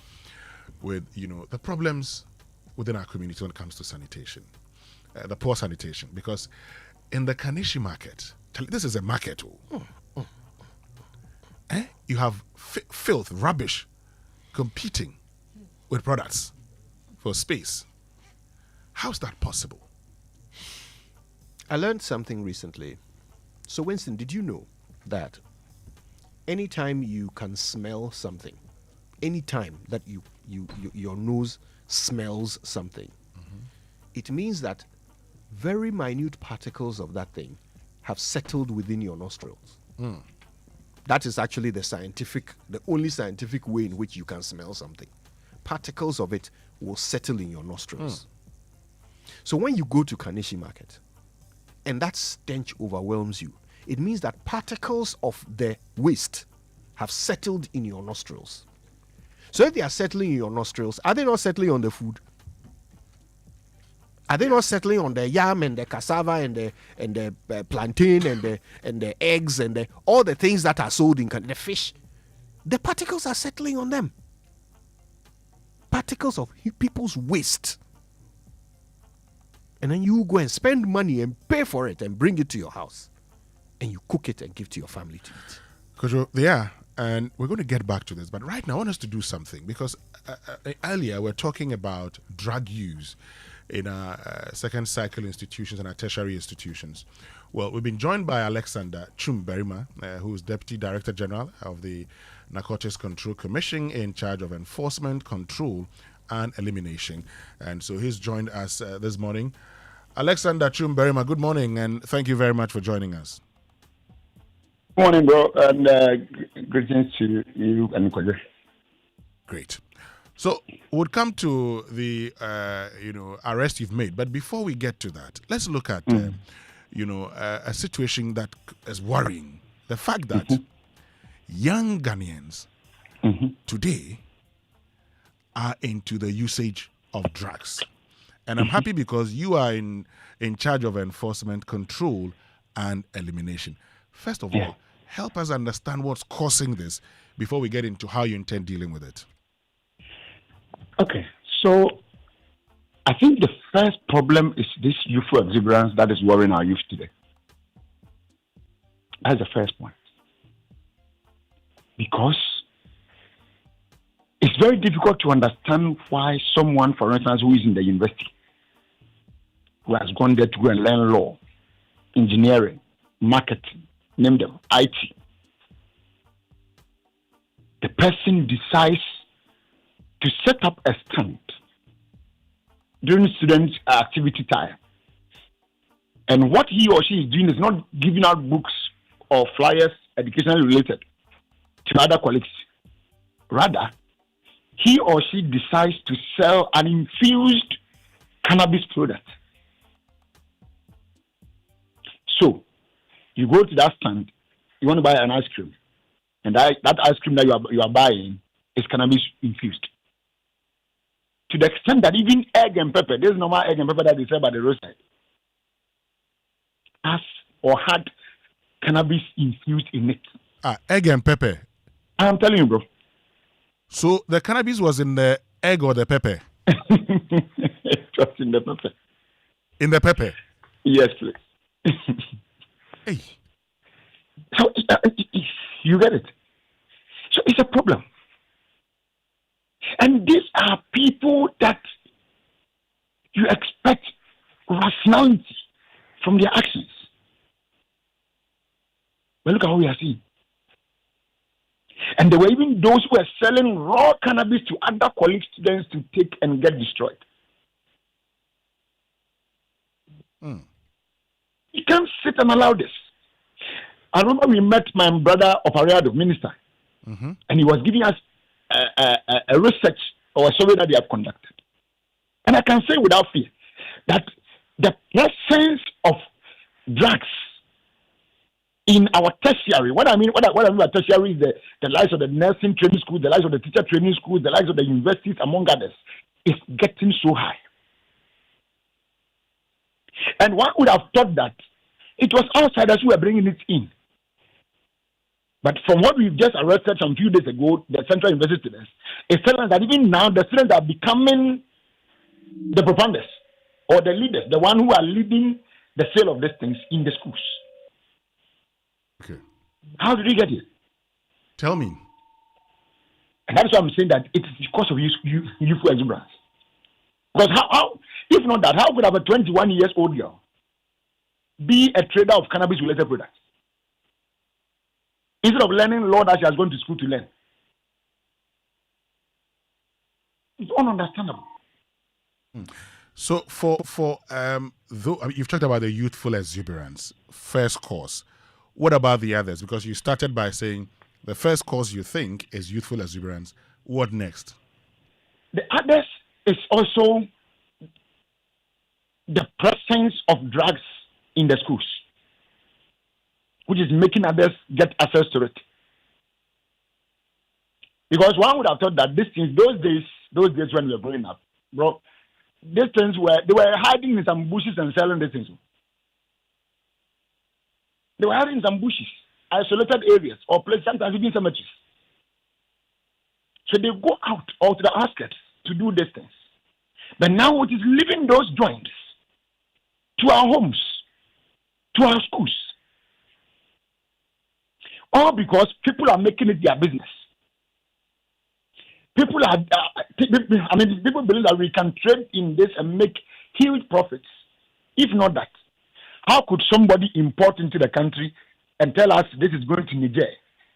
with, the problems within our community when it comes to sanitation, the poor sanitation? Because in the Kaneshi market, this is a market. You have filth, rubbish, competing with products for space. How's that possible?
I learned something recently. So, Winston, did you know that anytime you can smell something, anytime that your nose smells something, it means that very minute particles of that thing have settled within your nostrils. That is actually the only scientific way in which you can smell something. Particles of it will settle in your nostrils. So when you go to Kaneshie market and that stench overwhelms you, it means that particles of the waste have settled in your nostrils. So if they are settling in your nostrils, are they not settling on the food? Are they not settling on the yam and the cassava and the plantain and the eggs and all the things that are sold in the fish? The particles are settling on them. Particles of people's waste. And then you go and spend money and pay for it and bring it to your house. And you cook it and give to your family to eat.
Kojo, and we're going to get back to this. But right now I want us to do something, because earlier we're talking about drug use in our second cycle institutions and our tertiary institutions. Well, we've been joined by Alexander Chumberima, who is Deputy Director General of the Narcotics Control Commission in charge of enforcement, control, and elimination. And so he's joined us this morning. Alexander Chumberima, good morning, and thank you very much for joining us.
Good morning, bro, and greetings to you and Kojo.
Great. So we'll come to the arrest you've made, but before we get to that, let's look at a situation that is worrying. The fact that young Ghanaians today are into the usage of drugs, and I'm happy because you are in charge of enforcement, control, and elimination. First of all, help us understand what's causing this before we get into how you intend dealing with it.
Okay, so I think the first problem is this youthful exuberance that is worrying our youth today. That's the first point. Because it's very difficult to understand why someone, for instance, who is in the university, who has gone there to go and learn law, engineering, marketing, name them, IT, the person decides to set up a stand during student activity time. And what he or she is doing is not giving out books or flyers, educationally related, to other colleagues. Rather, he or she decides to sell an infused cannabis product. So, you go to that stand, you want to buy an ice cream, and that ice cream that you are buying is cannabis infused. To the extent that even egg and pepper, there's normal egg and pepper that they sell by the roadside, has or had cannabis infused in it.
Egg and pepper.
I'm telling you, bro.
So the cannabis was in the egg or the pepper?
It was in the pepper.
In the pepper?
Yes, please.
Hey.
So you get it. So it's a problem. And these are people that you expect rationality from their actions. But look at what we are seeing. And there were even those who were selling raw cannabis to other college students to take and get destroyed. You can't sit and allow this. I remember we met my brother Operationalizing minister, and he was giving us a research or a survey that they have conducted. And I can say without fear that the presence of drugs in our tertiary, what I mean by tertiary is the likes of the nursing training schools, the likes of the teacher training schools, the likes of the universities, among others, is getting so high. And one would have thought that it was outsiders who were bringing it in. But from what we've just arrested some few days ago, the Central University students, it's telling us that even now the students are becoming the proponents or the leaders, the one who are leading the sale of these things in the schools.
Okay.
How did we get here?
Tell me.
And that's why I'm saying that it is because of youthful exuberance. Because how, if not that, how could have a 21-year-old girl be a trader of cannabis-related products? Instead of learning law that she has gone to school to learn. It's ununderstandable.
So you've talked about the youthful exuberance, first cause. What about the others? Because you started by saying the first cause you think is youthful exuberance. What next?
The others is also the presence of drugs in the schools, which is making others get access to it. Because one would have thought that those days when we were growing up, bro, these things they were hiding in some bushes and selling these things. They were hiding in some bushes, isolated areas, or places, sometimes even cemeteries. So they go out or to the outskirts to do these things. But now it is leaving those joints to our homes, to our schools. All because people are making it their business. People believe that we can trade in this and make huge profits. If not that, how could somebody import into the country and tell us this is going to Niger,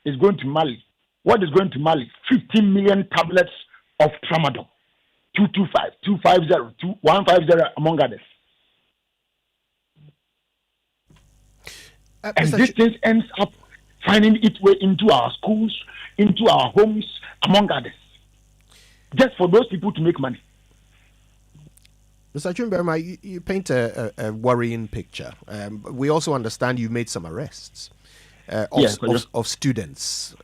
it's going to Mali? What is going to Mali? 15 million tablets of tramadol, 225, 250, 150, among others. And this thing ends up finding its way into our schools, into our homes, among others. Just for those people to make money.
Mr. Chumberma, you paint a worrying picture. We also understand you made some arrests of students.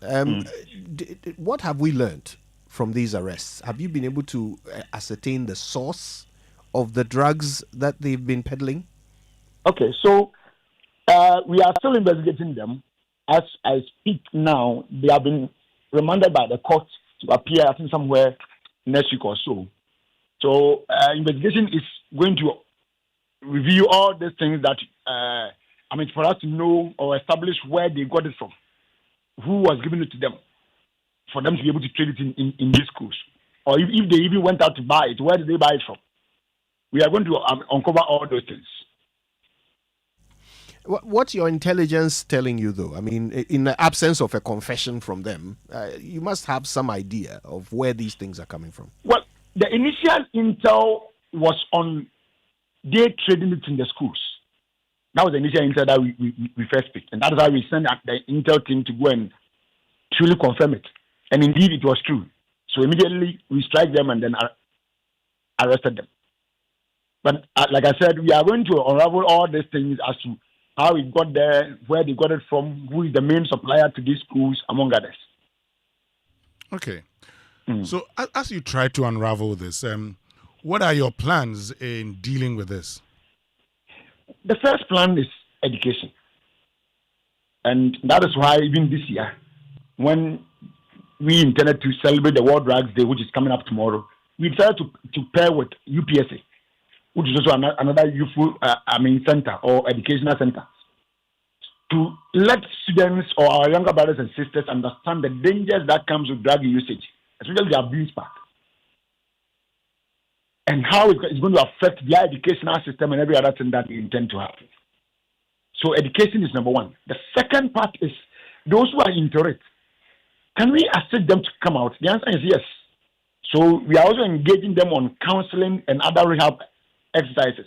What have we learned from these arrests? Have you been able to ascertain the source of the drugs that they've been peddling?
Okay, so we are still investigating them. As I speak now, they have been remanded by the court to appear, I think, somewhere next week or so. So investigation is going to review all these things that, for us to know or establish where they got it from, who was giving it to them, for them to be able to trade it in these schools. Or if they even went out to buy it, where did they buy it from? We are going to uncover all those things.
What's your intelligence telling you, though? I mean, in the absence of a confession from them, you must have some idea of where these things are coming from.
Well, the initial intel was on day trading it in the schools. That was the initial intel that we first picked. And that is why we sent the intel team to go and truly confirm it. And indeed, it was true. So immediately, we strike them and then arrested them. But like I said, we are going to unravel all these things as to how it got there, where they got it from, who is the main supplier to these schools, among others.
Okay. So as you try to unravel this, what are your plans in dealing with this?
The first plan is education. And that is why even this year, when we intended to celebrate the World Drugs Day, which is coming up tomorrow. We decided to pair with UPSA, which is also another youthful, center or educational center, to let students or our younger brothers and sisters understand the dangers that comes with drug usage, especially the abuse part, and how it's going to affect their educational system and every other thing that we intend to have. So education is number one. The second part is those who are into it. Can we assist them to come out? The answer is yes. So we are also engaging them on counseling and other rehab exercises.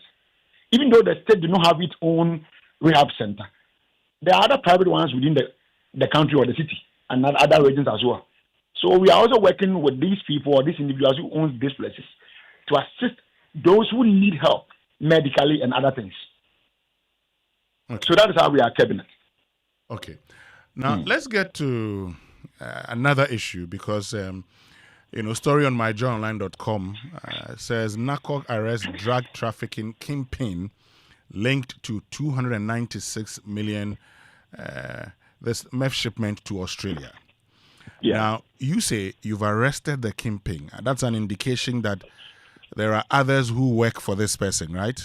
Even though the state do not have its own rehab center, there are other private ones within the country or the city and other regions as well. So we are also working with these people or these individuals who own these places to assist those who need help medically and other things. Okay. So that is how we are cabinet.
Okay. Now let's get to another issue because, story on myjoyonline.com says NACOG arrests drug trafficking kingpin linked to 296 million this meth shipment to Australia. Yeah. Now, you say you've arrested the kingpin. That's an indication that there are others who work for this person, right?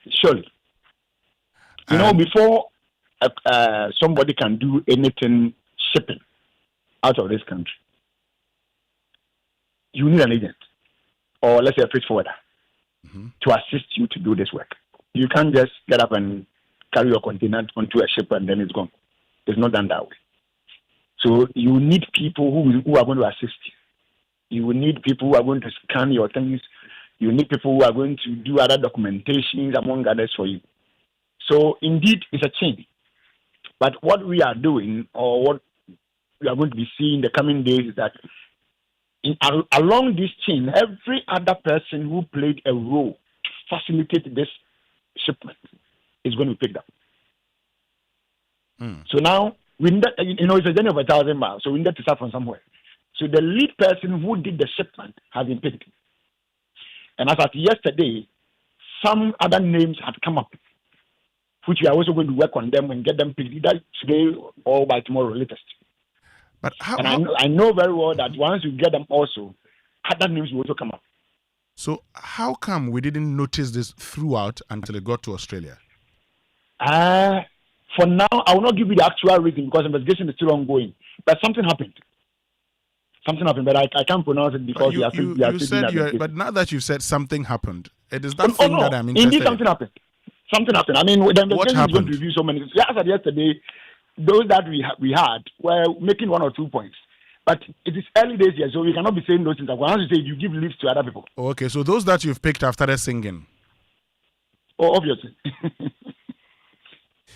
Surely. Before somebody can do anything shipping out of this country, you need an agent or let's say a freight forwarder to assist you to do this work. You can't just get up and carry your container onto a ship and then it's gone. It's not done that way. So you need people who are going to assist you. You will need people who are going to scan your things. You need people who are going to do other documentations, among others, for you. So indeed, it's a chain. But what we are doing, or what we are going to be seeing in the coming days, is that along this chain, every other person who played a role to facilitate this shipment is going to be picked up. So now, it's a journey of 1,000 miles, so we need to start from somewhere. So the lead person who did the shipment has been picked. And as of yesterday, some other names had come up, which we are also going to work on them and get them picked either today or by tomorrow latest.
But
I know very well that once you get them also, other names will also come up.
So how come we didn't notice this throughout until it got to Australia?
For now, I will not give you the actual reason because investigation is still ongoing. But something happened. But I can't pronounce it because
but now that you've said something happened, it is that thing that I'm interested
indeed, something happened. Something happened. I mean, the investigation is going to review so many things. As of yesterday, those that we had were making 1 or 2 points. But it is early days here, so we cannot be saying those things. Once you say you give leads to other people.
Okay, so those that you've picked have started singing.
Oh, obviously.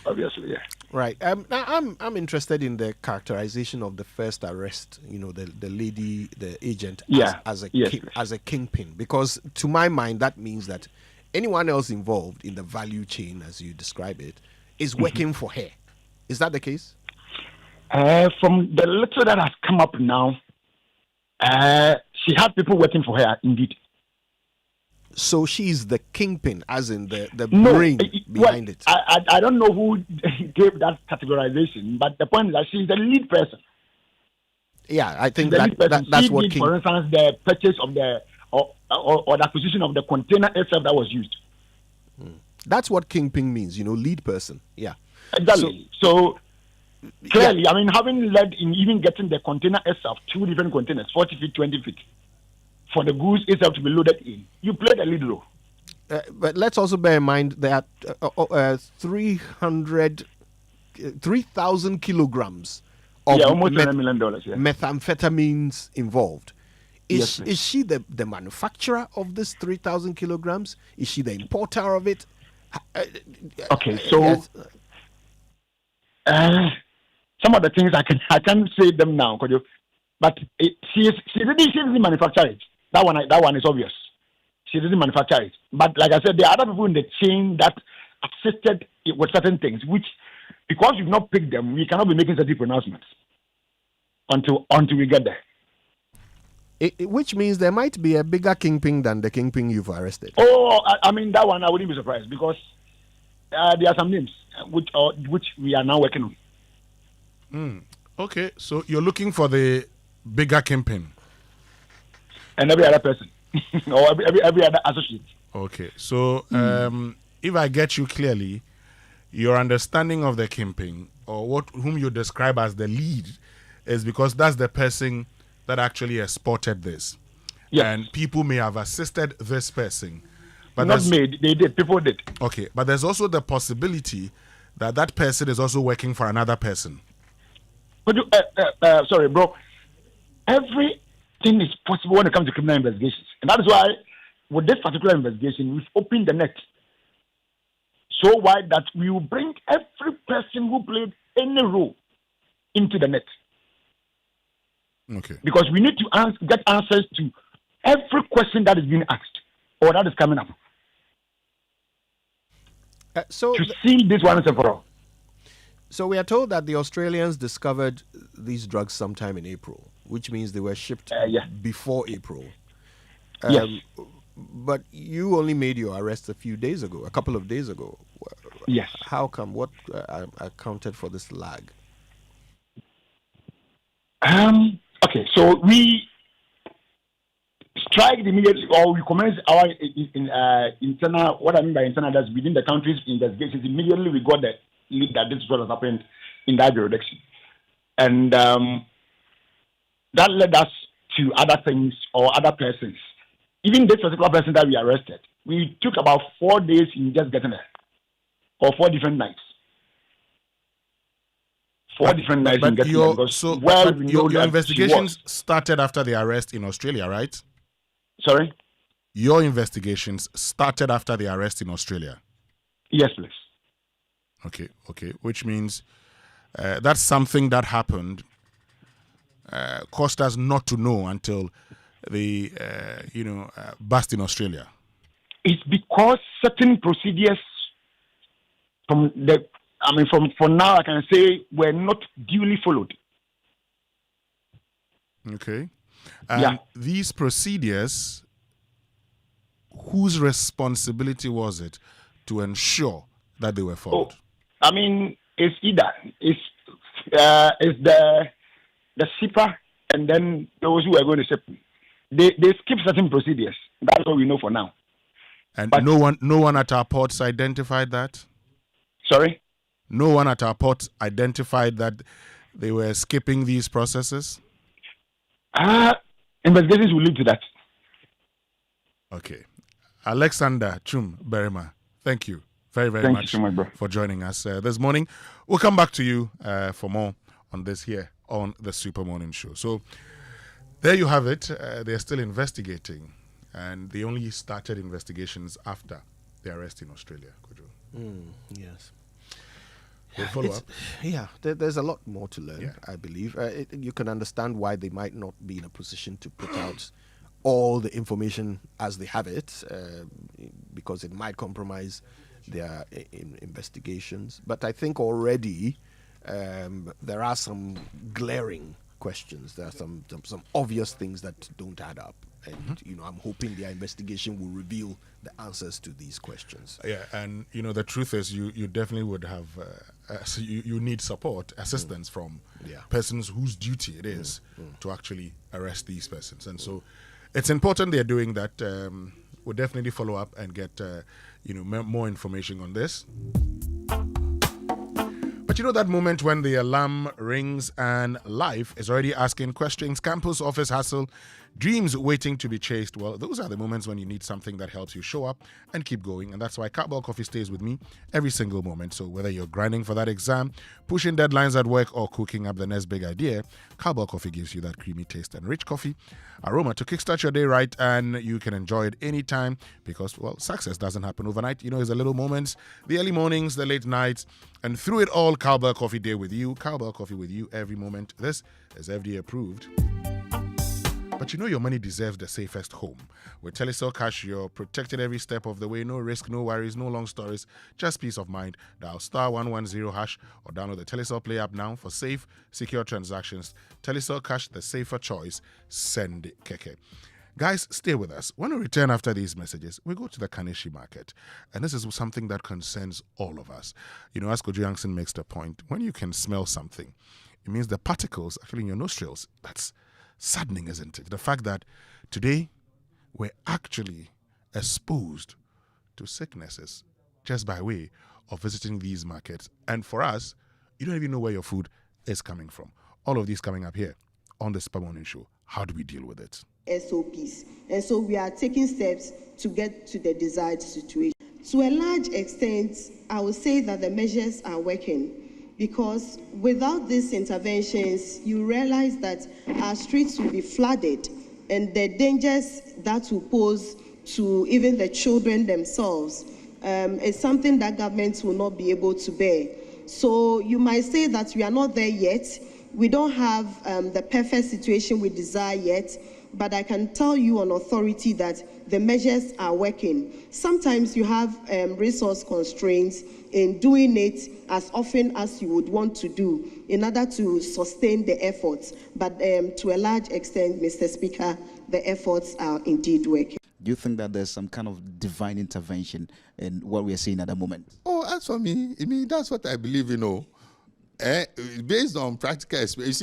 Obviously, yeah.
Right. Now I'm interested in the characterization of the first arrest. The lady, the agent, as a kingpin, because to my mind that means that anyone else involved in the value chain, as you describe it, is working for her. Is that the case?
From the little that has come up now, she had people working for her, indeed.
So she's the kingpin, as in the brain behind it.
I don't know who gave that categorization, but the point is that she's the lead person.
Yeah, I think that's what
for instance, the purchase of the or the acquisition of the container itself that was used.
That's what kingpin means, lead person. Yeah.
Exactly. So clearly, I mean, having led in even getting the container itself, 2 different containers, 40 feet, 20 feet, for the goods itself to be loaded in, you played a lead role.
But let's also bear in mind that 3,000 kilograms of
almost $100 million,
methamphetamines involved. Is
Yes,
she the manufacturer of this 3,000 kilograms? Is she the importer of it?
Okay, so some of the things I can't say them now, Kojo, but she didn't manufacture it. That one is obvious. She didn't manufacture it. But like I said, there are other people in the chain that assisted with certain things, which because we've not picked them, we cannot be making certain pronouncements until we get there.
Which means there might be a bigger kingpin than the kingpin you've arrested.
Oh, I mean, that one I wouldn't be surprised because there are some names which we are now working on.
Okay, so you're looking for the bigger kingpin.
And every other person. Or every other associate.
Okay. So if I get you clearly, your understanding of the kingpin, or whom you describe as the lead, is because that's the person that actually exported this.
Yes.
And people may have assisted this person. But
Not me, they did. People did.
Okay, but there's also the possibility that that person is also working for another person.
But sorry, bro. Everything is possible when it comes to criminal investigations. And that is why, with this particular investigation, we've opened the net so wide that we will bring every person who played any role into the net.
Okay.
Because we need to get answers to every question that is being asked or that is coming up. To seal this once and for all.
So we are told that the Australians discovered these drugs sometime in April, which means they were shipped before April.
Yes.
But you only made your arrest a couple of days ago.
Yes.
How come? What accounted for this lag?
Okay, so we strike immediately, or we commence our internal. What I mean by internal, that's within the country's investigations. Immediately, we got the lead that this is what has happened in that jurisdiction, and that led us to other things or other persons. Even this particular person that we arrested, we took about 4 days in just getting there, or 4 different nights. 4 different nights in getting there.
Your investigations started after the arrest in Australia, right?
Sorry?
Your investigations started after the arrest in Australia?
Yes, please.
Okay. Which means that's something that happened, caused us not to know until the bust in Australia.
It's because certain procedures for now I can say were not duly followed.
Okay. And these procedures, whose responsibility was it to ensure that they were followed?
It's the shipper and then those who are going to ship. They skip certain procedures. That's all we know for now.
And no one at our ports identified that?
Sorry?
No one at our ports identified that they were skipping these processes?
Investigations will lead to that.
Okay. Alexander Chum Berima, thank you very, very much for joining us this morning. We'll come back to you for more on this here on the Super Morning Show. So there you have it. They're still investigating, and they only started investigations after the arrest in Australia, Kojo.
Yes.
We'll follow up.
Yeah, there's a lot more to learn, I believe. You can understand why they might not be in a position to put out all the information as they have it, because it might compromise their investigations. But I think already there are some glaring questions. There are some obvious things that don't add up. And, I'm hoping their investigation will reveal the answers to these questions.
Yeah, and, the truth is you definitely would have, you need support, assistance from persons whose duty it is to actually arrest these persons. And so it's important they're doing that. We'll definitely follow up and get, more information on this. But that moment when the alarm rings and life is already asking questions, campus office hustle, dreams waiting to be chased, well, those are the moments when you need something that helps you show up and keep going. And that's why Cowbell Coffee stays with me every single moment. So whether you're grinding for that exam, pushing deadlines at work, or cooking up the next big idea, Cowbell Coffee gives you that creamy taste and rich coffee aroma to kickstart your day right, and you can enjoy it anytime because, success doesn't happen overnight. It's the little moments, the early mornings, the late nights, and through it all, Cowbell Coffee Day with you. Cowbell Coffee with you every moment. This is FDA approved. But your money deserves the safest home. With Telecel Cash, you're protected every step of the way. No risk, no worries, no long stories, just peace of mind. Dial *110# or download the Telecel Play app now for safe, secure transactions. Telecel Cash, the safer choice. Send keke. Guys, stay with us. When we return after these messages, we go to the Kaneshi market. And this is something that concerns all of us. As Kojo Yankson makes the point, when you can smell something, it means the particles actually in your nostrils, saddening, isn't it? The fact that today we're actually exposed to sicknesses just by way of visiting these markets. And for us, you don't even know where your food is coming from. All of these coming up here on the Super Morning Show. How do we deal with it?
SOPs. And so we are taking steps to get to the desired situation. To a large extent, I would say that the measures are working, because without these interventions, you realize that our streets will be flooded, and the dangers that will pose to even the children themselves is something that governments will not be able to bear. So you might say that we are not there yet. We don't have the perfect situation we desire yet, but I can tell you on authority that the measures are working. Sometimes you have resource constraints in doing it as often as you would want to do in order to sustain the efforts. But to a large extent, Mr. Speaker, the efforts are indeed working.
Do you think that there's some kind of divine intervention in what we are seeing at the moment?
Oh, as for me, that's what I believe, based on practical experience.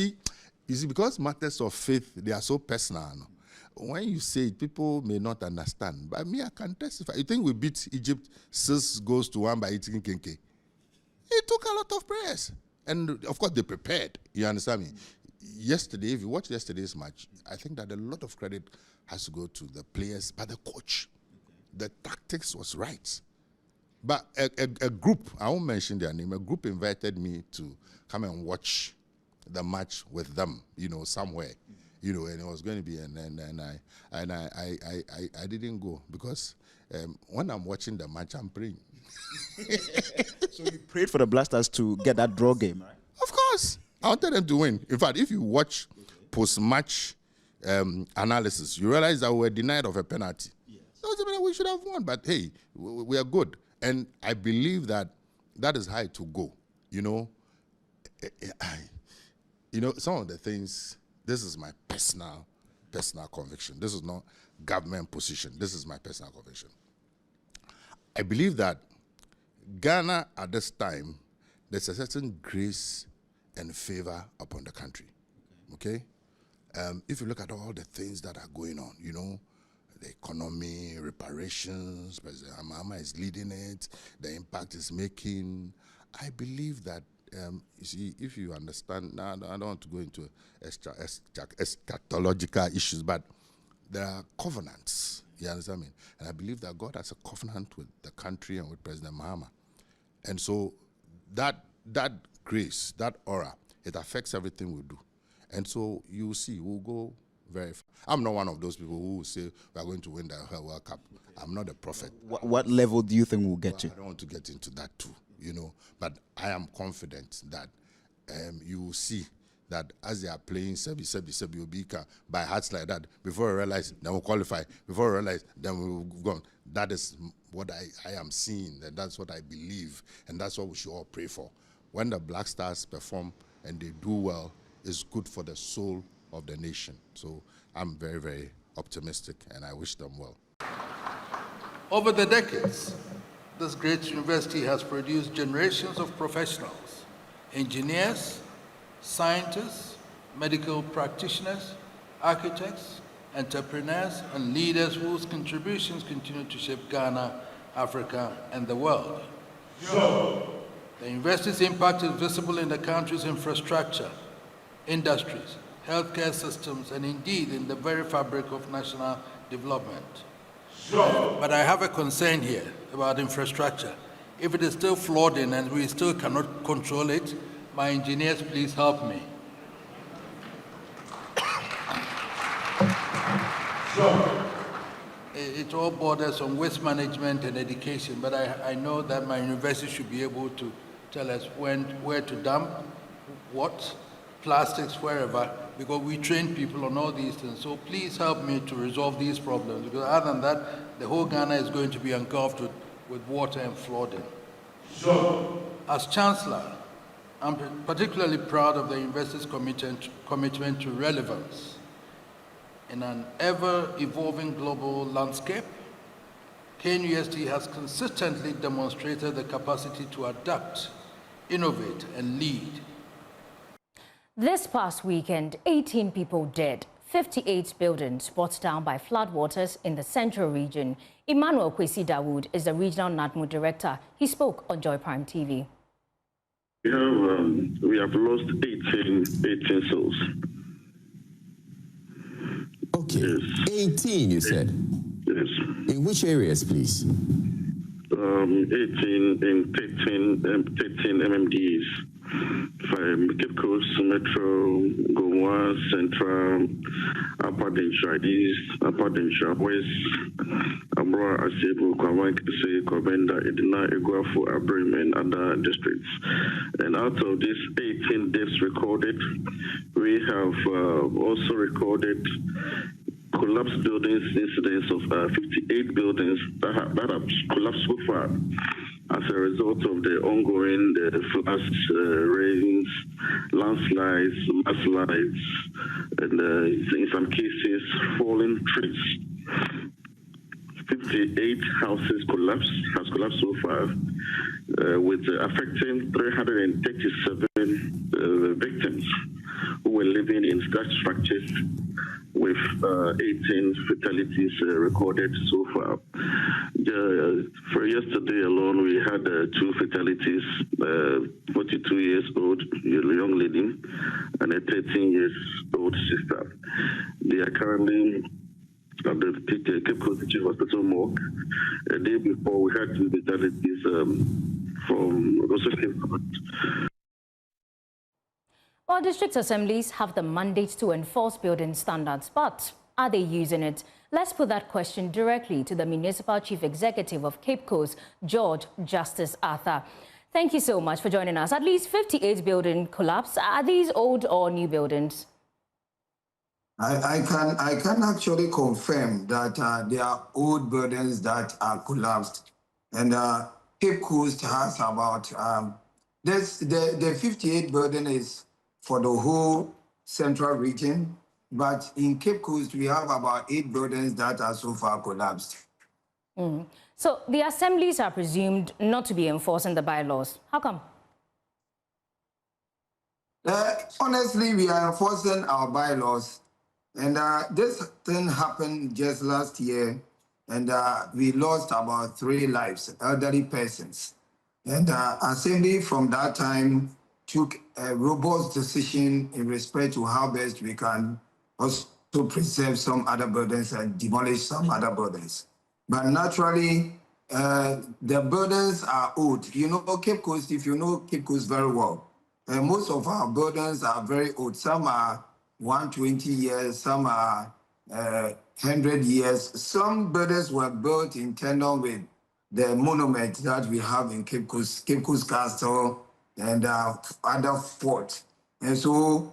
You see, because matters of faith, they are so personal. No? When you say it, people may not understand. But me, I can testify. You think we beat Egypt 6 goals to 1 by eating kenke? It took a lot of prayers. And of course, they prepared. You understand me? Yesterday, if you watch yesterday's match, I think that a lot of credit has to go to the players, but the coach. The tactics was right. But a group, I won't mention their name, a group invited me to come and watch the match with them, somewhere, and it was going to be, and I didn't go because when I'm watching the match, I'm praying.
So you prayed for the Blasters to get that draw game, right?
Of course. I wanted them to win. In fact, if you watch post-match analysis, you realize that we were denied of a penalty. Yes. So we should have won, but hey, we are good. And I believe that is how to go. Some of the things, this is my personal conviction. This is not government position. This is my personal conviction. I believe that Ghana at this time, there's a certain grace and favor upon the country. Okay? If you look at all the things that are going on, the economy, reparations, President Amoah is leading it, the impact it's making. I believe that, you see, if you understand, now I don't want to go into eschatological issues, but there are covenants, you understand me? And I believe that God has a covenant with the country and with President Amoah. And so that grace, that aura, it affects everything we do. And so you see, we'll go very far. I'm not one of those people who will say we are going to win the World Cup. I'm not a prophet.
What level do you think we'll get to?
I don't want to get into that too, but I am confident that you will see that as they are playing Sebi Obika by hearts like that, before I realize, then we'll qualify. Before I realize, then we'll go. That is what I am seeing, and that's what I believe, and that's what we should all pray for. When the Black Stars perform and they do well, it's good for the soul of the nation. So I'm very, very optimistic, and I wish them well.
Over the decades, this great university has produced generations of professionals, engineers, scientists, medical practitioners, architects, entrepreneurs, and leaders whose contributions continue to shape Ghana, Africa, and the world. The university's impact is visible in the country's infrastructure, industries, healthcare systems, and indeed in the very fabric of national development. But I have a concern here about infrastructure. If it is still flawed and we still cannot control it, my engineers, please help me. It all borders on waste management and education, but I know that my university should be able to tell us where to dump, what, plastics, wherever, because we train people on all these things. So please help me to resolve these problems, because other than that, the whole Ghana is going to be engulfed with water and flooding. As Chancellor, I'm particularly proud of the university's commitment to relevance. In an ever-evolving global landscape, KNUST has consistently demonstrated the capacity to adapt, innovate, and lead.
This past weekend, 18 people dead,
58 buildings brought down by floodwaters in the central region. Emmanuel Kwesi Dawood is the regional NADMO director. He spoke on Joy Prime TV.
We have lost 18 souls.
Okay,
yes.
18 you said?
Yes.
In which areas, please?
18 in 13 MMDs. Cape Coast, Metro, Gomoa, Central, Upper Denshire East, Upper Denshire West, Amoah, Asebu, Kwawai, Kese, Kobenda, Edina, Eguafu, Abrim, and other districts. And out of these 18 deaths recorded, we have also recorded collapsed buildings incidents of 58 buildings that have collapsed so far as a result of the ongoing floods, rains, landslides, mudslides, and in some cases, falling trees. 58 houses has collapsed so far, with affecting 337 victims who were living in such structures, with 18 fatalities recorded so far. For yesterday alone, we had 2 fatalities, 42 years old young lady and a 13 years old sister. They are currently at the Cape Coast Teaching Hospital morgue. A day before, we had 2 fatalities from also Cape Coast.
Well, district assemblies have the mandate to enforce building standards, but are they using it? Let's put that question directly to the Municipal Chief Executive of Cape Coast, George Justice Arthur. Thank you so much for joining us. At least 58 buildings collapsed. Are these old or new buildings?
I can actually confirm that there are old buildings that are collapsed, and Cape Coast has about the 58 building is for the whole central region, but in Cape Coast we have about 8 buildings that are so far collapsed.
So the assemblies are presumed not to be enforcing the bylaws. How come?
Honestly, we are enforcing our bylaws. And this thing happened just last year, and we lost about 3 lives, elderly persons. And Assembly from that time took a robust decision in respect to how best we can also preserve some other buildings and demolish some other buildings. But naturally, the buildings are old. You know Cape Coast, if you know Cape Coast very well, most of our buildings are very old. Some are 120 years, some are 100 years. Some buildings were built in tandem with the monument that we have in Cape Coast Castle and other forts. And so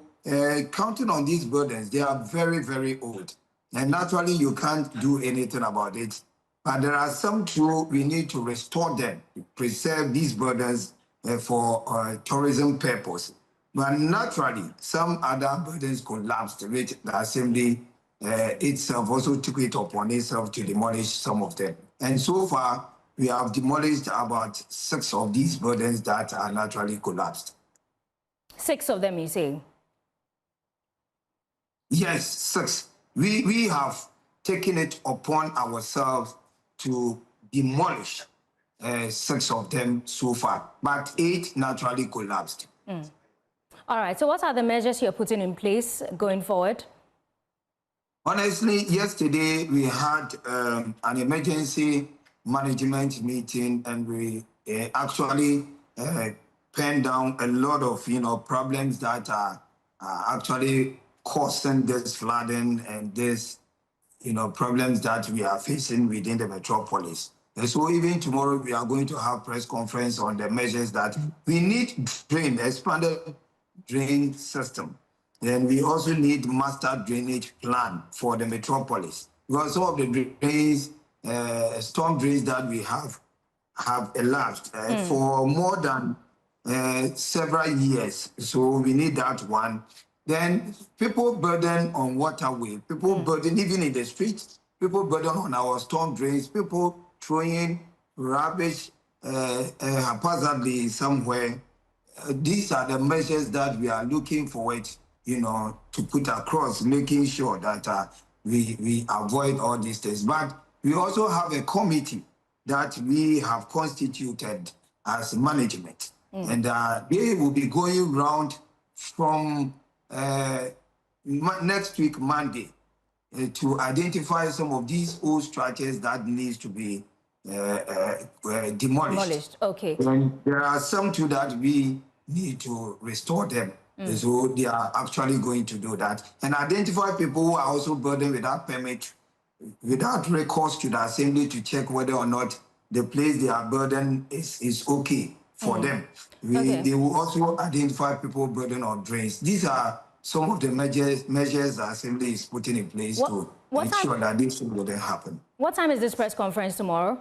counting on these buildings, they are very, very old. And naturally, you can't do anything about it. But there are some too, we need to restore them, preserve these buildings for tourism purpose. But naturally, some other buildings collapsed, which the Assembly itself also took it upon itself to demolish some of them. And so far, we have demolished about 6 of these buildings that are naturally collapsed.
6 of them, you say?
Yes, 6. We have taken it upon ourselves to demolish 6 of them so far, but 8 naturally collapsed.
All right, so what are the measures you're putting in place going forwad?
Honestly, yesterday we had an emergency management meeting, and we actually penned down a lot of problems that are actually causing this flooding and this problems that we are facing within the metropolis. And so even tomorrow we are going to have press conference on the measures that we need expanded drain system. Then we also need master drainage plan for the metropolis, because some of the drains, storm drains that we have elapsed for more than several years. So we need that one. Then people burden on waterway, people burden even in the streets, people burden on our storm drains, people throwing rubbish haphazardly somewhere. These are the measures that we are looking forward to put across, making sure that we avoid all these things. But we also have a committee that we have constituted as management. And they will be going round from next week, Monday, to identify some of these old structures that needs to be demolished.
Okay.
And there are some too that we need to restore them. So they are actually going to do that and identify people who are also building without permit, without recourse to the assembly to check whether or not the place they are building is okay for them. They will also identify people building on drains. These are some of the measures the assembly is putting in place to make sure that this wouldn't happen.
What time is this press conference tomorrow?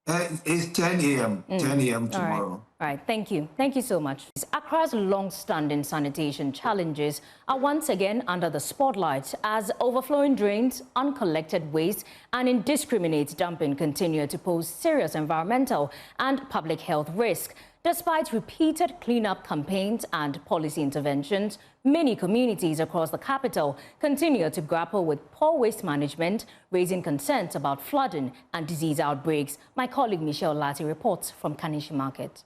It's 10 a.m. 10 a.m. tomorrow.
All right, thank you. Thank you so much. Accra's long-standing sanitation challenges are once again under the spotlight as overflowing drains, uncollected waste, and indiscriminate dumping continue to pose serious environmental and public health risk. Despite repeated cleanup campaigns and policy interventions, many communities across the capital continue to grapple with poor waste management, raising concerns about flooding and disease outbreaks. My colleague Michelle Lati reports from Kaneshie Market.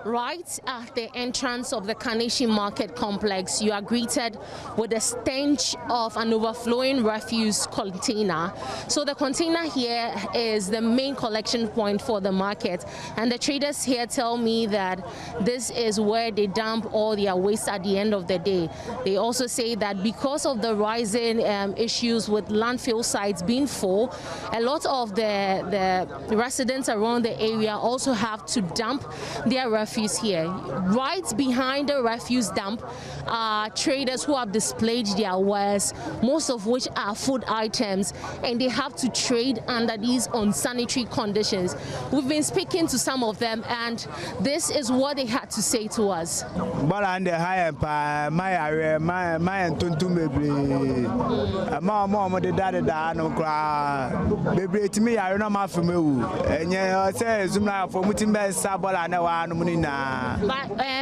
Right at the entrance of the Kaneshi market complex, you are greeted with the stench of an overflowing refuse container. So the container here is the main collection point for the market. And the traders here tell me that this is where they dump all their waste at the end of the day. They also say that because of the rising issues with landfill sites being full, a lot of the residents around the area also have to dump their refuse here. Right behind the refuse dump are traders who have displayed their wares, most of which are food items, and they have to trade under these unsanitary conditions. We've been speaking to some of them, and this is what they had to say to us. But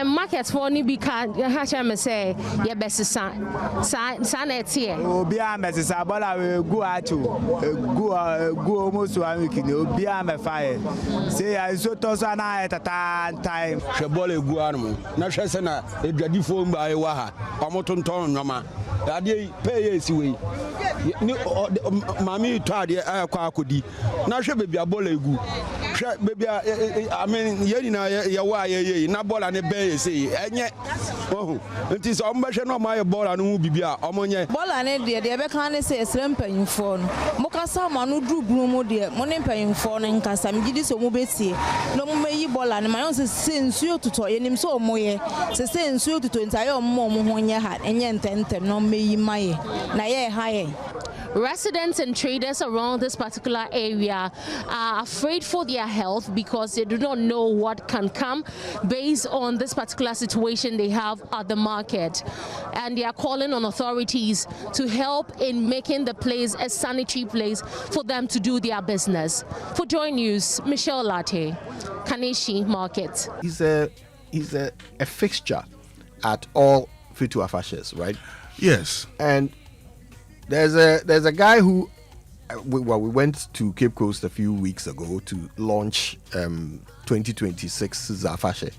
markets for Nibika, Hasham say, your best son, here.
Be a message, I will go out to go almost 1 week. Be a fire. Say, I saw Tosana at a time. Shabole Guano, Nashasana, a dreadful phone by Waha, Pamoton Ton, Rama. Daddy pay as we. Mammy Tardy, I could. Now, she be a bolegu. Baby, I mean, Yaway, Nabola and a bay, say, and yet, oh, it is almost no my ball and who be Amonia. Bola and dear, the Abacane says, Rempaying phone. Mocasa, Manu drew Brumo, dear, money paying phone and Cassam, Gidis or Mubesi. No may bola and my own sins you to toy and him so moye, sends you to entire mom when you had and yent, no may my nae high.
Residents and traders around this particular area are afraid for their health because they do not know what can come based on this particular situation they have at the market. And they are calling on authorities to help in making the place a sanitary place for them to do their business. For Joy News, Michelle Latte, Kaneshie Market.
He's a fixture at all Fitu Afashes, right?
Yes.
And there's a guy who, we went to Cape Coast a few weeks ago to launch 2026 Zafashe,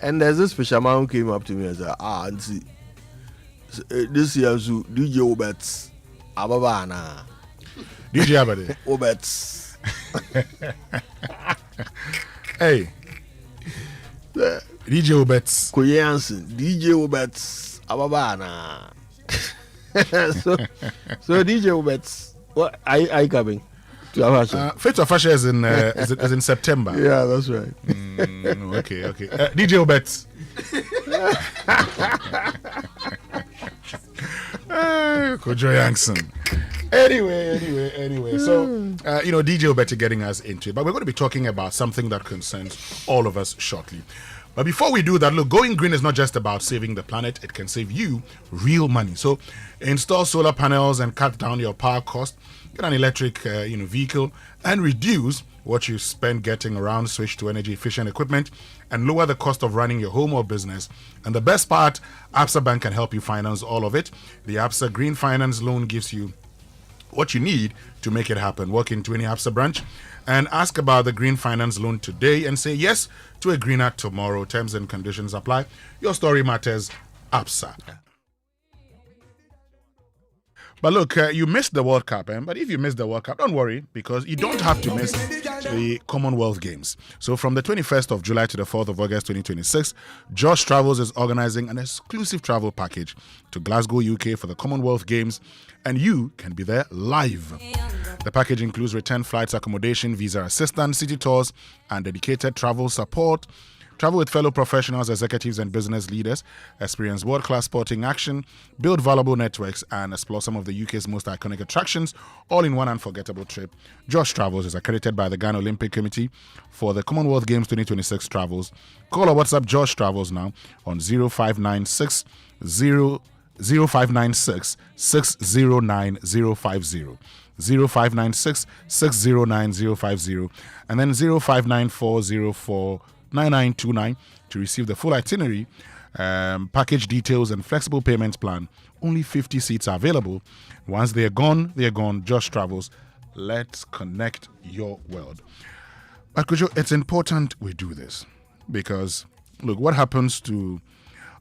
and there's this fisherman who came up to me and said, Auntie, this year's DJ Obets Ababana.
DJ Abade
Obets.
Hey, DJ Obets
Yankson, DJ Obets Ababana. so DJ Obets, what are you coming to Afashe?
Fate of Afashe is in September.
Yeah, that's right.
Okay. DJ Obets. Kojo Yankson. Anyway. So, DJ Obeti getting us into it. But we're going to be talking about something that concerns all of us shortly. But before we do that, look, going green is not just about saving the planet. It can save you real money. So install solar panels and cut down your power cost. Get an electric vehicle and reduce what you spend getting around, switch to energy efficient equipment, and lower the cost of running your home or business. And the best part, Absa Bank can help you finance all of it. The Absa Green Finance Loan gives you what you need to make it happen. Walk into any Absa branch and ask about the Green Finance Loan today and say yes to a greener tomorrow. Terms and conditions apply. Your story matters. Absa. But look, you missed the World Cup, but if you missed the World Cup, don't worry, because you don't have to miss the Commonwealth Games. So from the 21st of July to the 4th of August 2026, Josh Travels is organizing an exclusive travel package to Glasgow, UK for the Commonwealth Games, and you can be there live. The package includes return flights, accommodation, visa assistance, city tours, and dedicated travel support. Travel with fellow professionals, executives, and business leaders, experience world-class sporting action, build valuable networks, and explore some of the UK's most iconic attractions, all in one unforgettable trip. Josh Travels is accredited by the Ghana Olympic Committee for the Commonwealth Games 2026 travels. Call or WhatsApp Josh Travels now on 0596 609 050. 0596 609 050 and then 0594 9929 to receive the full itinerary, package details, and flexible payment plan. Only 50 seats are available. Once they're gone, they're gone. Josh Travels. Let's connect your world. But Kojo, it's important we do this because, look, what happens to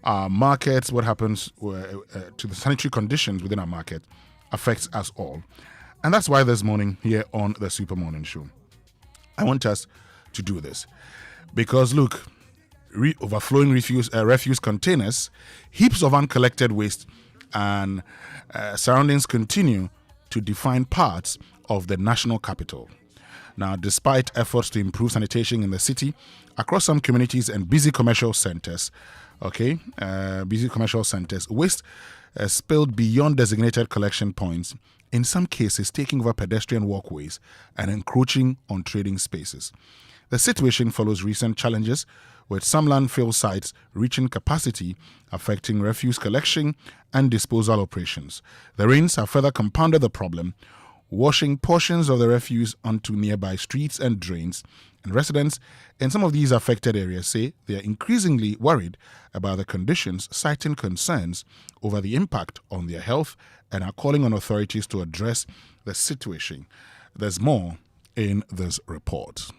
our markets, what happens to the sanitary conditions within our market affects us all. And that's why this morning here on the Super Morning Show, I want us to do this. Because look, overflowing refuse containers, heaps of uncollected waste, and surroundings continue to define parts of the national capital. Now, despite efforts to improve sanitation in the city, across some communities and busy commercial centers, waste spilled beyond designated collection points, in some cases taking over pedestrian walkways and encroaching on trading spaces. The situation follows recent challenges with some landfill sites reaching capacity, affecting refuse collection and disposal operations. The rains have further compounded the problem, washing portions of the refuse onto nearby streets and drains. And residents in some of these affected areas say they are increasingly worried about the conditions, citing concerns over the impact on their health, and are calling on authorities to address the situation. There's more in this report.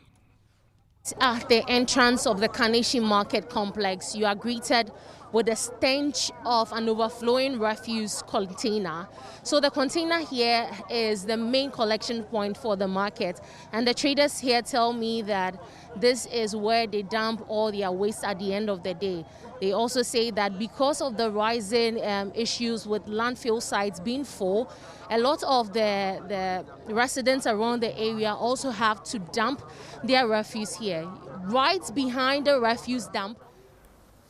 At the entrance of the Kaneshie market complex, you are greeted with the stench of an overflowing refuse container. So the container here is the main collection point for the market, and the traders here tell me that this is where they dump all their waste at the end of the day. They also say that because of the rising issues with landfill sites being full, a lot of the residents around the area also have to dump their refuse here. Right behind the refuse dump,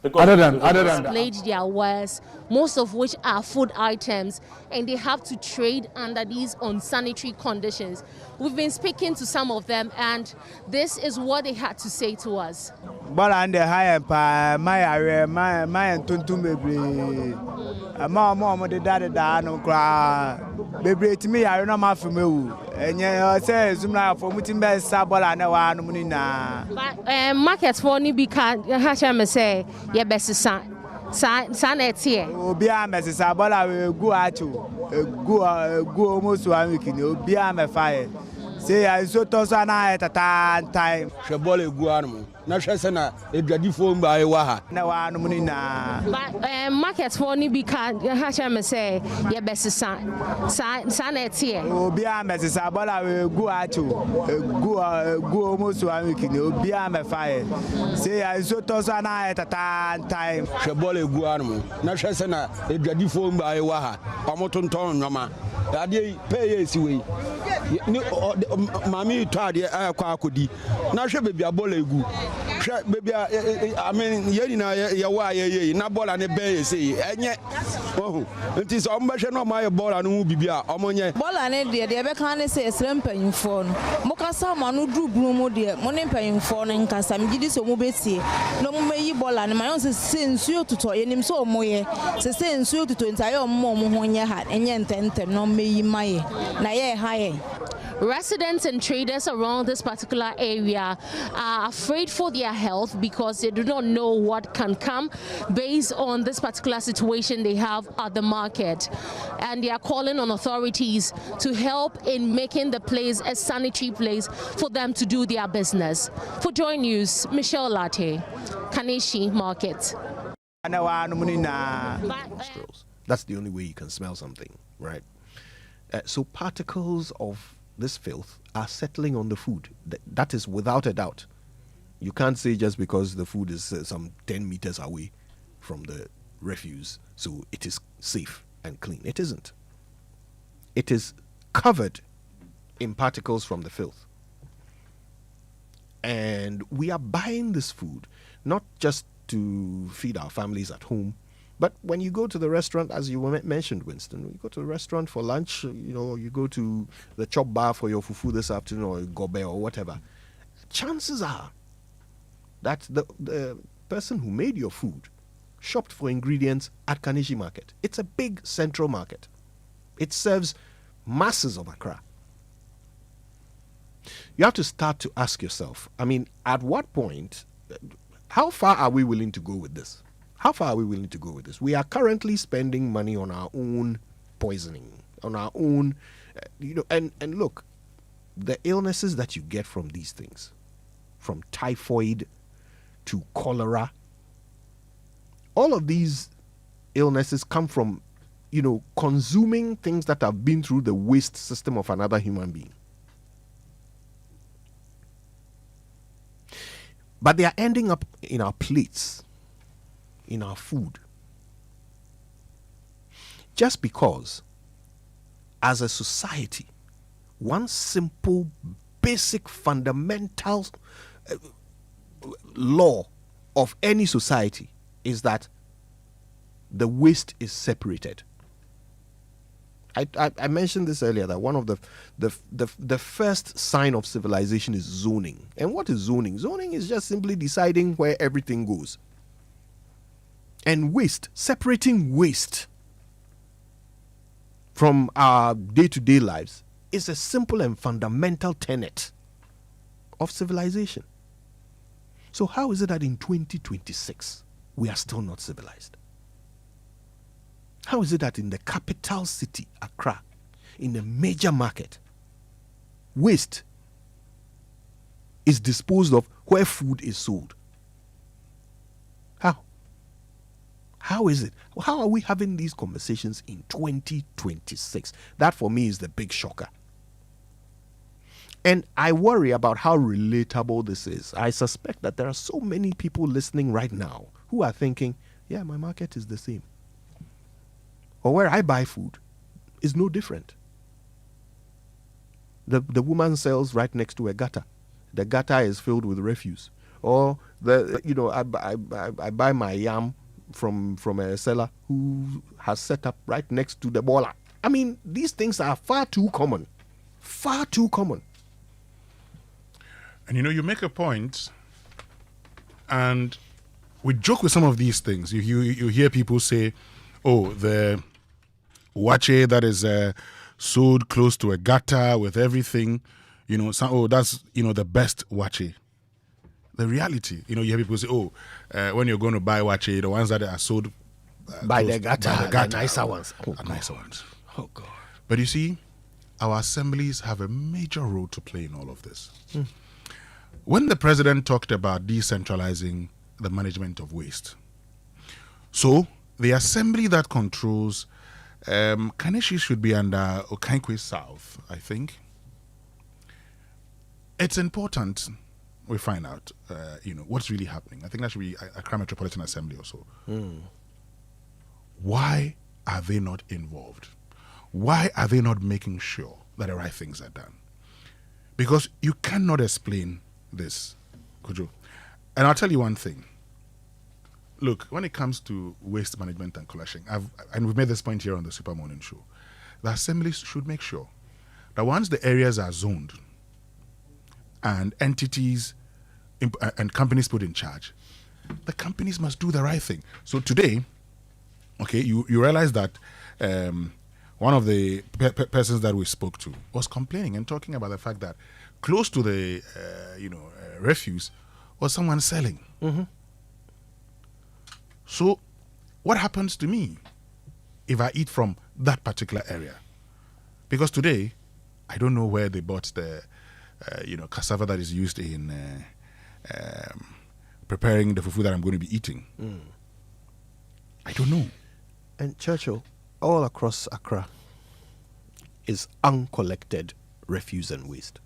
Other than
displayed their wares, most of which are food items, and they have to trade under these unsanitary conditions. We've been speaking to some of them, and this is what they had to say to us.
But and the high empire, my tuntum baby, mama, the dad, no cry. Baby, to me, I don't know my family. And you say, Zumla for Mutimbe Sabola, no one, Munina.
But markets for Nibika, Hasham say, your best son. Sanet here.
Obia Mrs. Sabola will go at you, go almost 1 week in Obia me fire. Say, I saw Tosana at a time.
Shabole Guano. Nashasana, a dreadful phone by Waha.
No one, Munina.
But markets for Nibika, Hasham say, your best son. Sanet here.
Obia Mrs. Sabola will go at you, go almost 1 week in Obia me fire. Say, I saw Tosana at a time.
Shabole Guano. Nashasana, a dreadful phone by Waha. Pamoton Ton Rama. ade pay esi we ni mami to ade akwa akodi na hwe bebi abola egu hwe bebi I mean yeni na ye wa ye na bola ne ben esi enye ohu nti so mbehwe no ma ye bola no hu bibia omonye
bola ne de be kan ne se esre mpanyimfo no mokasa ma no dru bru mu de mo ne mpanyimfo no nkasa mgidi so mu betie no mo meyi bola ne ma yon se nsuo tuto ye nim so moye se nsuo tuto ntaye ommo mo ho nye ha enye ntente no meyi maye na ye ha ye.
Residents and traders around this particular area are afraid for their health because they do not know what can come based on this particular situation they have at the market. And they are calling on authorities to help in making the place a sanitary place for them to do their business. For Joy News, Michelle Latte, Kaneshie Market.
That's the only way you can smell something, right? So particles of this filth are settling on the food. That is without a doubt. You can't say just because the food is some 10 meters away from the refuse, so it is safe and clean. It isn't. It is covered in particles from the filth. And we are buying this food not just to feed our families at home, but when you go to the restaurant, as you mentioned, Winston, you go to the restaurant for lunch, you go to the chop bar for your fufu this afternoon or gobe or whatever, chances are that the person who made your food shopped for ingredients at Kaneshie Market. It's a big central market. It serves masses of Accra. You have to start to ask yourself, I mean, at what point, how far are we willing to go with this? How far are we willing to go with this? We are currently spending money on our own poisoning, on our own, and look, the illnesses that you get from these things, from typhoid to cholera, all of these illnesses come from, consuming things that have been through the waste system of another human being. But they are ending up in our plates, in our food. Just because, as a society, one simple, basic, fundamental law of any society is that the waste is separated. I mentioned this earlier, that one of the first sign of civilization is zoning. And what is zoning? Zoning is just simply deciding where everything goes. And waste, separating waste from our day-to-day lives, is a simple and fundamental tenet of civilization. So how is it that in 2026 we are still not civilized? How is it that in the capital city, Accra, in a major market, waste is disposed of where food is sold? How? How is it? How are we having these conversations in 2026? That for me is the big shocker. And I worry about how relatable this is. I suspect that there are so many people listening right now who are thinking, yeah, my market is the same. Or where I buy food is no different. The woman sells right next to a gutter. The gutter is filled with refuse. Or I buy my yam from a seller who has set up right next to the boiler. I mean, these things are far too common. Far too common.
And you make a point, and we joke with some of these things. You hear people say, oh, the wache that is sold close to a gutter with everything, that's the best wache. The reality, you hear people say, oh, when you're going to buy wache, the ones that are sold
by the gutter, the nicer ones.
Nicer ones.
Oh, God.
But you see, our assemblies have a major role to play in all of this. When the president talked about decentralizing the management of waste, so the assembly that controls Kaneshi should be under Okankwe South, I think. It's important we find out, what's really happening. I think that should be Accra Metropolitan Assembly or so. Why are they not involved? why are they not making sure that the right things are done? Because you cannot explain this, Kojo. And I'll tell you one thing. Look, when it comes to waste management and collection, and we've made this point here on the Super Morning Show, the assemblies should make sure that once the areas are zoned and entities and companies put in charge, the companies must do the right thing. So today, okay, you realize that one of the persons that we spoke to was complaining and talking about the fact that close to the refuse was someone selling.
Mm-hmm.
So what happens to me if I eat from that particular area? Because today, I don't know where they bought the cassava that is used in preparing the fufu that I'm going to be eating. I don't know.
And Churchill, all across Accra is uncollected refuse and waste.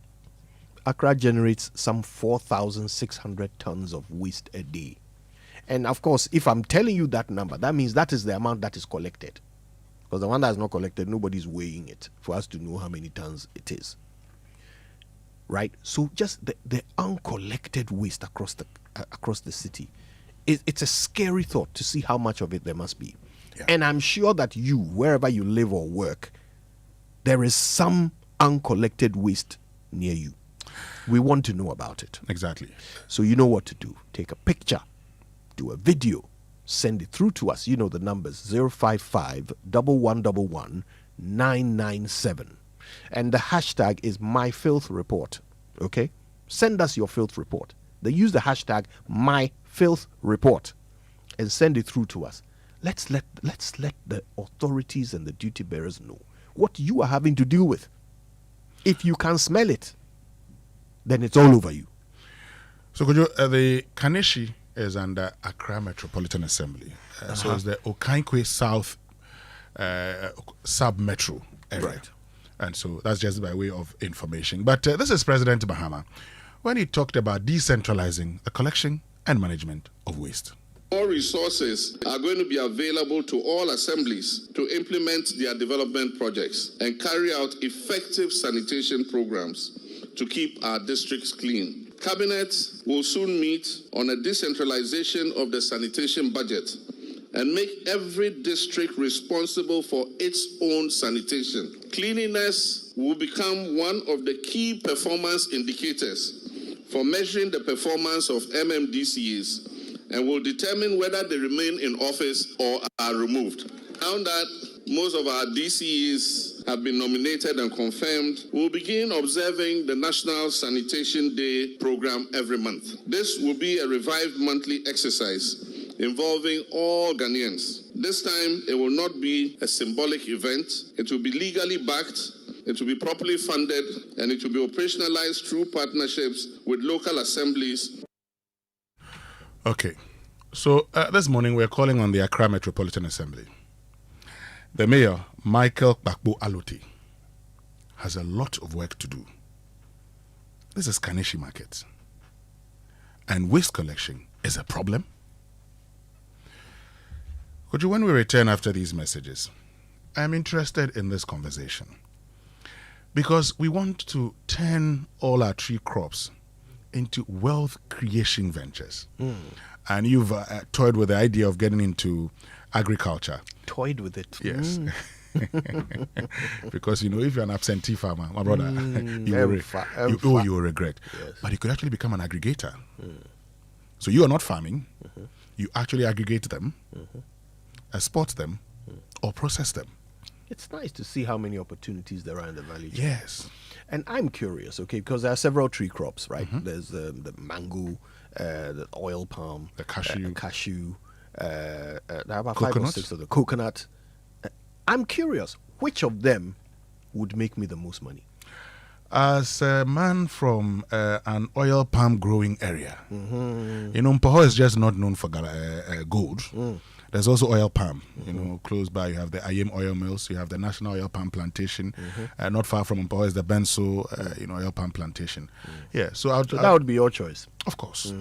Accra generates some 4,600 tons of waste a day. And of course, if I'm telling you that number, that means that is the amount that is collected. Because the one that is not collected, nobody's weighing it for us to know how many tons it is. Right? So just the uncollected waste across the city, it's a scary thought to see how much of it there must be. Yeah. And I'm sure that you, wherever you live or work, there is some uncollected waste near you. We want to know about it.
Exactly.
So you know what to do. Take a picture, do a video, send it through to us. You know the numbers, 055 1111 997. And the hashtag is MyFilthReport. Okay? Send us your filth report. They use the hashtag MyFilthReport and send it through to us. Let's let the authorities and the duty bearers know what you are having to deal with. If you can smell it, then it's all over you.
So, Kojo, the Kaneshi is under Accra Metropolitan Assembly. So it's the Okankwe South sub-metro area.
Right.
And so that's just by way of information. But this is President Mahama when he talked about decentralizing the collection and management of waste.
All resources are going to be available to all assemblies to implement their development projects and carry out effective sanitation programs to keep our districts clean. Cabinet will soon meet on a decentralization of the sanitation budget and make every district responsible for its own sanitation. Cleanliness will become one of the key performance indicators for measuring the performance of MMDCs and will determine whether they remain in office or are removed. Now that most of our DCEs have been nominated and confirmed, we'll begin observing the National Sanitation Day program every month. This will be a revived monthly exercise involving all Ghanaians. This time, it will not be a symbolic event. It will be legally backed, it will be properly funded, and it will be operationalized through partnerships with local assemblies.
Okay, so this morning we're calling on the Accra Metropolitan Assembly. The mayor, Michael Bakbo Alote, has a lot of work to do. This is Kaneshi market. And waste collection is a problem. Kojo, when we return after these messages, I'm interested in this conversation because we want to turn all our tree crops into wealth creation ventures. And you've toyed with the idea of getting into agriculture.
Toyed with it?
Yes. Because, if you're an absentee farmer, my brother, you will regret.
Yes.
But you could actually become an aggregator. So you are not farming. You actually aggregate them, export them, or process them.
It's nice to see how many opportunities there are in the valley.
Yes.
And I'm curious, okay, because there are several tree crops, right? There's the mango, the oil palm,
the cashew,
there are about 5 or 6 of the coconut. I'm curious, which of them would make me the most money?
As a man from an oil palm growing area, Mpaho is just not known for gold. There's also oil palm. You know, close by you have the Ayem oil mills. You have the National Oil Palm Plantation. Not far from Amoah is the Benso, oil palm plantation. Yeah, so
that would be your choice,
of course.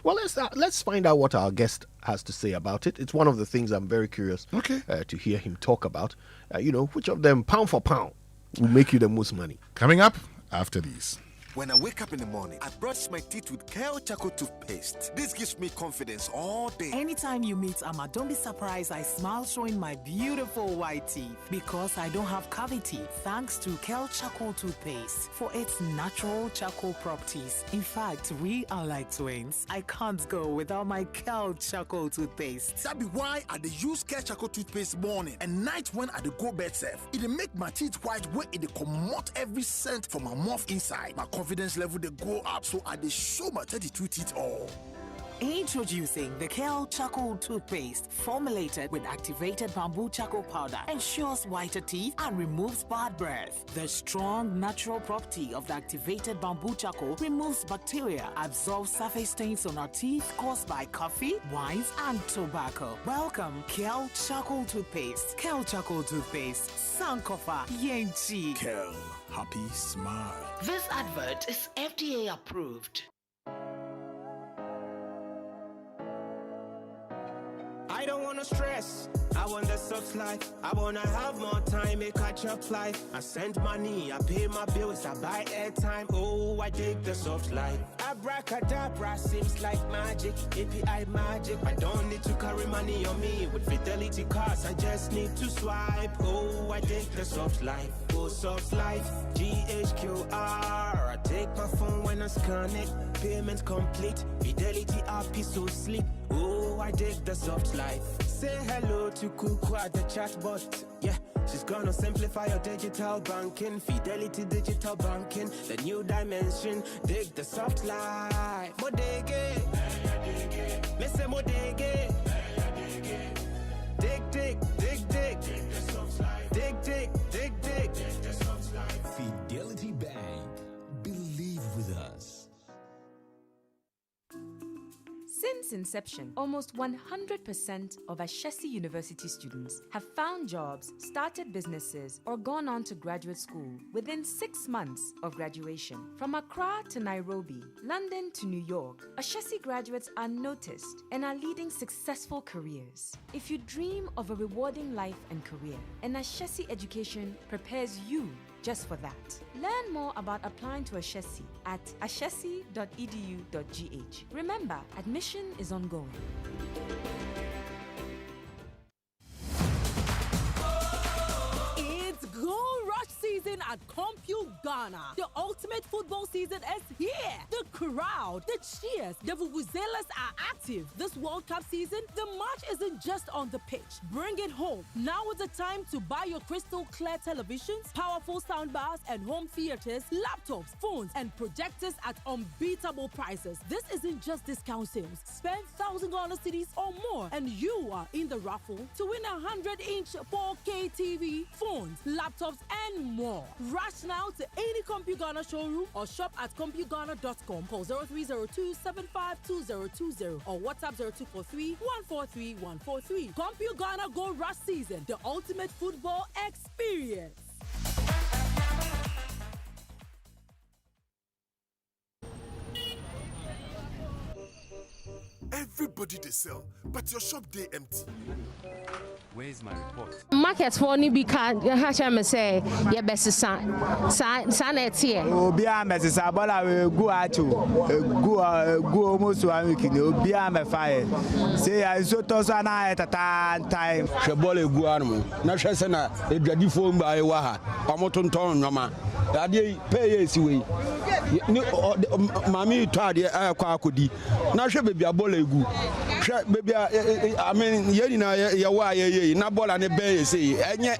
Well, let's find out what our guest has to say about it. It's one of the things I'm very curious to hear him talk about. Which of them, pound for pound, will make you the most money?
Coming up after these.
When I wake up in the morning, I brush my teeth with Kale Charcoal toothpaste. This gives me confidence all day.
Anytime you meet Amma, don't be surprised I smile showing my beautiful white teeth because I don't have cavity thanks to Kale Charcoal toothpaste for its natural charcoal properties. In fact, we are like twins. I can't go without my Kale Charcoal toothpaste.
That be why I use Kale Charcoal toothpaste morning and night when I go bed safe. It make my teeth white when it come out every scent from my mouth inside. My confidence level they go up, so I show my 32 teeth all.
Introducing the Kale Charcoal toothpaste, formulated with activated bamboo charcoal powder, ensures whiter teeth and removes bad breath. The strong natural property of the activated bamboo charcoal removes bacteria, absorbs surface stains on our teeth caused by coffee, wines, and tobacco. Welcome, Kale Charcoal toothpaste. Kale Charcoal toothpaste, Sankofa Yenchi.
Kale, happy smile.
This advert is FDA approved.
I don't wanna stress, I want the soft life. I wanna have more time, make catch up life. I send money, I pay my bills, I buy airtime. Oh, I dig the soft life. Abracadabra seems like magic, API magic. I don't need to carry money on me. With Fidelity cards, I just need to swipe. Oh, I dig the soft life. Oh, soft life, GHQR. I take my phone when I scan it. Payment complete, Fidelity RP so sleep. Oh, I dig the soft life. Say hello to Kuku at the chatbot. Yeah, she's gonna simplify your digital banking. Fidelity digital banking, the new dimension. Dig the soft life. Modege, Mr. Modege. Dig, dig, dig, dig. Dig the soft life. Dig, dig, dig, dig. Dig the soft life.
Fidelity Bank. Believe with us.
Since inception, almost 100% of Ashesi University students have found jobs, started businesses, or gone on to graduate school within 6 months of graduation. From Accra to Nairobi, London to New York, Ashesi graduates are noticed and are leading successful careers. If you dream of a rewarding life and career, an Ashesi education prepares you just for that. Learn more about applying to Ashesi at ashesi.edu.gh. Remember, admission is ongoing.
It's Gold Rush season at Compu Ghana. The ultimate football season is here. The crowd, the cheers, the vuvuzelas are active. This World Cup season, the match isn't just on the pitch. Bring it home. Now is the time to buy your crystal clear televisions, powerful soundbars, and home theaters, laptops, phones, and projectors at unbeatable prices. This isn't just discount sales. Spend $1,000 cities or more, and you are in the raffle to win a 100-inch 4K TV, phones, laptops, and more. Rush now to any Compu Ghana showroom or shop at CompuGhana.com. Call 0302-752020 or WhatsApp 0243-143-143. Compu Ghana Gold Rush season, the ultimate football experience.
Everybody they sell, but your shop they empty.
Where's my report?
Market for ni bi ka ha me say ye best san na tie.
Obi a me say bola we go acho. Go almost 1 week ni obi a me fire. Say I so to so na time.
Hwe bola egu anu. Na hwe se na edwadifo mba e wa ha. Omotonton nwama. Ade pay esi we. Ni mami to ade akwa akodi. Na hwe bebi abola egu. Hwe bebi I mean ye na ye wa ye na bola ne ben say enye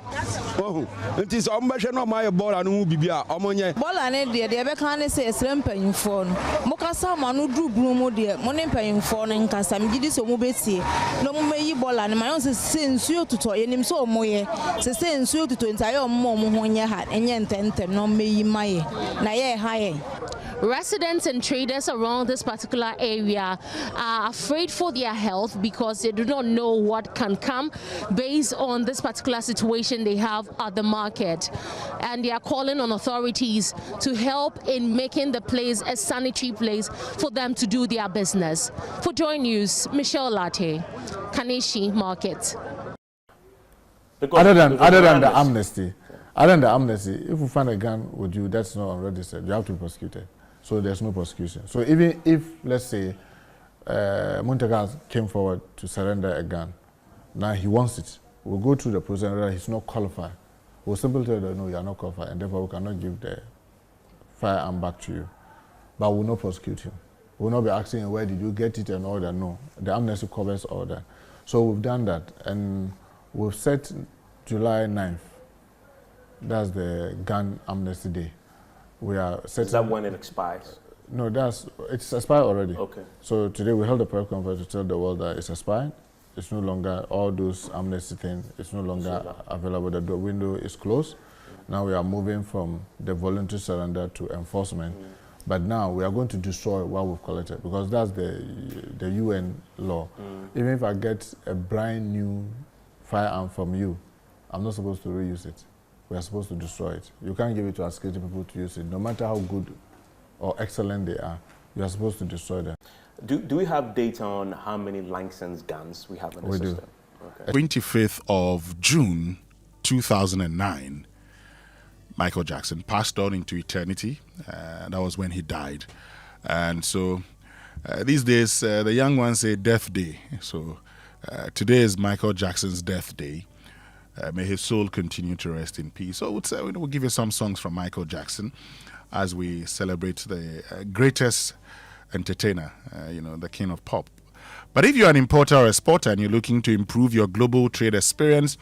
oh nti so mbehwe no ma ye bola no hu bibia omonye
bola ne de be kan ne say esrem panyimfo no mo kasa ma no dru bru mo de mo ne panyimfo no nkasa mgidi so mo betie no mo meyi bola ne ma yon se nsuo tuto ye nim so mo ye se nsuo tuto ntaye mo ho nye ha enye ntentem no meyi maye na ye ha ye.
residents and traders around this particular area are afraid for their health because they do not know what can come based on this particular situation they have at the market. And they are calling on authorities to help in making the place a sanitary place for them to do their business. For Joy News, Michelle Latte, Kaneshie Market.
Other than the amnesty, if you find a gun with you that's not unregistered, you have to be prosecuted. So there's no prosecution. So even if, let's say, Montegas came forward to surrender a gun, now he wants it, we'll go through the process whether he's not qualified. We'll simply tell them, no, you are not qualified, and therefore we cannot give the firearm back to you. But we'll not prosecute him. We'll not be asking where did you get it and all that. No, the amnesty covers all that. So we've done that, and we've set July 9th. That's the gun amnesty day. We are setting.
Is that when it expires?
No, it's expired already.
Okay.
So today we held a press conference to tell the world that it's expired. It's no longer, all those amnesty things, it's no longer available. The window is closed. Now we are moving from the voluntary surrender to enforcement. But now we are going to destroy what we've collected because that's the UN law. Even if I get a brand new firearm from you, I'm not supposed to reuse it. We are supposed to destroy it. You can't give it to our security people to use it. No matter how good or excellent they are, you are supposed to destroy them.
Do we have data on how many licensed guns we have in the system?
Okay. 25th of June, 2009, Michael Jackson passed on into eternity. That was when he died. And so these days, the young ones say death day. So today is Michael Jackson's death day. May his soul continue to rest in peace. So we'll give you some songs from Michael Jackson as we celebrate the greatest entertainer, the king of pop. But if you're an importer or exporter and you're looking to improve your global trade experience,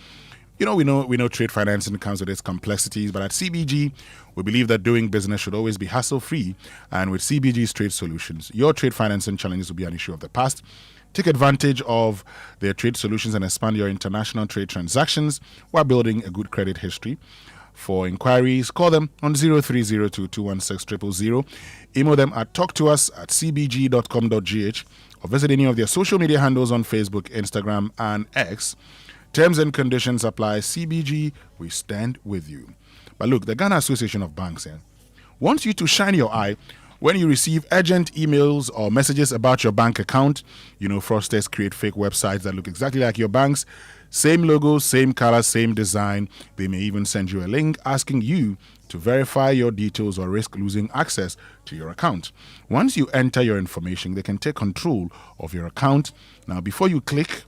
we know trade financing comes with its complexities, but at CBG, we believe that doing business should always be hassle-free. And with CBG's trade solutions, your trade financing challenges will be an issue of the past. Take advantage of their trade solutions and expand your international trade transactions while building a good credit history. For inquiries, call them on 0302-216-000, email them at talktous@cbg.com.gh, or visit any of their social media handles on Facebook, Instagram, and X. Terms and conditions apply. CBG, we stand with you. But look, the Ghana Association of Banks wants you to shine your eye when you receive urgent emails or messages about your bank account. Fraudsters create fake websites that look exactly like your bank's. Same logo, same color, same design. They may even send you a link asking you to verify your details or risk losing access to your account. Once you enter your information, they can take control of your account. Now, before you click,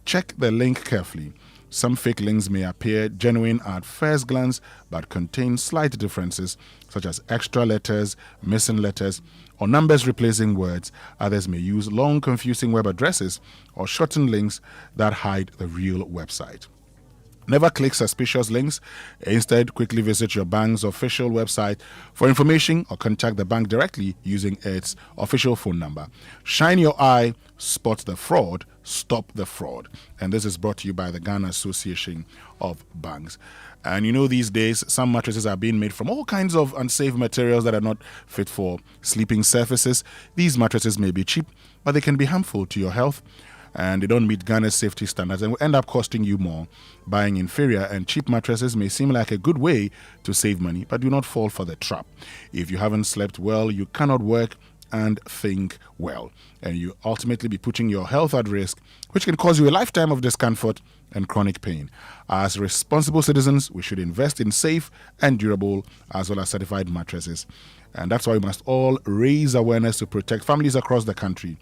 check the link carefully. Some fake links may appear genuine at first glance, but contain slight differences, such as extra letters, missing letters, or numbers replacing words. Others may use long, confusing web addresses or shortened links that hide the real website. Never click suspicious links. Instead, quickly visit your bank's official website for information or contact the bank directly using its official phone number. Shine your eye, spot the fraud, stop the fraud. And this is brought to you by the Ghana Association of Banks. And these days, some mattresses are being made from all kinds of unsafe materials that are not fit for sleeping surfaces. These mattresses may be cheap, but they can be harmful to your health. And they don't meet Ghana's safety standards and will end up costing you more. Buying inferior and cheap mattresses may seem like a good way to save money, but do not fall for the trap. If you haven't slept well, you cannot work and think well. And you ultimately be putting your health at risk, which can cause you a lifetime of discomfort and chronic pain. As responsible citizens, we should invest in safe and durable as well as certified mattresses. And that's why we must all raise awareness to protect families across the country.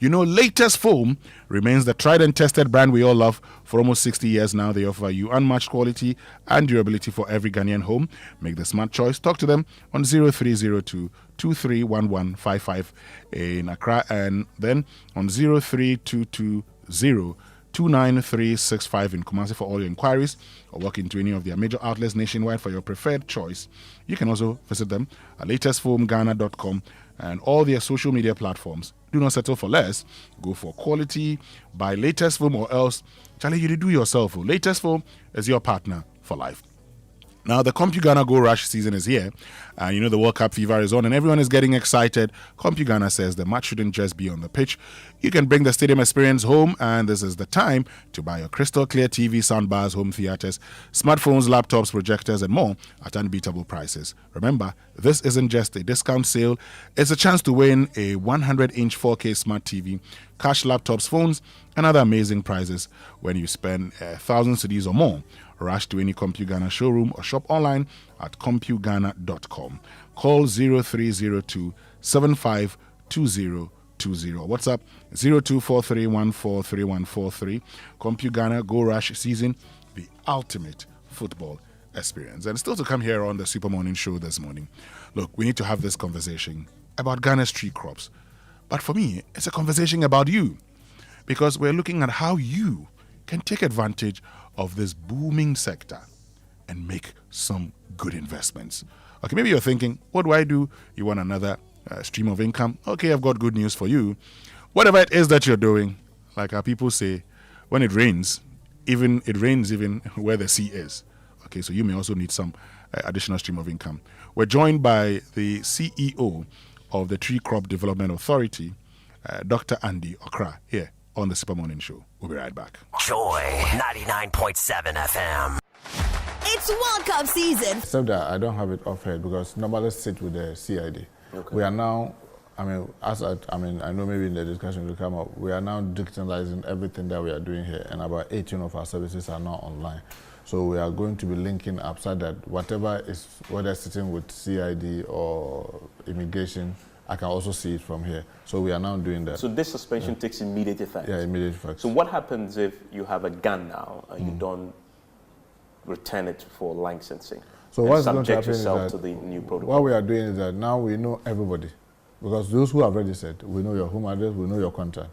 Latest Foam remains the tried and tested brand we all love. For almost 60 years now, they offer you unmatched quality and durability for every Ghanaian home. Make the smart choice. Talk to them on 0302-231155 in Accra, and then on 03220-29365 in Kumasi for all your inquiries, or walk into any of their major outlets nationwide for your preferred choice. You can also visit them at latestfoamghana.com and all their social media platforms. Do not settle for less. Go for quality. Buy Latest Foam, or else, Charlie, you do yourself. Latest Foam is your partner for life. Now, the CompuGhana Go Rush season is here, and you know the World Cup fever is on, and everyone is getting excited. CompuGhana says the match shouldn't just be on the pitch. You can bring the stadium experience home, and this is the time to buy your crystal clear TV, soundbars, home theaters, smartphones, laptops, projectors, and more at unbeatable prices. Remember, this isn't just a discount sale, it's a chance to win a 100-inch 4K smart TV, cash, laptops, phones, and other amazing prizes when you spend 1,000 cedis or more. Rush to any CompuGhana showroom or shop online at CompuGhana.com. Call 0302 752020. WhatsApp 0243143143. CompuGhana Go Rush season, the ultimate football experience. And still to come here on the Super Morning Show this morning. Look, we need to have this conversation about Ghana's tree crops. But for me, it's a conversation about you, because we're looking at how you can take advantage of this booming sector and make some good investments. Okay, maybe you're thinking, what do I do? You want another stream of income? Okay, I've got good news for you. Whatever it is that you're doing, like our people say, when it rains even where the sea is. Okay, so you may also need some additional stream of income. We're joined by the CEO of the Tree Crop Development Authority, Dr. Andy Okra, here on the Super Morning Show. We'll be right back.
Joy 99.7 FM.
It's World Cup season.
Except that I don't have it off head because normally sit with the CID. Okay. We are now, I know maybe in the discussion will come up, we are now digitalizing everything that we are doing here, and about 18 of our services are now online. So we are going to be linking up so that whatever is, whether sitting with CID or immigration, I can also see it from here. So we are now doing that.
So this suspension takes immediate effect?
Yeah, immediate effect.
So what happens if you have a gun now and you don't return it for licensing?
So what's going to
subject
happen
yourself
is
to
that
the new protocol?
what we are doing is that now we know everybody. Because those who have registered, we know your home address, we know your contact.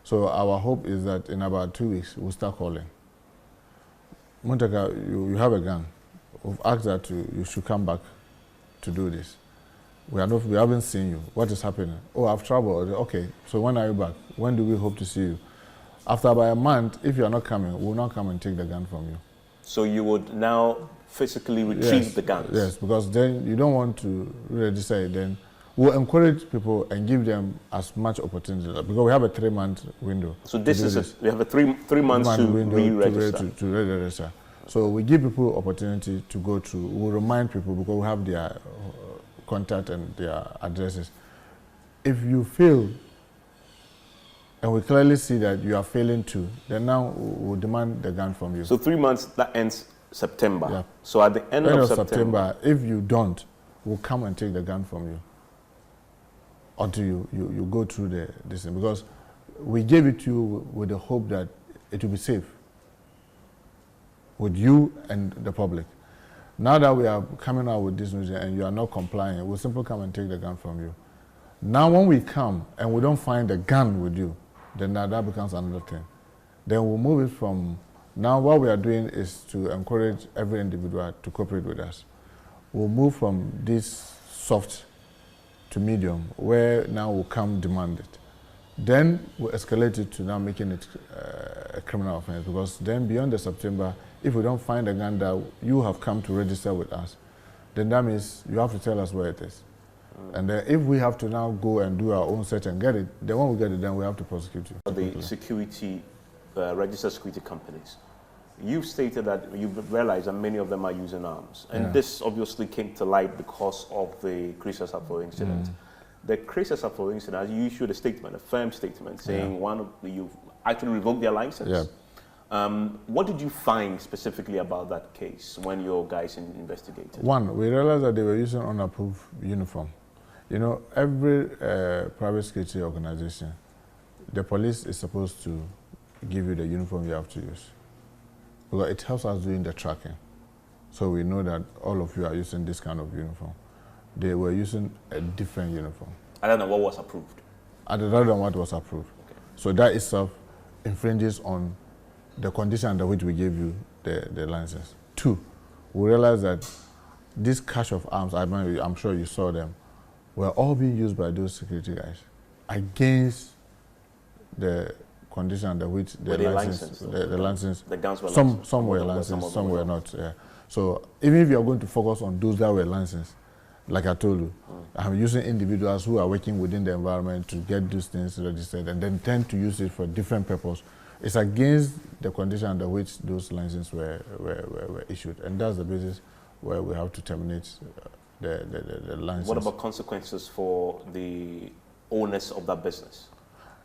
So our hope is that in about 2 weeks, we'll start calling. Montaka, you have a gun. We've asked that you should come back to do this. We haven't seen you. What is happening? Oh, I've traveled. Okay, so when are you back? When do we hope to see you? After about a month, if you are not coming, we'll not come and take the gun from you.
So you would now physically retrieve the guns?
Yes, because then you don't want to register it. Then we'll encourage people and give them as much opportunity, because we have a 3-month window.
So we have a three months to re-register.
To re-register. So we give people opportunity to go through. We'll remind people because we have their contact and their addresses. If you fail, and we clearly see that you are failing to, then now we'll demand the gun from you.
So 3 months, that ends September.
Yeah.
So at the end of
September, if you don't, we'll come and take the gun from you until you go through this thing. Because we gave it to you with the hope that it will be safe with you and the public. Now that we are coming out with this news and you are not complying, we'll simply come and take the gun from you. Now when we come and we don't find the gun with you, then that becomes another thing. Then we'll move it from, now what we are doing is to encourage every individual to cooperate with us. We'll move from this soft to medium, where now we'll come demand it. Then we'll escalate it to now making it a criminal offense, because then beyond the September, if we don't find a gun that you have come to register with us, then that means you have to tell us where it is. And then if we have to now go and do our own search and get it, then when we get it, then we have to prosecute you.
The security, registered security companies, you've stated that you've realized that many of them are using arms. And this obviously came to light because of the Chris Asafo incident. The Chris Asafo incident, you issued a statement, a firm statement, saying you've actually revoked their license.
Yeah.
What did you find specifically about that case when your guys investigated?
One, we realized that they were using unapproved uniform. You know, every private security organization, the police is supposed to give you the uniform you have to use, because it helps us doing the tracking. So we know that all of you are using this kind of uniform. They were using a different uniform.
I don't know what was approved.
Other than what was approved. Okay. So that itself infringes on the condition under which we gave you the license. 2, we realized that this cache of arms, I'm sure you saw them, were all being used by those security guys against the condition under which the license, the guns were
licensed.
Some were licensed, some were not. Yeah. So even if you are going to focus on those that were licensed, like I told you, I'm using individuals who are working within the environment to get these things registered and then tend to use it for different purpose. It's against the condition under which those licenses were issued. And that's the basis where we have to terminate the license.
What about consequences for the owners of that business?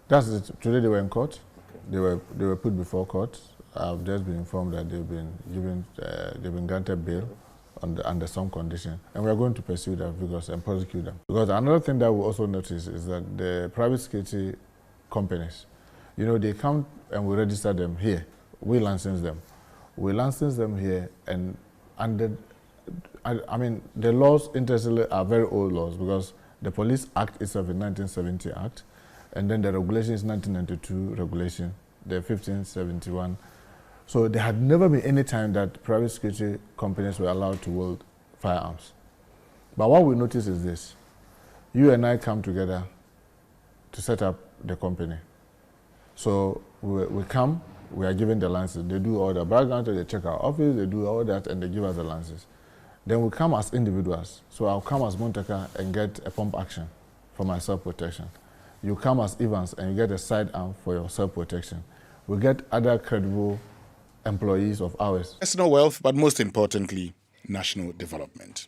That's it. Today they were in court. Okay. They were put before court. I've just been informed that they've been granted bail under some condition, and we are going to pursue that vigorously and prosecute them. Because another thing that we also notice is that the private security companies, they come and we register them here. We license them. We license them here, and under, the laws, interestingly, are very old laws because the Police Act itself is 1970 Act, and then the regulation is 1992 regulation, the 1571. So there had never been any time that private security companies were allowed to wield firearms. But what we notice is this. You and I come together to set up the company. So we come, we are given the license. They do all the background, they check our office, they do all that, and they give us the license. Then we come as individuals. So I'll come as Montaka and get a pump action for my self-protection. You come as Evans and you get a sidearm for your self-protection. We get other credible employees of ours.
Personal wealth, but most importantly, national development.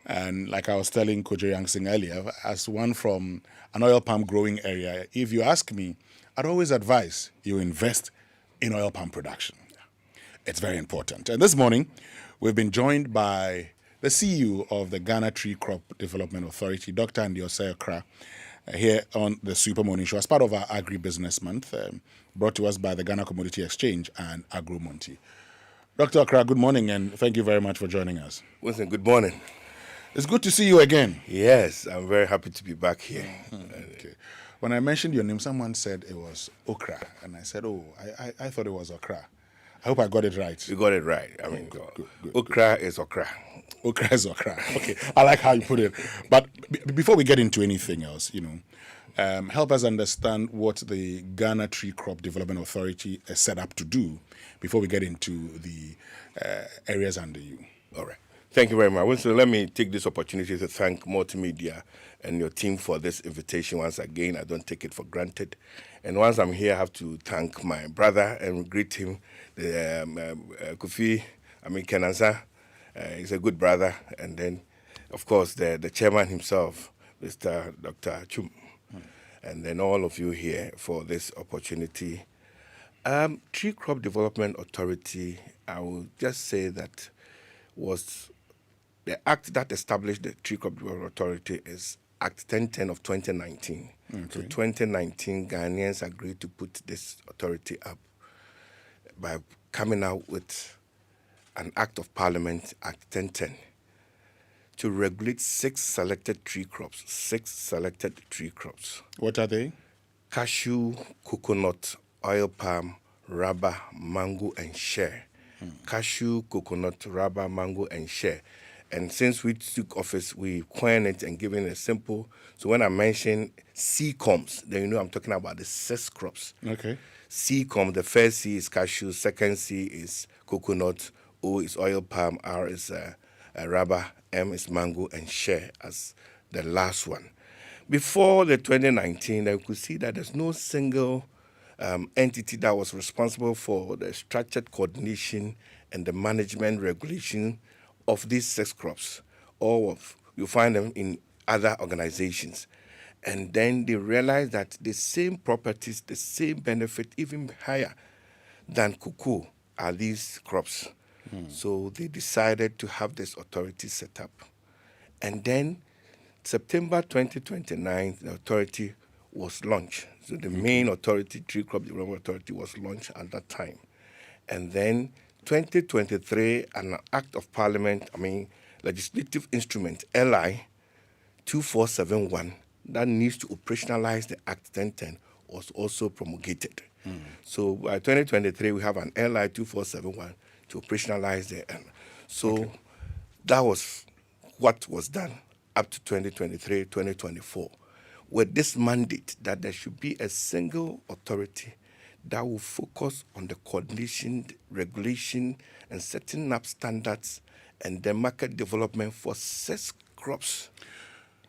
And like I was telling Kojo Yankson earlier, as one from an oil palm growing area, if you ask me, I'd always advise you invest in oil palm production. It's very important. And this morning, we've been joined by the CEO of the Ghana Tree Crop Development Authority, Dr. Ndiosei Okra, here on the Super Morning Show as part of our Agribusiness Month, brought to us by the Ghana Commodity Exchange and Agro-Monti. Dr. Okra, good morning, and thank you very much for joining us.
Winston, good morning.
It's good to see you again.
Yes, I'm very happy to be back here.
Okay. When I mentioned your name, someone said it was Okra, and I said, I thought it was Okra. I hope I got it right.
You got it right.
Good,
Okra is Okra.
Okra is Okra. Okay, I like how you put it. But before we get into anything else, help us understand what the Ghana Tree Crop Development Authority is set up to do before we get into the areas under you.
All right. Thank you very much. Winston, let me take this opportunity to thank Multimedia and your team for this invitation once again. I don't take it for granted. And once I'm here, I have to thank my brother and greet him, Kofi, Kenanza. He's a good brother. And then, of course, the chairman himself, Mr. Dr. Chum. And then all of you here for this opportunity. Tree Crop Development Authority, I will just say that was the act that established the Tree Crop Development Authority is Act 1010 of 2019. Okay. So 2019, Ghanaians agreed to put this authority up by coming out with an Act of Parliament, Act 1010, to regulate 6 selected tree crops. 6 selected tree crops.
What are they?
Cashew, coconut, oil palm, rubber, mango, and shea. Cashew, coconut, rubber, mango, and shea. And since we took office, we coined it and given it a simple. So when I mention C-coms, then you know I'm talking about the 6 crops.
Okay.
C-com, the first C is cashew, second C is coconut, O is oil palm, R is rubber, M is mango, and shea as the last one. Before the 2019, I could see that there's no single entity that was responsible for the structured coordination and the management regulation of these 6 crops. You find them in other organizations. And then they realized that the same properties, the same benefit, even higher than cocoa are these crops. So they decided to have this authority set up. And then September 2029, the authority was launched. So the main authority, Tree Crop Development Authority, was launched at that time. And then 2023, an Act of Parliament, legislative instrument, LI 2471, that needs to operationalize the Act 1010, was also promulgated. So by 2023, we have an LI 2471 to operationalize the So that was what was done up to 2023, 2024, with this mandate that there should be a single authority that will focus on the coordination, regulation, and setting up standards and the market development for 6 crops.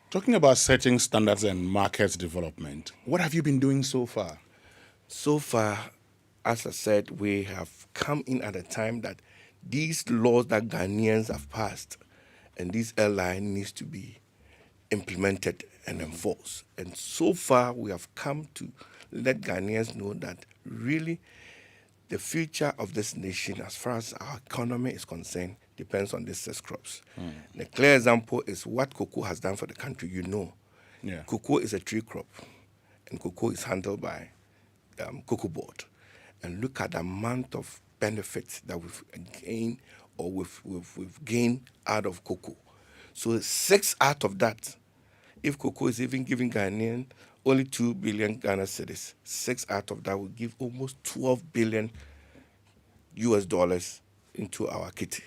Talking about setting standards and market development, what have you been doing so far?
So far, as I said, we have come in at a time that these laws that Ghanaians have passed and this airline needs to be implemented and enforced. And so far, we have come to let Ghanaians know that really the future of this nation, as far as our economy is concerned, depends on these 6 crops. The clear example is what cocoa has done for the country.
Yeah.
Cocoa is a tree crop, and cocoa is handled by Cocoa Board. And look at the amount of benefits that we've gained or we've gained out of cocoa. So 6 out of that, if cocoa is even giving Ghanaian only 2 billion Ghana cedis, 6 out of that will give almost 12 billion US dollars into our kitty.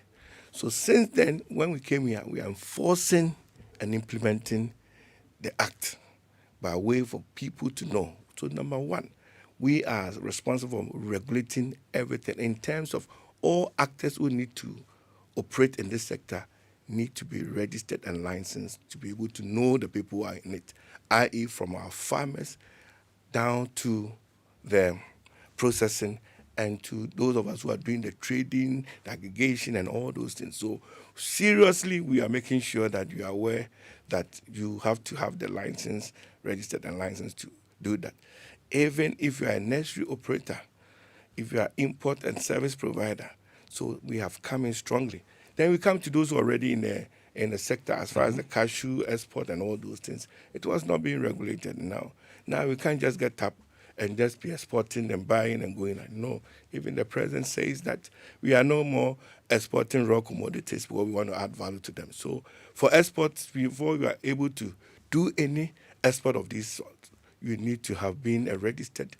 So since then, when we came here, we are enforcing and implementing the act by way for people to know. So number one, we are responsible for regulating everything in terms of all actors who need to operate in this sector need to be registered and licensed to be able to know the people who are in it, i.e. from our farmers down to the processing and to those of us who are doing the trading, the aggregation, and all those things. So seriously, we are making sure that you are aware that you have to have the license, registered and licensed to do that. Even if you are a nursery operator, if you are import and service provider, so we have come in strongly. Then we come to those who are already in the sector as far as the cashew export and all those things. It was not being regulated now. Now we can't just get up and just be exporting and buying and going. No, even the president says that we are no more exporting raw commodities because we want to add value to them. So for exports, before you are able to do any export of this sort, you need to have been a registered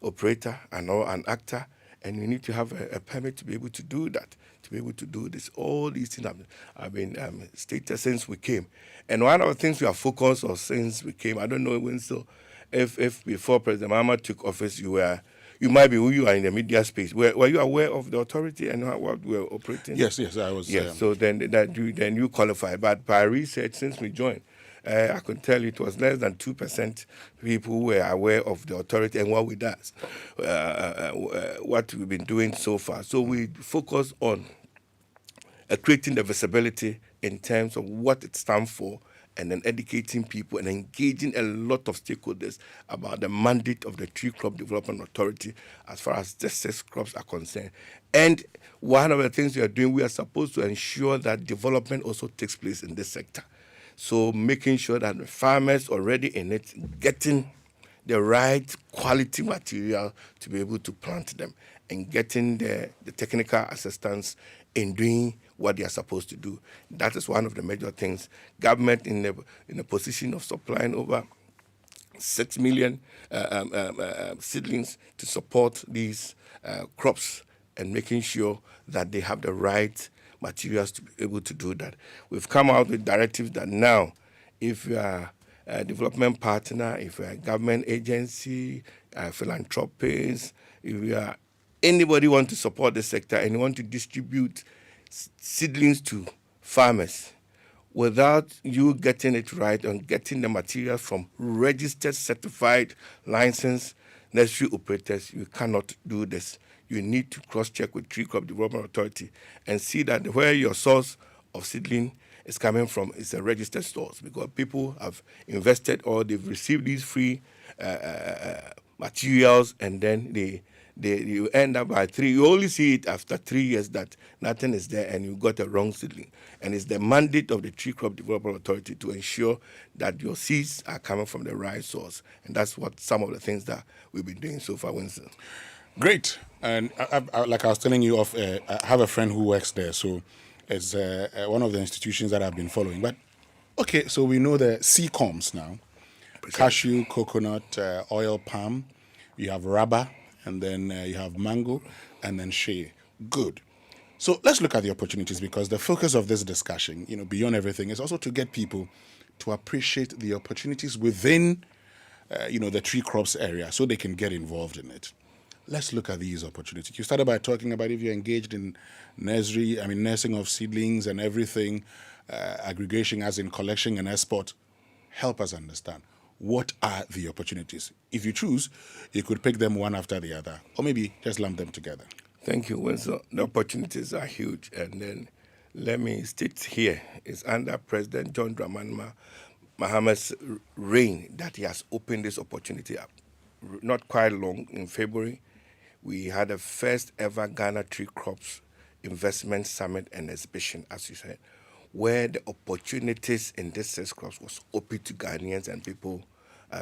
operator and or an actor, and you need to have a permit to be able to do that, to be able to do this. All these things have been stated since we came. And one of the things we are focused on since we came, I don't know, Winston, if before President Amoah took office, you are in the media space. Were you aware of the authority and what we were operating?
Yes, I was.
Yes, so then you qualify. But by research, since we joined, I could tell you it was less than 2% people who were aware of the authority and what we do, what we've been doing so far. So we focus on creating the visibility in terms of what it stands for, and then educating people and engaging a lot of stakeholders about the mandate of the Tree Crop Development Authority as far as the 6 crops are concerned. And one of the things we are doing, we are supposed to ensure that development also takes place in this sector. So making sure that the farmers already in it getting the right quality material to be able to plant them and getting the technical assistance in doing what they are supposed to do. That is one of the major things. Government in a position of supplying over 6 million seedlings to support these crops and making sure that they have the right materials to be able to do that. We've come out with directives that now, if you are a development partner, if you are a government agency, philanthropist, if you are anybody want to support the sector and you want to distribute seedlings to farmers, without you getting it right and getting the material from registered, certified, licensed nursery operators, you cannot do this. You need to cross-check with Tree Crop Development Authority and see that where your source of seedling is coming from is a registered source, because people have invested or they've received these free materials, and then you end up by 3. You only see it after 3 years that nothing is there and you got a wrong seedling. And it's the mandate of the Tree Crop Development Authority to ensure that your seeds are coming from the right source. And that's what some of the things that we've been doing so far, Winston.
Great. And like I was telling you, I have a friend who works there, so it's one of the institutions that I've been following. But okay, so we know the CCOMs now: cashew, coconut, oil palm. You have rubber, and then you have mango, and then shea. Good. So let's look at the opportunities, because the focus of this discussion, beyond everything, is also to get people to appreciate the opportunities within, the tree crops area, so they can get involved in it. Let's look at these opportunities. You started by talking about if you're engaged in nursing of seedlings and everything, aggregation as in collection and export. Help us understand. What are the opportunities? If you choose, you could pick them one after the other, or maybe just lump them together.
Thank you, Winston. The opportunities are huge. And then let me state here, it's under President John Dramani Mahama's reign that he has opened this opportunity up. Not quite long, in February, we had the first ever Ghana Tree Crops Investment Summit and Exhibition, as you said, where the opportunities in this 6 crops was open to Ghanaians and people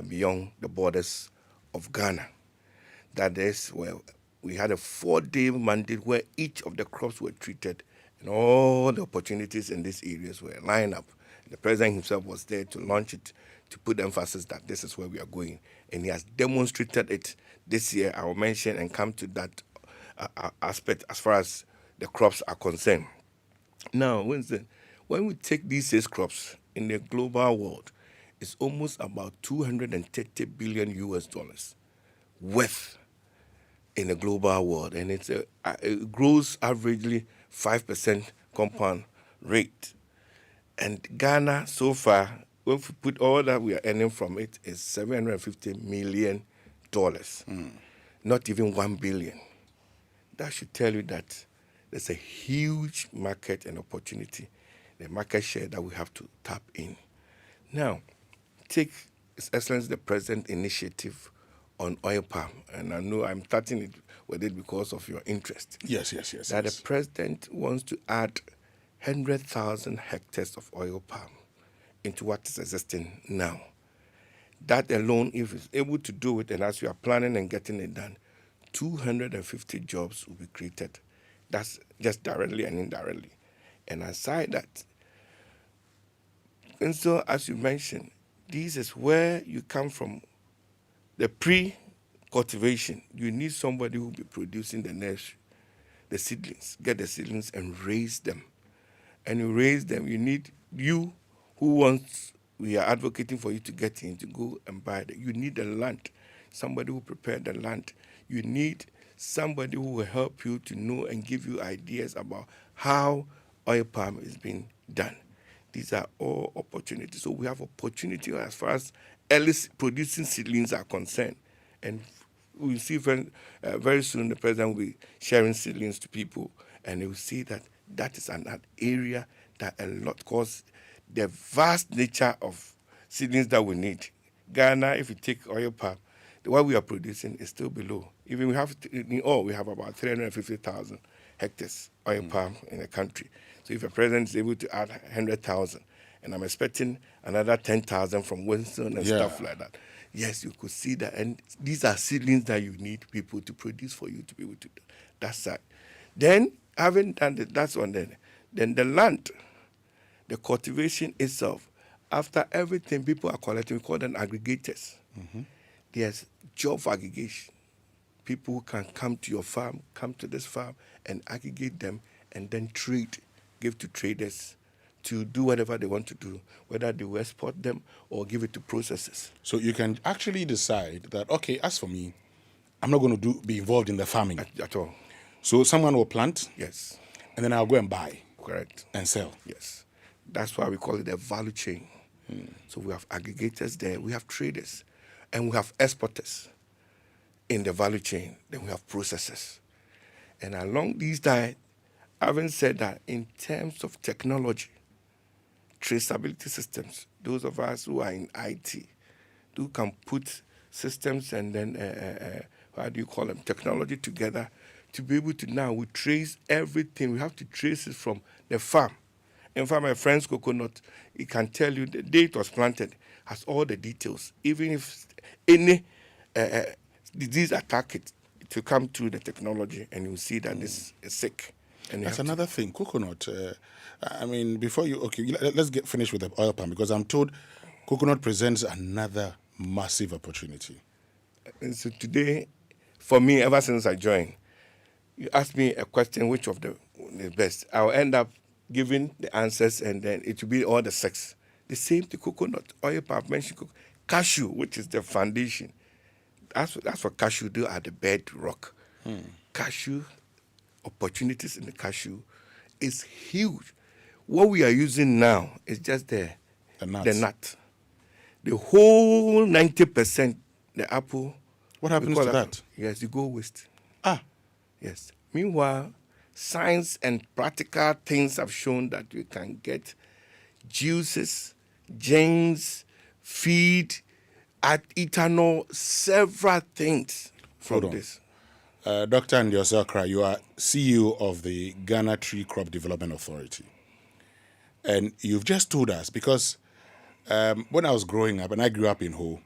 beyond the borders of Ghana. That is where we had a 4-day mandate where each of the crops were treated and all the opportunities in these areas were lined up. The president himself was there to launch it, to put emphasis that this is where we are going. And he has demonstrated it this year. I will mention and come to that aspect as far as the crops are concerned. Now, Winston, when we take these 6 crops in the global world, it's almost about $230 billion worth in the global world, and it grows averagely 5% compound rate. And Ghana, so far, if we put all that we are earning from it, is $750 million, not even $1 billion. That should tell you that there's a huge market and opportunity, the market share that we have to tap in. Now, take His Excellency the President initiative on oil palm, and I know I'm starting it with it because of your interest.
Yes.
That the President wants to add 100,000 hectares of oil palm into what is existing now. That alone, if it's able to do it, and as we are planning and getting it done, 250 jobs will be created. That's just directly and indirectly. And aside that, and so as you mentioned, this is where you come from. The pre-cultivation, you need somebody who will be producing the nursery, the seedlings, get the seedlings and raise them. And you raise them, you need you who wants, we are advocating for you to get in, to go and buy it. You need the land, somebody who prepare the land. You need somebody who will help you to know and give you ideas about how oil palm is being done. These are all opportunities. So we have opportunity as far as early producing seedlings are concerned. And we'll see very soon the president will be sharing seedlings to people, and they will see that that is an area that a lot, because the vast nature of seedlings that we need. Ghana, if you take oil palm, what we are producing is still below. Even we have about 350,000 hectares oil palm in the country. So if a president is able to add 100,000, and I'm expecting another 10,000 from Winston and stuff like that, yes, you could see that. And these are seedlings that you need people to produce for you to be able to do. That's that. Then, having done that, that's one then the land, the cultivation itself, after everything people are collecting, we call them aggregators.
Mm-hmm.
There's job aggregation. People who can come to your farm, come to this farm, and aggregate them, and then trade, give to traders to do whatever they want to do, whether they will export them or give it to processors.
So you can actually decide that, okay, as for me, I'm not going to be involved in the farming.
At all.
So someone will plant.
Yes.
And then I'll go and buy.
Correct.
And sell.
Yes. That's why we call it a value chain. So we have aggregators there, we have traders, and we have exporters in the value chain. Then we have processors. And along these lines, having said that, in terms of technology, traceability systems, those of us who are in IT, who can put systems and then, technology together to be able to now, we trace everything. We have to trace it from the farm. In fact, my friend's coconut, it can tell you the date was planted, has all the details. Even if any disease attack it, it will come through the technology, and you'll see that this is sick. And
that's another thing, coconut. Before you, let's get finished with the oil palm, because I'm told coconut presents another massive opportunity.
And so today, for me, ever since I joined, you ask me a question, which of the best? I'll end up giving the answers, and then it will be all the 6. The same to coconut, oil palm, mentioned cashew, which is the foundation. That's what cashew do at the bedrock. Cashew, opportunities in the cashew is huge. What we are using now is just the nut. The whole 90%, the apple.
What happens to that?
Yes, you go waste. Yes. Meanwhile, science and practical things have shown that we can get juices, gems, feed, ethanol, several things from this.
Dr. Ndiosakra, you are CEO of the Ghana Tree Crop Development Authority. And you've just told us, because when I was growing up, and I grew up in Ho,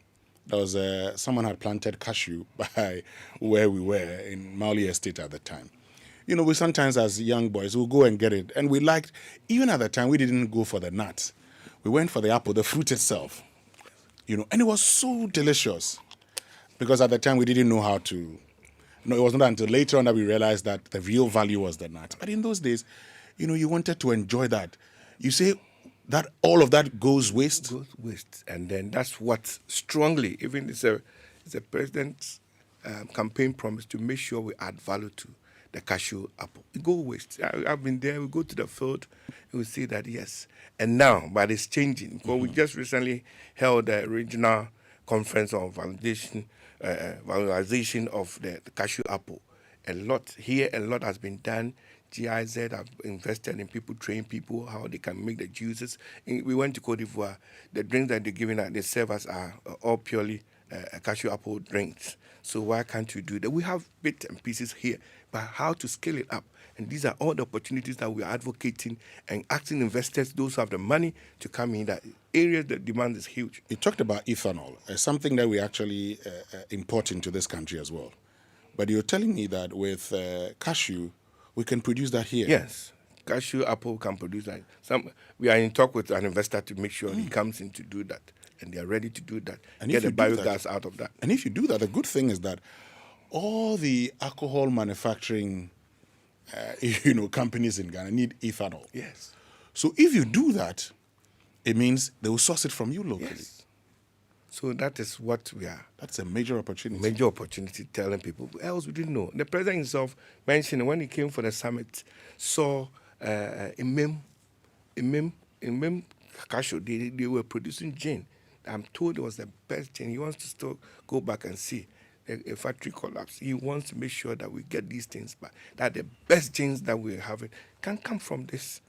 there was someone had planted cashew by where we were in Mauli Estate at the time. You know, we sometimes as young boys, we'll go and get it. And we liked, even at the time, we didn't go for the nuts. We went for the apple, the fruit itself. You know, and it was so delicious. Because at the time, we didn't know how to. No, it was not until later on that we realized that the real value was the nut. But in those days, you know, you wanted to enjoy that. You say that all of that goes waste?
Goes waste. And then that's what strongly, even it's a president's campaign promise to make sure we add value to the cashew apple. It goes waste. I've been there. We go to the field and we see that, yes. And now, but it's changing. Because we just recently held a regional conference on valorization of the cashew apple. A lot has been done. GIZ have invested in people, train people how they can make the juices. We went to Cote d'Ivoire. The drinks that they're giving out, they serve us are all purely cashew apple drinks. So why can't we do that? We have bits and pieces here, but how to scale it up? And these are all the opportunities that we are advocating and asking investors, those who have the money, to come in that area. The demand is huge.
You talked about ethanol, something that we actually import into this country as well. But you're telling me that with cashew, we can produce that here.
Yes, cashew apple can produce that. We are in talk with an investor to make sure he comes in to do that, and they are ready to do that. And get the biogas out of that.
And if you do that, the good thing is that all the alcohol manufacturing, companies in Ghana need ethanol.
Yes.
So if you do that, it means they will source it from you locally.
Yes. So that is what we are.
That's a major opportunity.
Major opportunity, telling people. Else we didn't know. The president himself mentioned when he came for the summit, saw Imem cashew. They were producing gin. I'm told it was the best gin. He wants to still go back and see a factory collapse. He wants to make sure that we get these things back. That the best gins that we're having can come from this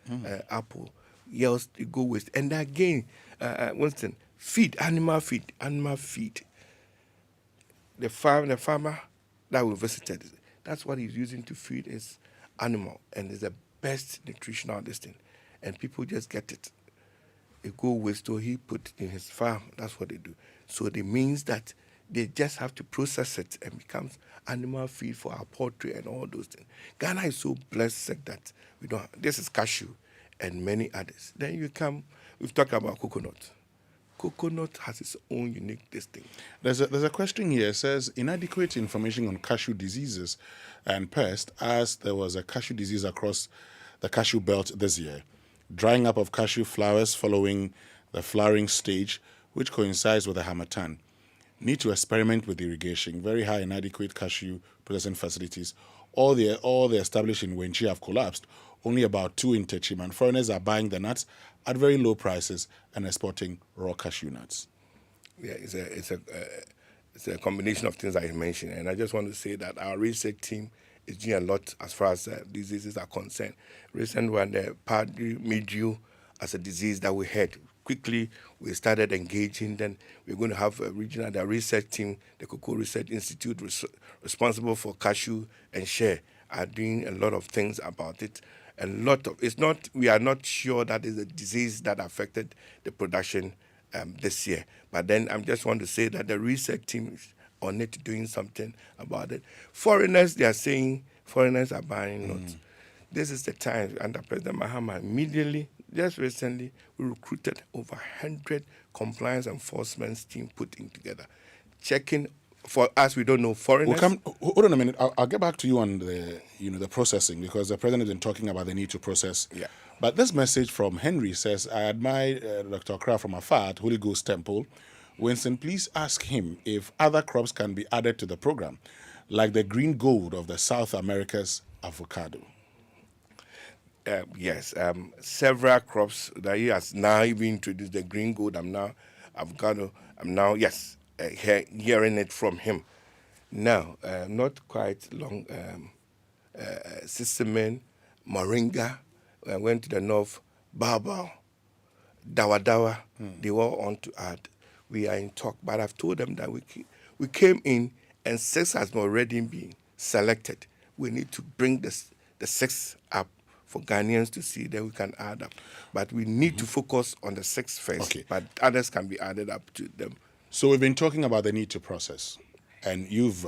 apple. Else it go waste. And again, Winston, animal feed. The farmer that we visited, that's what he's using to feed his animal, and it's the best nutritional thing. And people just get it. It go waste, so he put in his farm. That's what they do. So it means that they just have to process it and becomes animal feed for our poultry and all those things. Ghana is so blessed that we don't. This is cashew and many others. Then we've talked about coconut. Coconut has its own unique distinct.
There's a question here. It says, inadequate information on cashew diseases and pests, as there was a cashew disease across the cashew belt this year. Drying up of cashew flowers following the flowering stage, which coincides with the harmattan. Need to experiment with irrigation. Very high inadequate cashew processing facilities. All the established in Wenchi have collapsed. Only about 2 in Techim, and foreigners are buying the nuts at very low prices and exporting raw cashew nuts.
Yeah, it's a combination of things I mentioned, and I just want to say that our research team is doing a lot as far as diseases are concerned. Recent one, the powdery mildew as a disease that we had. Quickly, we started engaging. Then we're going to have a regional research team, the Cocoa Research Institute, responsible for cashew and shea, are doing a lot of things about it. We are not sure that is a disease that affected the production this year. But then I just want to say that the research team is on it, doing something about it. Foreigners, they are saying foreigners are buying nuts. This is the time under President Mahama. Immediately, just recently, we recruited over 100 compliance enforcement team putting together, checking. For us, we don't know foreigners.
Hold on a minute. I'll get back to you on the processing, because the president has been talking about the need to process.
Yeah.
But this message from Henry says, I admire Dr. Okra from afar at Holy Ghost Temple, Winston, please ask him if other crops can be added to the program, like the green gold of the South America's avocado.
Yes, several crops that he has now even introduced, the green gold, avocado, yes, hearing it from him. Now, not quite long, Sissemen, Moringa, went to the north, Baobab, Dawa, they were on to add. We are in talk, but I've told them that we came in and 6 has already been selected. We need to bring the 6 up for Ghanaians to see that we can add up. But we need to focus on the 6 first, but others can be added up to them.
So we've been talking about the need to process, and you've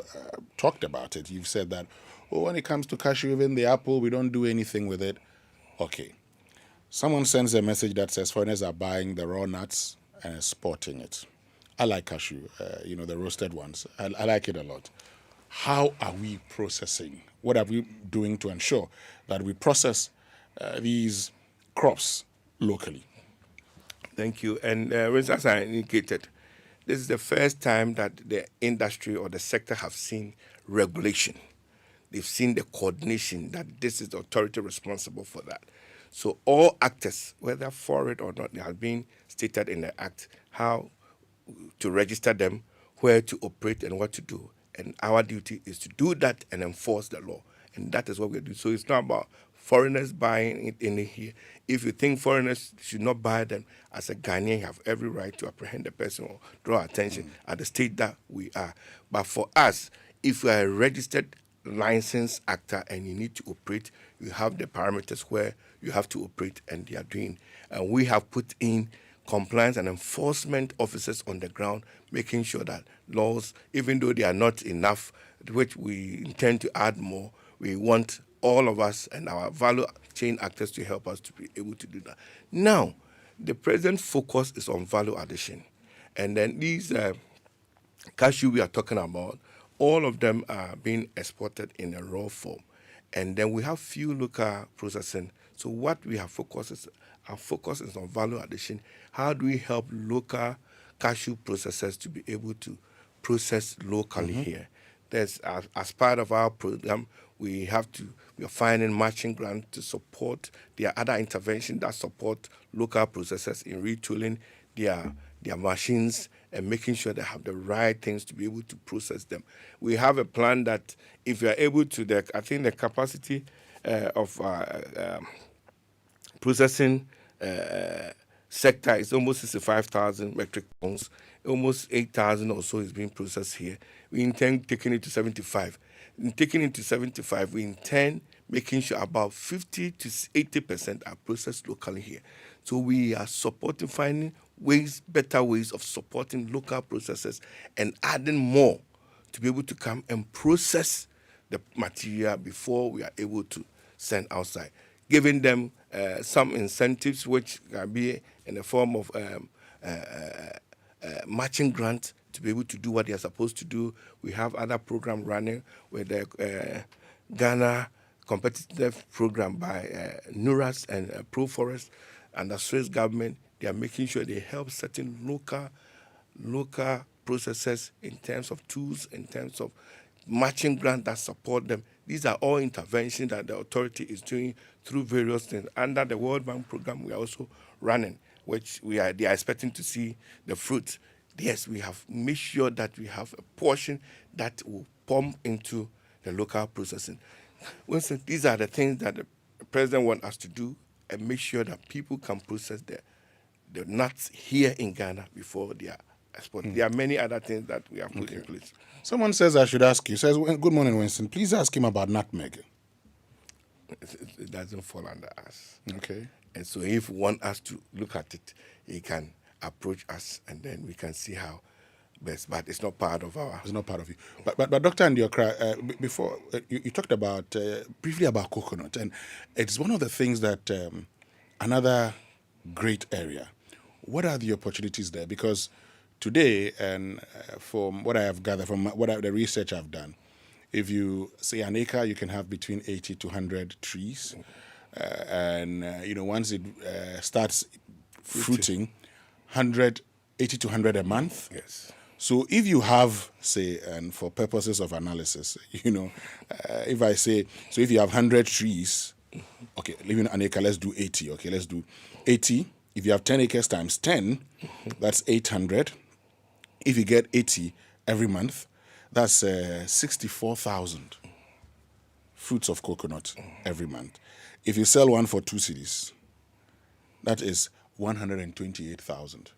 talked about it. You've said that, when it comes to cashew, even the apple, we don't do anything with it. Okay. Someone sends a message that says foreigners are buying the raw nuts and exporting it. I like cashew, the roasted ones. I like it a lot. How are we processing? What are we doing to ensure that we process these crops locally?
Thank you. And as I indicated, this is the first time that the industry or the sector have seen regulation. They've seen the coordination that this is the authority responsible for that. So all actors, whether for it or not, they have been stated in the act how to register them, where to operate and what to do. And our duty is to do that and enforce the law. And that is what we do. So it's not about foreigners buying it in here. If you think foreigners should not buy them, as a Ghanaian, you have every right to apprehend the person or draw attention at the state that we are. But for us, if you are a registered licensed actor and you need to operate, you have the parameters where you have to operate, and they are doing. And we have put in compliance and enforcement officers on the ground, making sure that laws, even though they are not enough, which we intend to add more, we want all of us and our value chain actors to help us to be able to do that. Now, the present focus is on value addition. And then these cashew we are talking about, all of them are being exported in a raw form. And then we have few local processing. So what we have our focus is on value addition. How do we help local cashew processors to be able to process locally here? There's, as part of our program, we are finding matching grants to support. There are other interventions that support local processors in retooling their machines and making sure they have the right things to be able to process them. We have a plan that if you are able to, I think the capacity of processing sector is almost 65,000 metric tons. Almost 8,000 or so is being processed here. We intend taking it to 75. In taking it to 75, we intend making sure about 50 to 80% are processed locally here. So we are supporting, finding better ways of supporting local processors and adding more to be able to come and process the material before we are able to send outside, giving them some incentives which can be in the form of matching grant to be able to do what they are supposed to do. We have other programs running with the Ghana competitive program by NURAS and ProForest and the Swiss government. They are making sure they help certain local processors in terms of tools, in terms of matching grants that support them. These are all interventions that the authority is doing through various things. Under the World Bank program, we are also running, which they are expecting to see the fruits. Yes, we have made sure that we have a portion that will pump into the local processing. Winston, these are the things that the president wants us to do and make sure that people can process the nuts here in Ghana before they are exported. There are many other things that we have put in place.
Someone says I should ask you. Says, good morning, Winston. Please ask him about nutmeg.
It doesn't fall under us.
Okay.
And so if you want us to look at it, he can approach us and then we can see how best. But it's not part of our...
It's not part of you. But Dr. Ndiokra, before, you talked about, briefly about coconut. And it's one of the things that, another great area. What are the opportunities there? Because today, and from what I have gathered, from the research I've done, if you say an acre, you can have between 80 to 100 trees. And once it starts fruiting, 100 80 to 100 a month.
Yes.
So if you have, say, and for purposes of analysis, if I say, so if you have 100 trees, okay, living an acre, let's do 80. Okay, let's do 80. If you have 10 acres times 10, that's 800. If you get 80 every month, that's 64,000 fruits of coconut every month. If you sell one for 2 cedis, that is 128,000.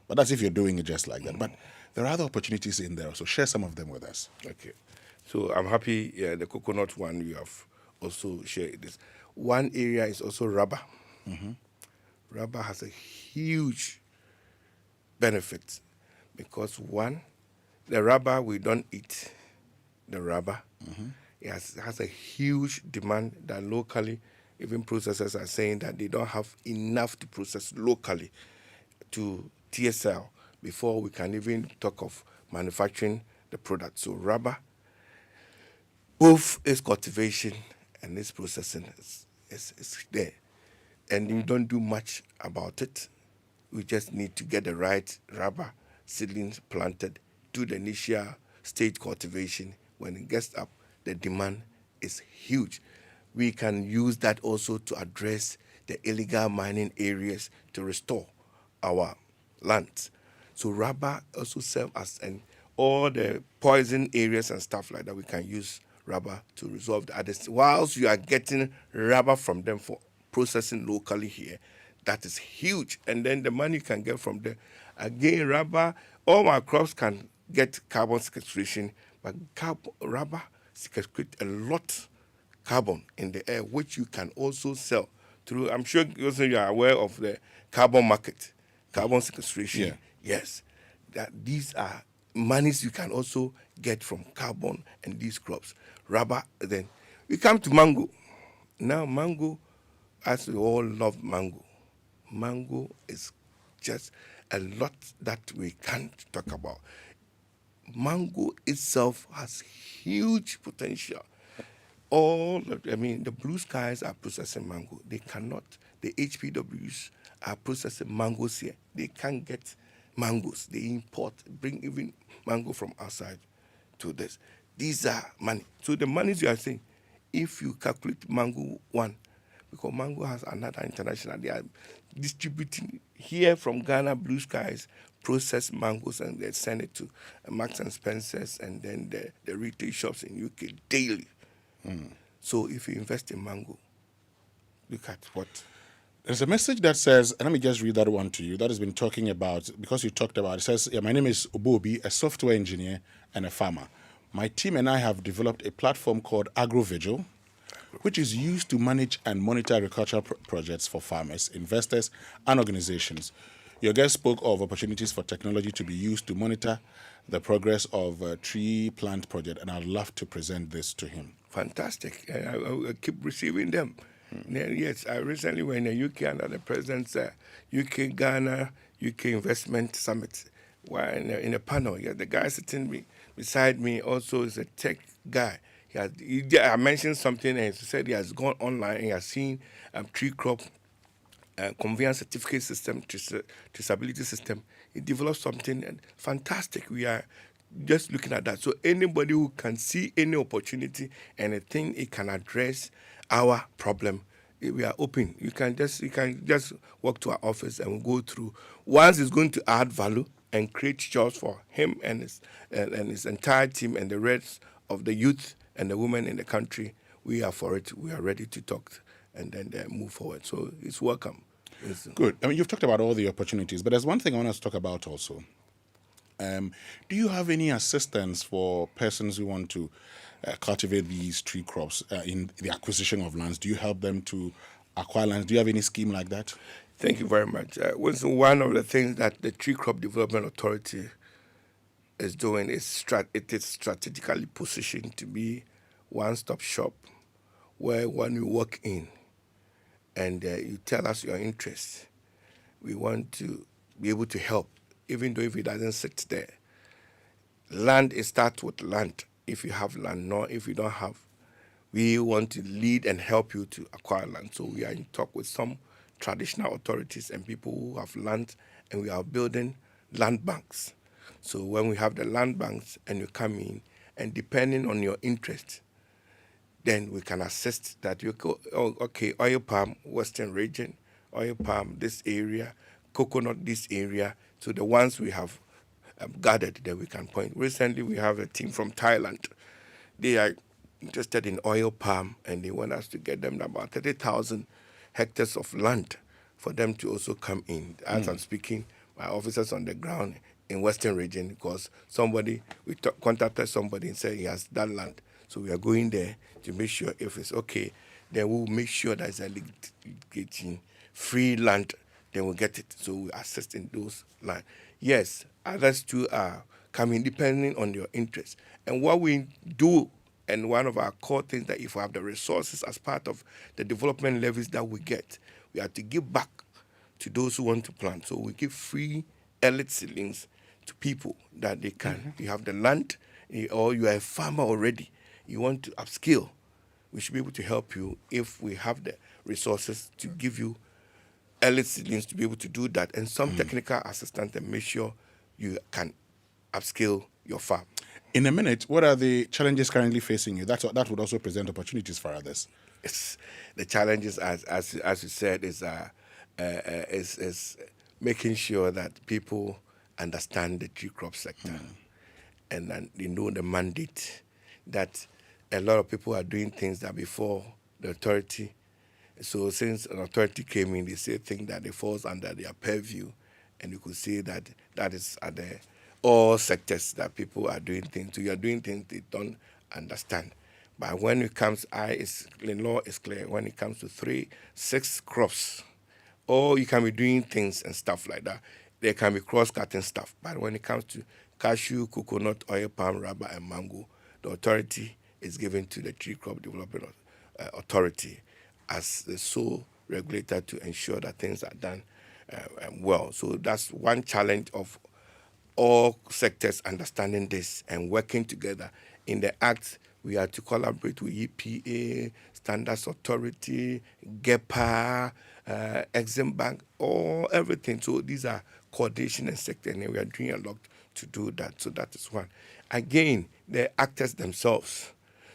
But that's if you're doing it just like that. But there are other opportunities in there, so share some of them with us.
Okay. So I'm happy the coconut one you have also shared this. One area is also rubber.
Mm-hmm.
Rubber has a huge benefit because one, the rubber we don't eat. The rubber it has a huge demand that locally, even processors are saying that they don't have enough to process locally to TSL before we can even talk of manufacturing the product. So rubber, both its cultivation and its processing is there. And you don't do much about it. We just need to get the right rubber seedlings planted, do the initial stage cultivation. When it gets up, the demand is huge. We can use that also to address the illegal mining areas to restore our lands. So rubber also serves as all the poison areas and stuff like that. We can use rubber to resolve the others. Whilst you are getting rubber from them for processing locally here, that is huge. And then the money you can get from there. Again, rubber, all my crops can get carbon sequestration, but rubber sequestrates a lot carbon in the air, which you can also sell through. I'm sure also you are aware of the carbon market, carbon sequestration.
Yeah.
Yes, that these are monies you can also get from carbon and these crops. Rubber, then we come to mango. Now mango, as we all love mango, mango is just a lot that we can't talk about. Mango itself has huge potential. The blue skies are processing mango. They cannot. The HPWs are processing mangoes here. They can't get mangoes. They import, bring even mango from outside to this. These are money. So the monies you are saying, if you calculate mango one, because mango has another international, they are distributing here from Ghana, blue skies, process mangoes and they send it to Marks and Spencer's and then the retail shops in UK daily. So if you invest in mango, look at what.
There's a message that says, and let me just read that one to you, that has been talking about, because you talked about, it says, my name is Obobi, a software engineer and a farmer. My team and I have developed a platform called AgroVigil, which is used to manage and monitor agricultural projects for farmers, investors, and organizations. Your guest spoke of opportunities for technology to be used to monitor the progress of a tree plant project, and I'd love to present this to him.
Fantastic. I keep receiving them. Yes, I recently were in the UK under the president's UK-Ghana UK Investment Summit. In a panel, the guy sitting beside me also is a tech guy. I mentioned something and he said he has gone online and he has seen tree crop conveyance certificate system, traceability system. He developed something fantastic. We are just looking at that. So anybody who can see any opportunity and a thing it can address our problem, we are open. You can just walk to our office and we'll go through. Once it's going to add value and create jobs for him and his entire team and the rest of the youth and the women in the country, we are for it. We are ready to talk and then move forward. So it's welcome.
Good. I mean, you've talked about all the opportunities, but there's one thing I want us to talk about also. Do you have any assistance for persons who want to cultivate these tree crops in the acquisition of lands? Do you help them to acquire lands? Do you have any scheme like that?
Thank you very much. Winston, one of the things that the Tree Crop Development Authority is doing is it is strategically positioned to be one-stop shop where when you walk in and you tell us your interest, we want to be able to help, even though if it doesn't sit there. Land, it starts with land. If you have land, nor if you don't have, we want to lead and help you to acquire land. So we are in talk with some traditional authorities and people who have land, and we are building land banks. So when we have the land banks and you come in, and depending on your interest, then we can assist that you go, oh, okay, oil palm, Western region, oil palm, this area, coconut, this area. So the ones we have gathered, then we can point. Recently, we have a team from Thailand. They are interested in oil palm, and they want us to get them about 30,000 hectares of land for them to also come in. As I'm speaking, my officers on the ground in Western region, because we contacted somebody and said he has that land. So we are going there to make sure if it's okay, then we'll make sure there's a getting free land, then we'll get it. So we assist in those land. Yes, others too are coming depending on your interest. And what we do, and one of our core things, that if we have the resources as part of the development levies that we get, we have to give back to those who want to plant. So we give free early seedlings to people that they can. You have the land, or you are a farmer already, you want to upskill, we should be able to help you if we have the resources to give you early seedlings to be able to do that, and some technical assistance and make sure you can upskill your farm.
In a minute, what are the challenges currently facing you? That would also present opportunities for others.
The challenges, as you said, is making sure that people understand the tree crop sector and they know the mandate, that a lot of people are doing things that before the authority. So since an authority came in, they say things that it falls under their purview, and you could see that is at all sectors that people are doing things. So you are doing things they don't understand. But when it comes, the law is clear. When it comes to 3-6 crops, or you can be doing things and stuff like that. There can be cross-cutting stuff. But when it comes to cashew, coconut, oil palm, rubber, and mango, the authority is given to the Tree Crop Development Authority as the sole regulator to ensure that things are done well. So that's one challenge of all sectors understanding this and working together. In the Act, we are to collaborate with EPA, Standards Authority, GEPA, Exim Bank, everything. So these are coordination and sector, and we are doing a lot to do that. So that is one. Again, the actors themselves.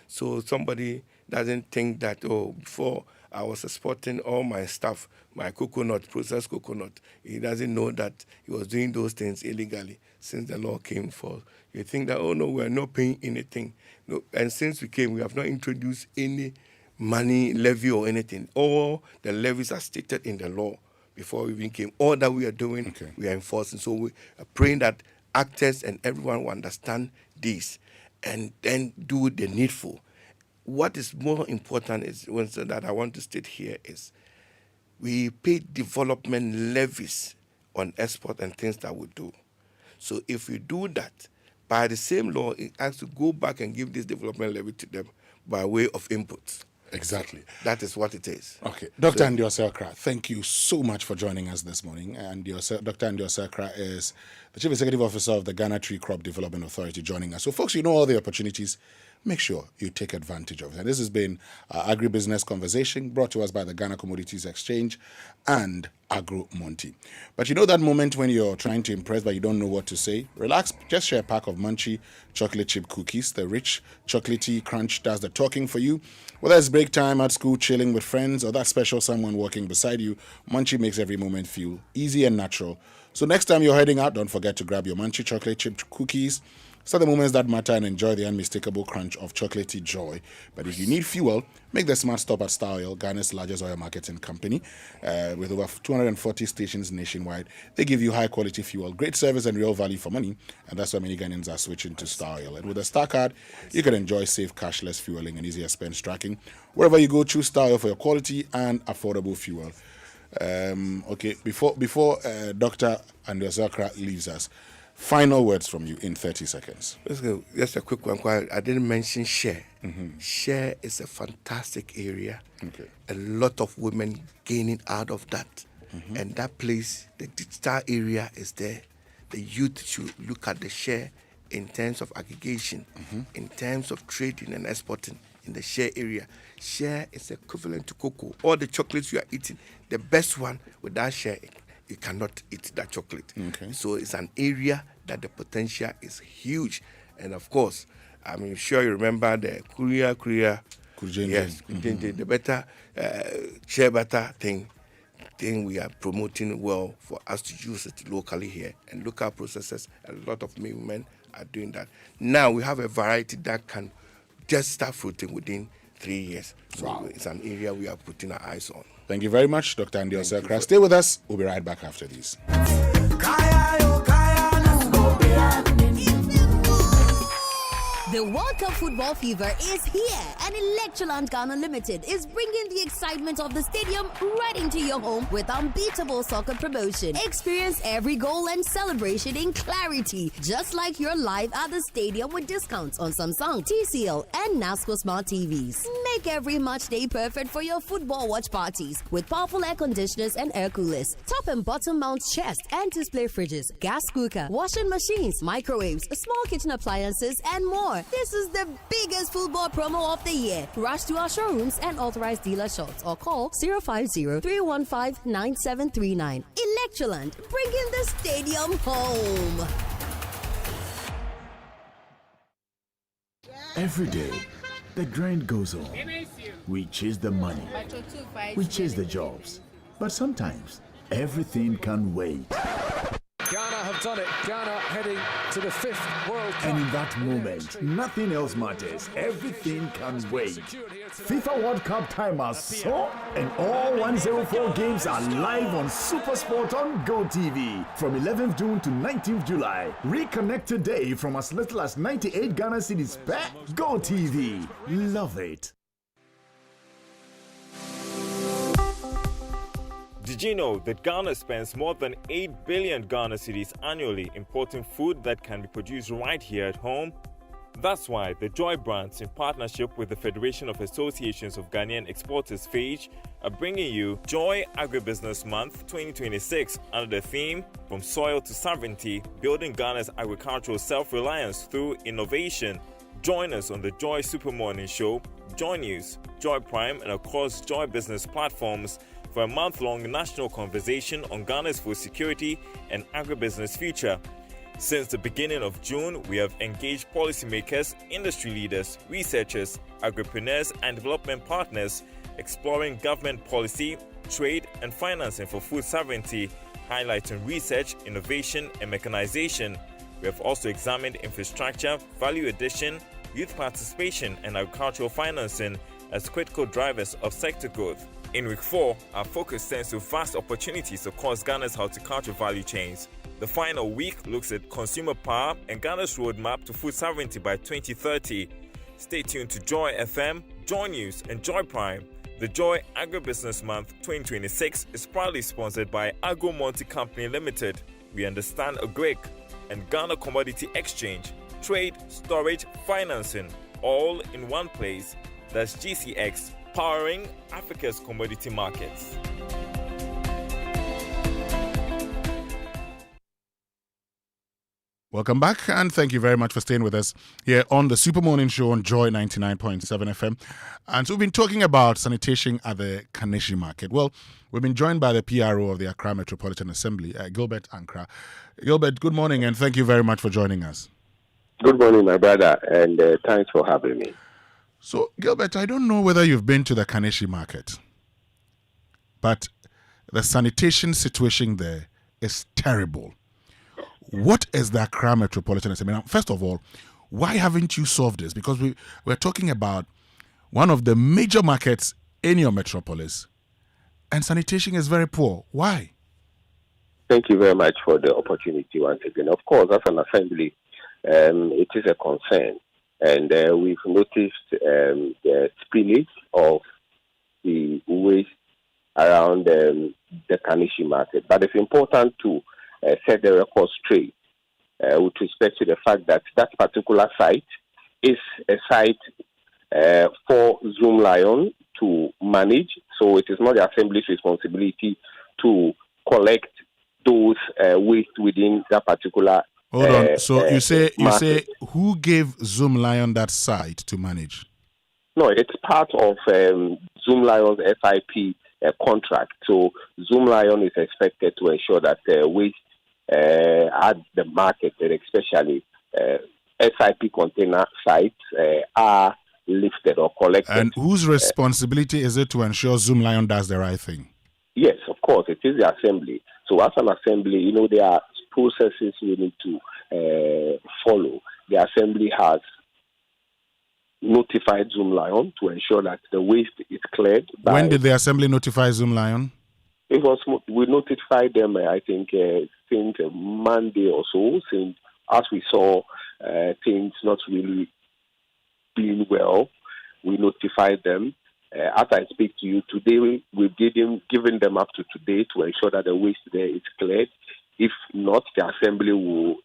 So somebody doesn't think that, before I was exporting all my stuff, my coconut, processed coconut, he doesn't know that he was doing those things illegally since the law came forth. You think that, no, we're not paying anything. No. And since we came, we have not introduced any money levy or anything. All the levies are stated in the law before we even came. All that we are doing, we are enforcing. So we are praying that actors and everyone will understand this and then do the needful. What is more important is, Winston, that I want to state here is we pay development levies on export and things that we do. So if we do that, by the same law, it has to go back and give this development levy to them by way of inputs.
Exactly.
So that is what it is.
Okay. Dr. Andy Osekra, thank you so much for joining us this morning. And Dr. Andy Osekra is the Chief Executive Officer of the Ghana Tree Crop Development Authority joining us. So, folks, you know all the opportunities. Make sure you take advantage of it. And this has been our Agribusiness Conversation brought to us by the Ghana Commodities Exchange and Agro Monty. But you know that moment when you're trying to impress but you don't know what to say? Relax, just share a pack of Munchie chocolate chip cookies. The rich chocolatey crunch does the talking for you. Whether it's break time, at school, chilling with friends, or that special someone walking beside you, Munchie makes every moment feel easy and natural. So next time you're heading out, don't forget to grab your Munchie chocolate chip cookies. So the moments that matter and enjoy the unmistakable crunch of chocolatey joy. But if you need fuel, make the smart stop at Star Oil, Ghana's largest oil marketing company. With over 240 stations nationwide, they give you high-quality fuel, great service, and real value for money. And that's why many Ghanaians are switching to Star Oil. And with a Star card, you can enjoy safe, cashless fueling and easier spend tracking. Wherever you go, choose Star Oil for your quality and affordable fuel. Okay, before Dr. Andy Osekra leaves us, final words from you in 30 seconds.
Just a quick one. I didn't mention shea. Shea is a fantastic area.
Okay.
A lot of women gaining out of that. And that place, the digital area is there. The youth should look at the shea in terms of aggregation, in terms of trading and exporting in the shea area. Shea is equivalent to cocoa. All the chocolates you are eating, the best one with that shea you cannot eat that chocolate.
Okay.
So it's an area that the potential is huge. And of course, I'm sure you remember the Korea, yes, the better, shea butter thing we are promoting well for us to use it locally here. And local processors, a lot of women are doing that. Now we have a variety that can just start fruiting within 3 years. So it's an area we are putting our eyes on.
Thank you very much, Dr. Andy Osakra. Stay with us. We'll be right back after these.
The World Cup football fever is here, and Electroland Ghana Limited is bringing the excitement of the stadium right into your home with unbeatable soccer promotion. Experience every goal and celebration in clarity, just like you're live at the stadium with discounts on Samsung, TCL, and NASCO Smart TVs. Make every match day perfect for your football watch parties with powerful air conditioners and air coolers, top and bottom mount chest and display fridges, gas cooker, washing machines, microwaves, small kitchen appliances, and more. This is the biggest football promo of the year. Rush to our showrooms and authorized dealer shops or call 050-315-9739. Electroland, bringing the stadium home.
Every day, the grind goes on. We chase the money. We chase the jobs. But sometimes, everything can wait.
Ghana have done it. Ghana heading to the 5th World Cup.
And in that moment, nothing else matters. Everything can wait. FIFA World Cup time has so, and all 104 games are live on SuperSport on GoTV from 11th June to 19th July. Reconnect today from as little as 98 Ghana cedis per GoTV. Love it.
Did you know that Ghana spends more than 8 billion Ghana cedis annually importing food that can be produced right here at home? That's why the Joy Brands, in partnership with the Federation of Associations of Ghanaian Exporters (FAGE), are bringing you Joy Agribusiness Month 2026 under the theme From Soil to Sovereignty, Building Ghana's Agricultural Self-Reliance Through Innovation. Join us on the Joy Super Morning Show, Joy News, Joy Prime, and across Joy Business platforms for a month-long national conversation on Ghana's food security and agribusiness future. Since the beginning of June, we have engaged policymakers, industry leaders, researchers, agripreneurs, and development partners, exploring government policy, trade, and financing for food sovereignty, highlighting research, innovation, and mechanization. We have also examined infrastructure, value addition, youth participation, and agricultural financing as critical drivers of sector growth. In week 4, our focus turns to vast opportunities across Ghana's horticulture value chains. The final week looks at consumer power and Ghana's roadmap to food sovereignty by 2030. Stay tuned to Joy FM, Joy News, and Joy Prime. The Joy Agribusiness Month 2026 is proudly sponsored by Agro Monte Company Limited. We understand Agric and Ghana Commodity Exchange, trade, storage, financing, all in one place. That's GCX, powering Africa's commodity markets.
Welcome back, and thank you very much for staying with us here on the Super Morning Show on Joy 99.7 FM. And so we've been talking about sanitation at the Kaneshie market. Well, we've been joined by the PRO of the Accra Metropolitan Assembly, Gilbert Ankra. Gilbert, good morning, and thank you very much for joining us.
Good morning, my brother, and thanks for having me.
So, Gilbert, I don't know whether you've been to the Kaneshie market, but the sanitation situation there is terrible. What is the Accra Metropolitan Assembly? Now, first of all, why haven't you solved this? Because we're talking about one of the major markets in your metropolis, and sanitation is very poor. Why?
Thank you very much for the opportunity once again. Of course, as an assembly, it is a concern. And we've noticed the spillage of the waste around the Kaneshie market. But it's important to set the record straight with respect to the fact that that particular site is a site for Zoom Lion to manage. So it is not the Assembly's responsibility to collect those waste within that particular
Hold on. So you say who gave Zoom Lion that site to manage?
No, it's part of Zoom Lion's SIP contract. So Zoom Lion is expected to ensure that waste at the market, and especially SIP container sites, are lifted or collected.
And whose responsibility is it to ensure Zoom Lion does the right thing?
Yes, of course, it is the assembly. So as an assembly, there are processes we need to follow. The assembly has notified Zoom Lion to ensure that the waste is cleared.
When did the assembly notify Zoom Lion?
We notified them, I think, since Monday or so, since as we saw things not really being well, we notified them. As I speak to you today, we've given them up to today to ensure that the waste there is cleared. If not, the assembly will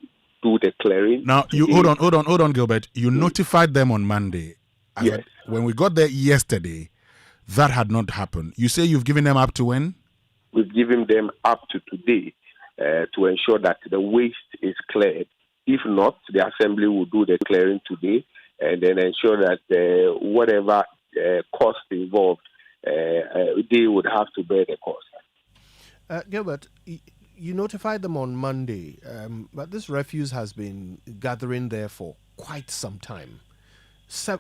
do the clearing.
Now, you hold on, Gilbert. You notified them on Monday.
Yes.
When we got there yesterday, that had not happened. You say you've given them up to when?
We've given them up to today to ensure that the waste is cleared. If not, the assembly will do the clearing today and then ensure that whatever cost involved, they would have to bear the cost.
Gilbert, you notified them on Monday, but this refuse has been gathering there for quite some time.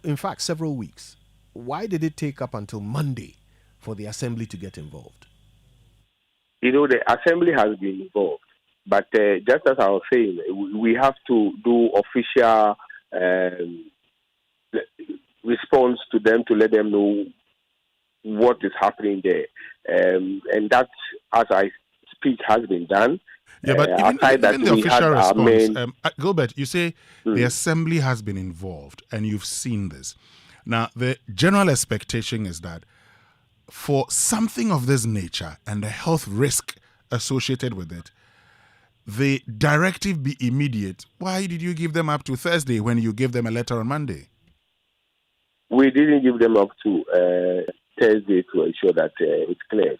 In fact, several weeks. Why did it take up until Monday for the assembly to get involved?
The assembly has been involved, but just as I was saying, we have to do official response to them to let them know what is happening there. And that, as I speak, has been done.
Yeah, but even the official response, Gilbert, you say the assembly has been involved and you've seen this. Now, the general expectation is that for something of this nature and the health risk associated with it, the directive be immediate. Why did you give them up to Thursday when you gave them a letter on Monday?
We didn't give them up to Thursday to ensure that it's cleared.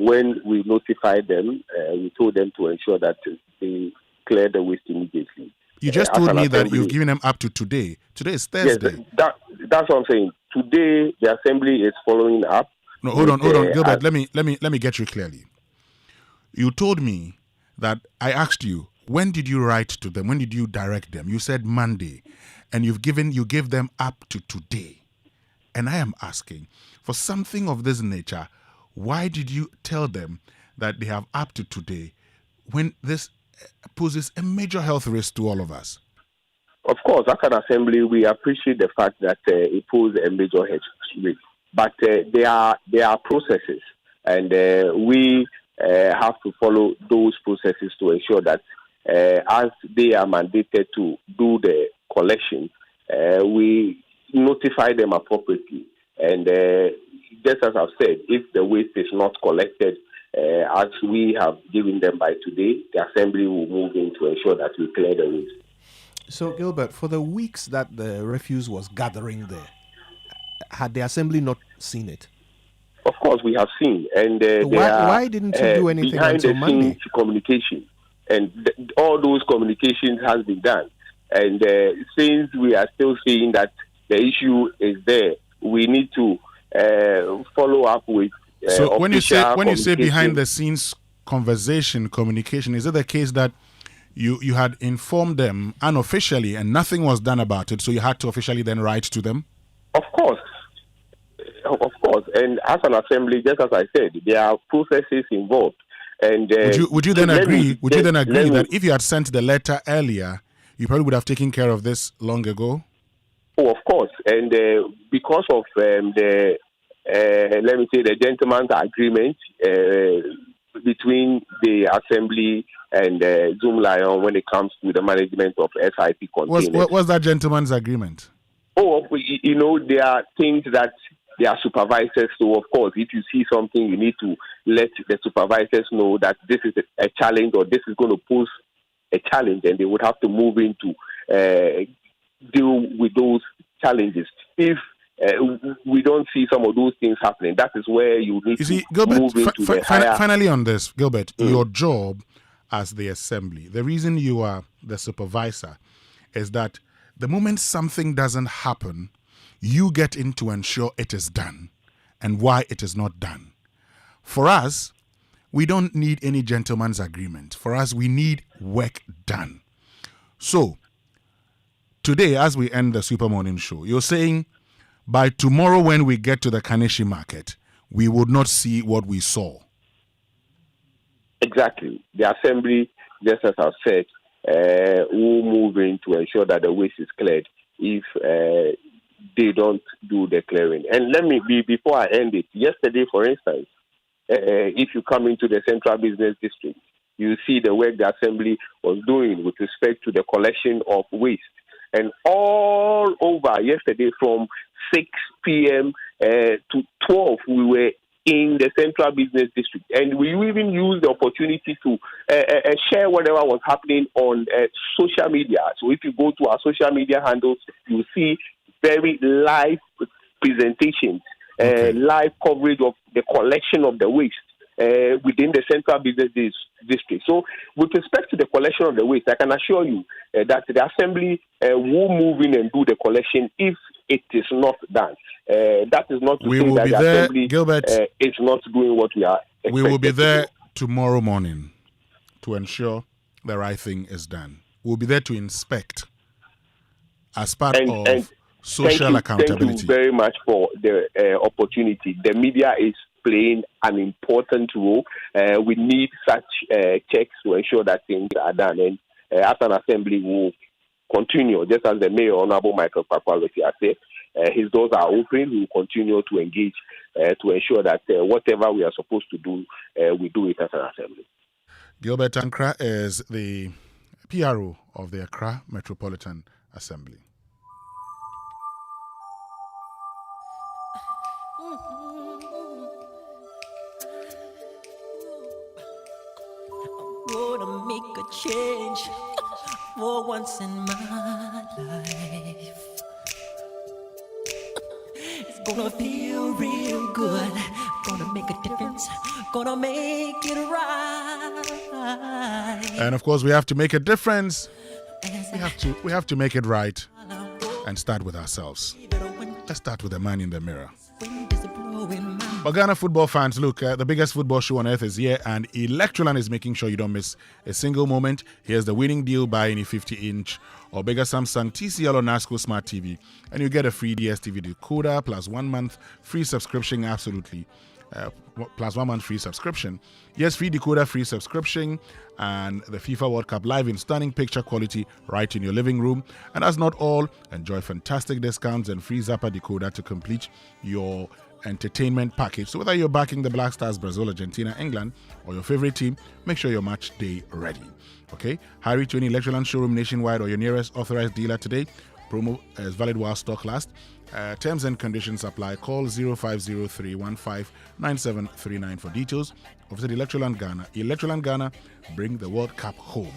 When we notified them, we told them to ensure that they clear the waste immediately.
You just told me that you've given them up to today. Today is Thursday.
Yes, that's what I'm saying. Today, the assembly is following up.
No, hold on, Gilbert. Let me get you clearly. You told me that I asked you, when did you write to them? When did you direct them? You said Monday, and you gave them up to today. And I am asking, for something of this nature, why did you tell them that they have up to today when this poses a major health risk to all of us?
Of course, as an assembly, we appreciate the fact that it poses a major health risk. But there are processes, and we have to follow those processes to ensure that as they are mandated to do the collection, we notify them appropriately. And just as I've said, if the waste is not collected as we have given them by today, the assembly will move in to ensure that we clear the waste.
So, Gilbert, for the weeks that the refuse was gathering there, had the assembly not seen it?
Of course, we have seen. And
why didn't you do anything until Monday?
Communication. And all those communications has been done. And since we are still seeing that the issue is there, we need to follow up with
so when you say behind the scenes communication, is it the case that you had informed them unofficially and nothing was done about it, so you had to officially then write to them?
Of course. And as an assembly, just as I said, there are processes involved. And
would you then agree that if you had sent the letter earlier, you probably would have taken care of this long ago?
Oh, of course. And because of the gentleman's agreement between the assembly and Zoom Lion when it comes to the management of SIP containers.
What was that gentleman's agreement?
Oh, there are things that they are supervisors. So, of course, if you see something, you need to let the supervisors know that this is a challenge or this is going to pose a challenge, and they would have to move into deal with those challenges. If we don't see some of those things happening, that is where you need to move into the higher...
Finally on this, Gilbert, your job as the assembly, the reason you are the supervisor is that the moment something doesn't happen, you get in to ensure it is done and why it is not done. For us, we don't need any gentleman's agreement. For us, we need work done. So, today, as we end the Super Morning Show, you're saying by tomorrow when we get to the Kaneshi market, we would not see what we saw.
Exactly. The assembly, just as I've said, will move in to ensure that the waste is cleared if they don't do the clearing. And let me be, before I end it, yesterday, for instance, if you come into the Central Business District, you see the work the assembly was doing with respect to the collection of waste. And all over yesterday from 6 p.m. To 12, we were in the Central Business District. And we even used the opportunity to share whatever was happening on social media. So if you go to our social media handles, you see very live presentations, live coverage of the collection of the waste within the Central Business District. So with respect to the collection of the waste, I can assure you that the assembly will move in and do the collection if it is not done. That is not to
we
say
will
that
be
the
there,
assembly
Gilbert,
is not doing what we are expected.
We will be there
to do.
tomorrow morning to ensure the right thing is done. We'll be there to inspect as part of social accountability.
Thank you very much for the opportunity. The media is playing an important role. We need such checks to ensure that things are done. And as an assembly, we'll continue, just as the Mayor, Honorable Michael Pakwaloti, has said, his doors are open. We will continue to engage to ensure that whatever we are supposed to do, we do it as an assembly.
Gilbert Ankra is the PRO of the Accra Metropolitan Assembly.
Gonna make a change for once in my life. It's gonna feel real good. Gonna make a difference. Gonna make it right.
And of course, we have to make a difference. We have to make it right and start with ourselves. Let's start with the man in the mirror. But Ghana football fans, look, the biggest football show on earth is here, and Electroland is making sure you don't miss a single moment. Here's the winning deal: buy any 50-inch or bigger Samsung, TCL, or NASCO Smart TV, and you get a free DSTV decoder plus 1 month free subscription, absolutely. Plus 1 month free subscription. Yes, free decoder, free subscription, and the FIFA World Cup live in stunning picture quality right in your living room. And that's not all. Enjoy fantastic discounts and free Zappa decoder to complete your entertainment package. So whether you're backing the Black Stars, Brazil, Argentina, England, or your favorite team, make sure you're match day ready. Okay? Hurry to any Electroland showroom nationwide or your nearest authorized dealer today. Promo is valid while stock lasts. Terms and conditions apply. Call 0503159739 for details. Visit Electroland Ghana. Electroland Ghana, bring the World Cup home.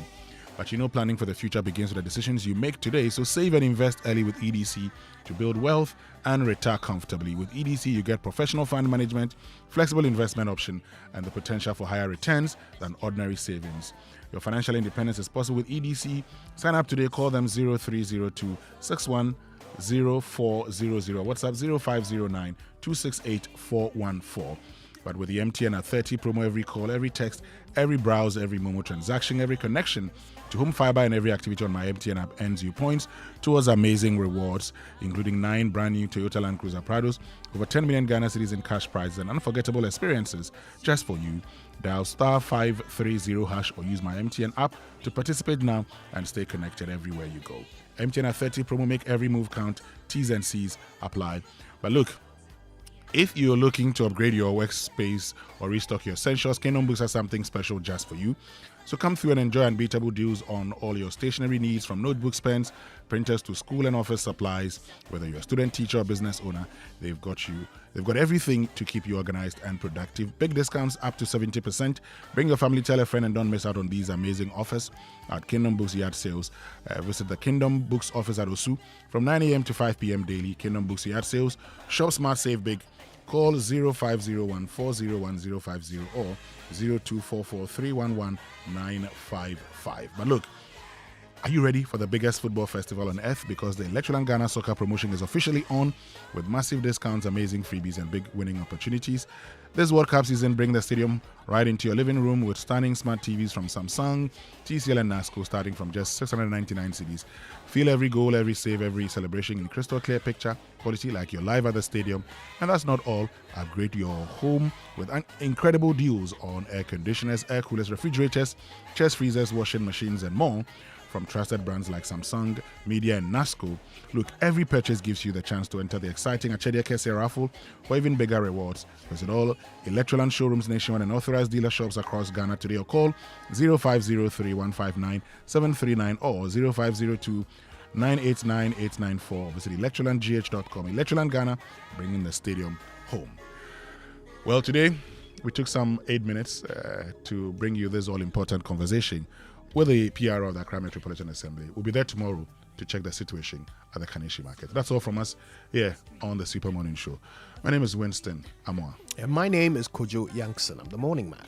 But you know, planning for the future begins with the decisions you make today. So save and invest early with EDC to build wealth and retire comfortably. With EDC, you get professional fund management, flexible investment option, and the potential for higher returns than ordinary savings. Your financial independence is possible with EDC. Sign up today. Call them 0302 61 0400. WhatsApp 0509 268 414. But with the MTN at 30 promo, every call, every text, every browse, every Momo transaction, every connection to home fiber, and every activity on my MTN app earns you points towards amazing rewards, including 9 brand new Toyota Land Cruiser Prados, over 10 million Ghana cedis in cash prizes, and unforgettable experiences just for you. Dial *530# or use my MTN app to participate now and stay connected everywhere you go. MTN at 30 promo, make every move count. T's and C's apply. But look, if you're looking to upgrade your workspace or restock your essentials, Kingdom Books has something special just for you. So come through and enjoy unbeatable deals on all your stationery needs, from notebooks, pens, printers to school and office supplies. Whether you're a student, teacher, or business owner, they've got you. They've got everything to keep you organized and productive. Big discounts up to 70%. Bring your family, tell a friend, and don't miss out on these amazing offers at Kingdom Books Yard Sales. Visit the Kingdom Books office at Osu from 9 a.m. to 5 p.m. daily. Kingdom Books Yard Sales. Shop smart, save big. Call 0501-401-050 or 0244-311-955. But look, Are you ready for the biggest football festival on earth? Because the Electroland Ghana Soccer promotion is officially on with massive discounts, amazing freebies, and big winning opportunities. This World Cup season, bring the stadium right into your living room with stunning smart TVs from Samsung, TCL, and NASCO, starting from just 699 cedis. Feel every goal, every save, every celebration in crystal clear picture quality like you're live at the stadium. And that's not all. Upgrade your home with incredible deals on air conditioners, air coolers, refrigerators, chest freezers, washing machines, and more from trusted brands like Samsung, Media, and NASCO. Look, every purchase gives you the chance to enter the exciting Achedia Kese raffle or even bigger rewards. Visit all Electroland showrooms nationwide and authorized dealer shops across Ghana today or call 0503-159-739 or 0502-989-894. Visit electrolandgh.com. Electroland Ghana, bringing the stadium home. Well, today we took some 8 minutes to bring you this all-important conversation with the PRO of the Accra Metropolitan Assembly. We'll be there tomorrow to check the situation at the Kaneshi market. That's all from us here on the Super Morning Show. My name is Winston Amoah.
And my name is Kojo Yankson. I'm the morning man.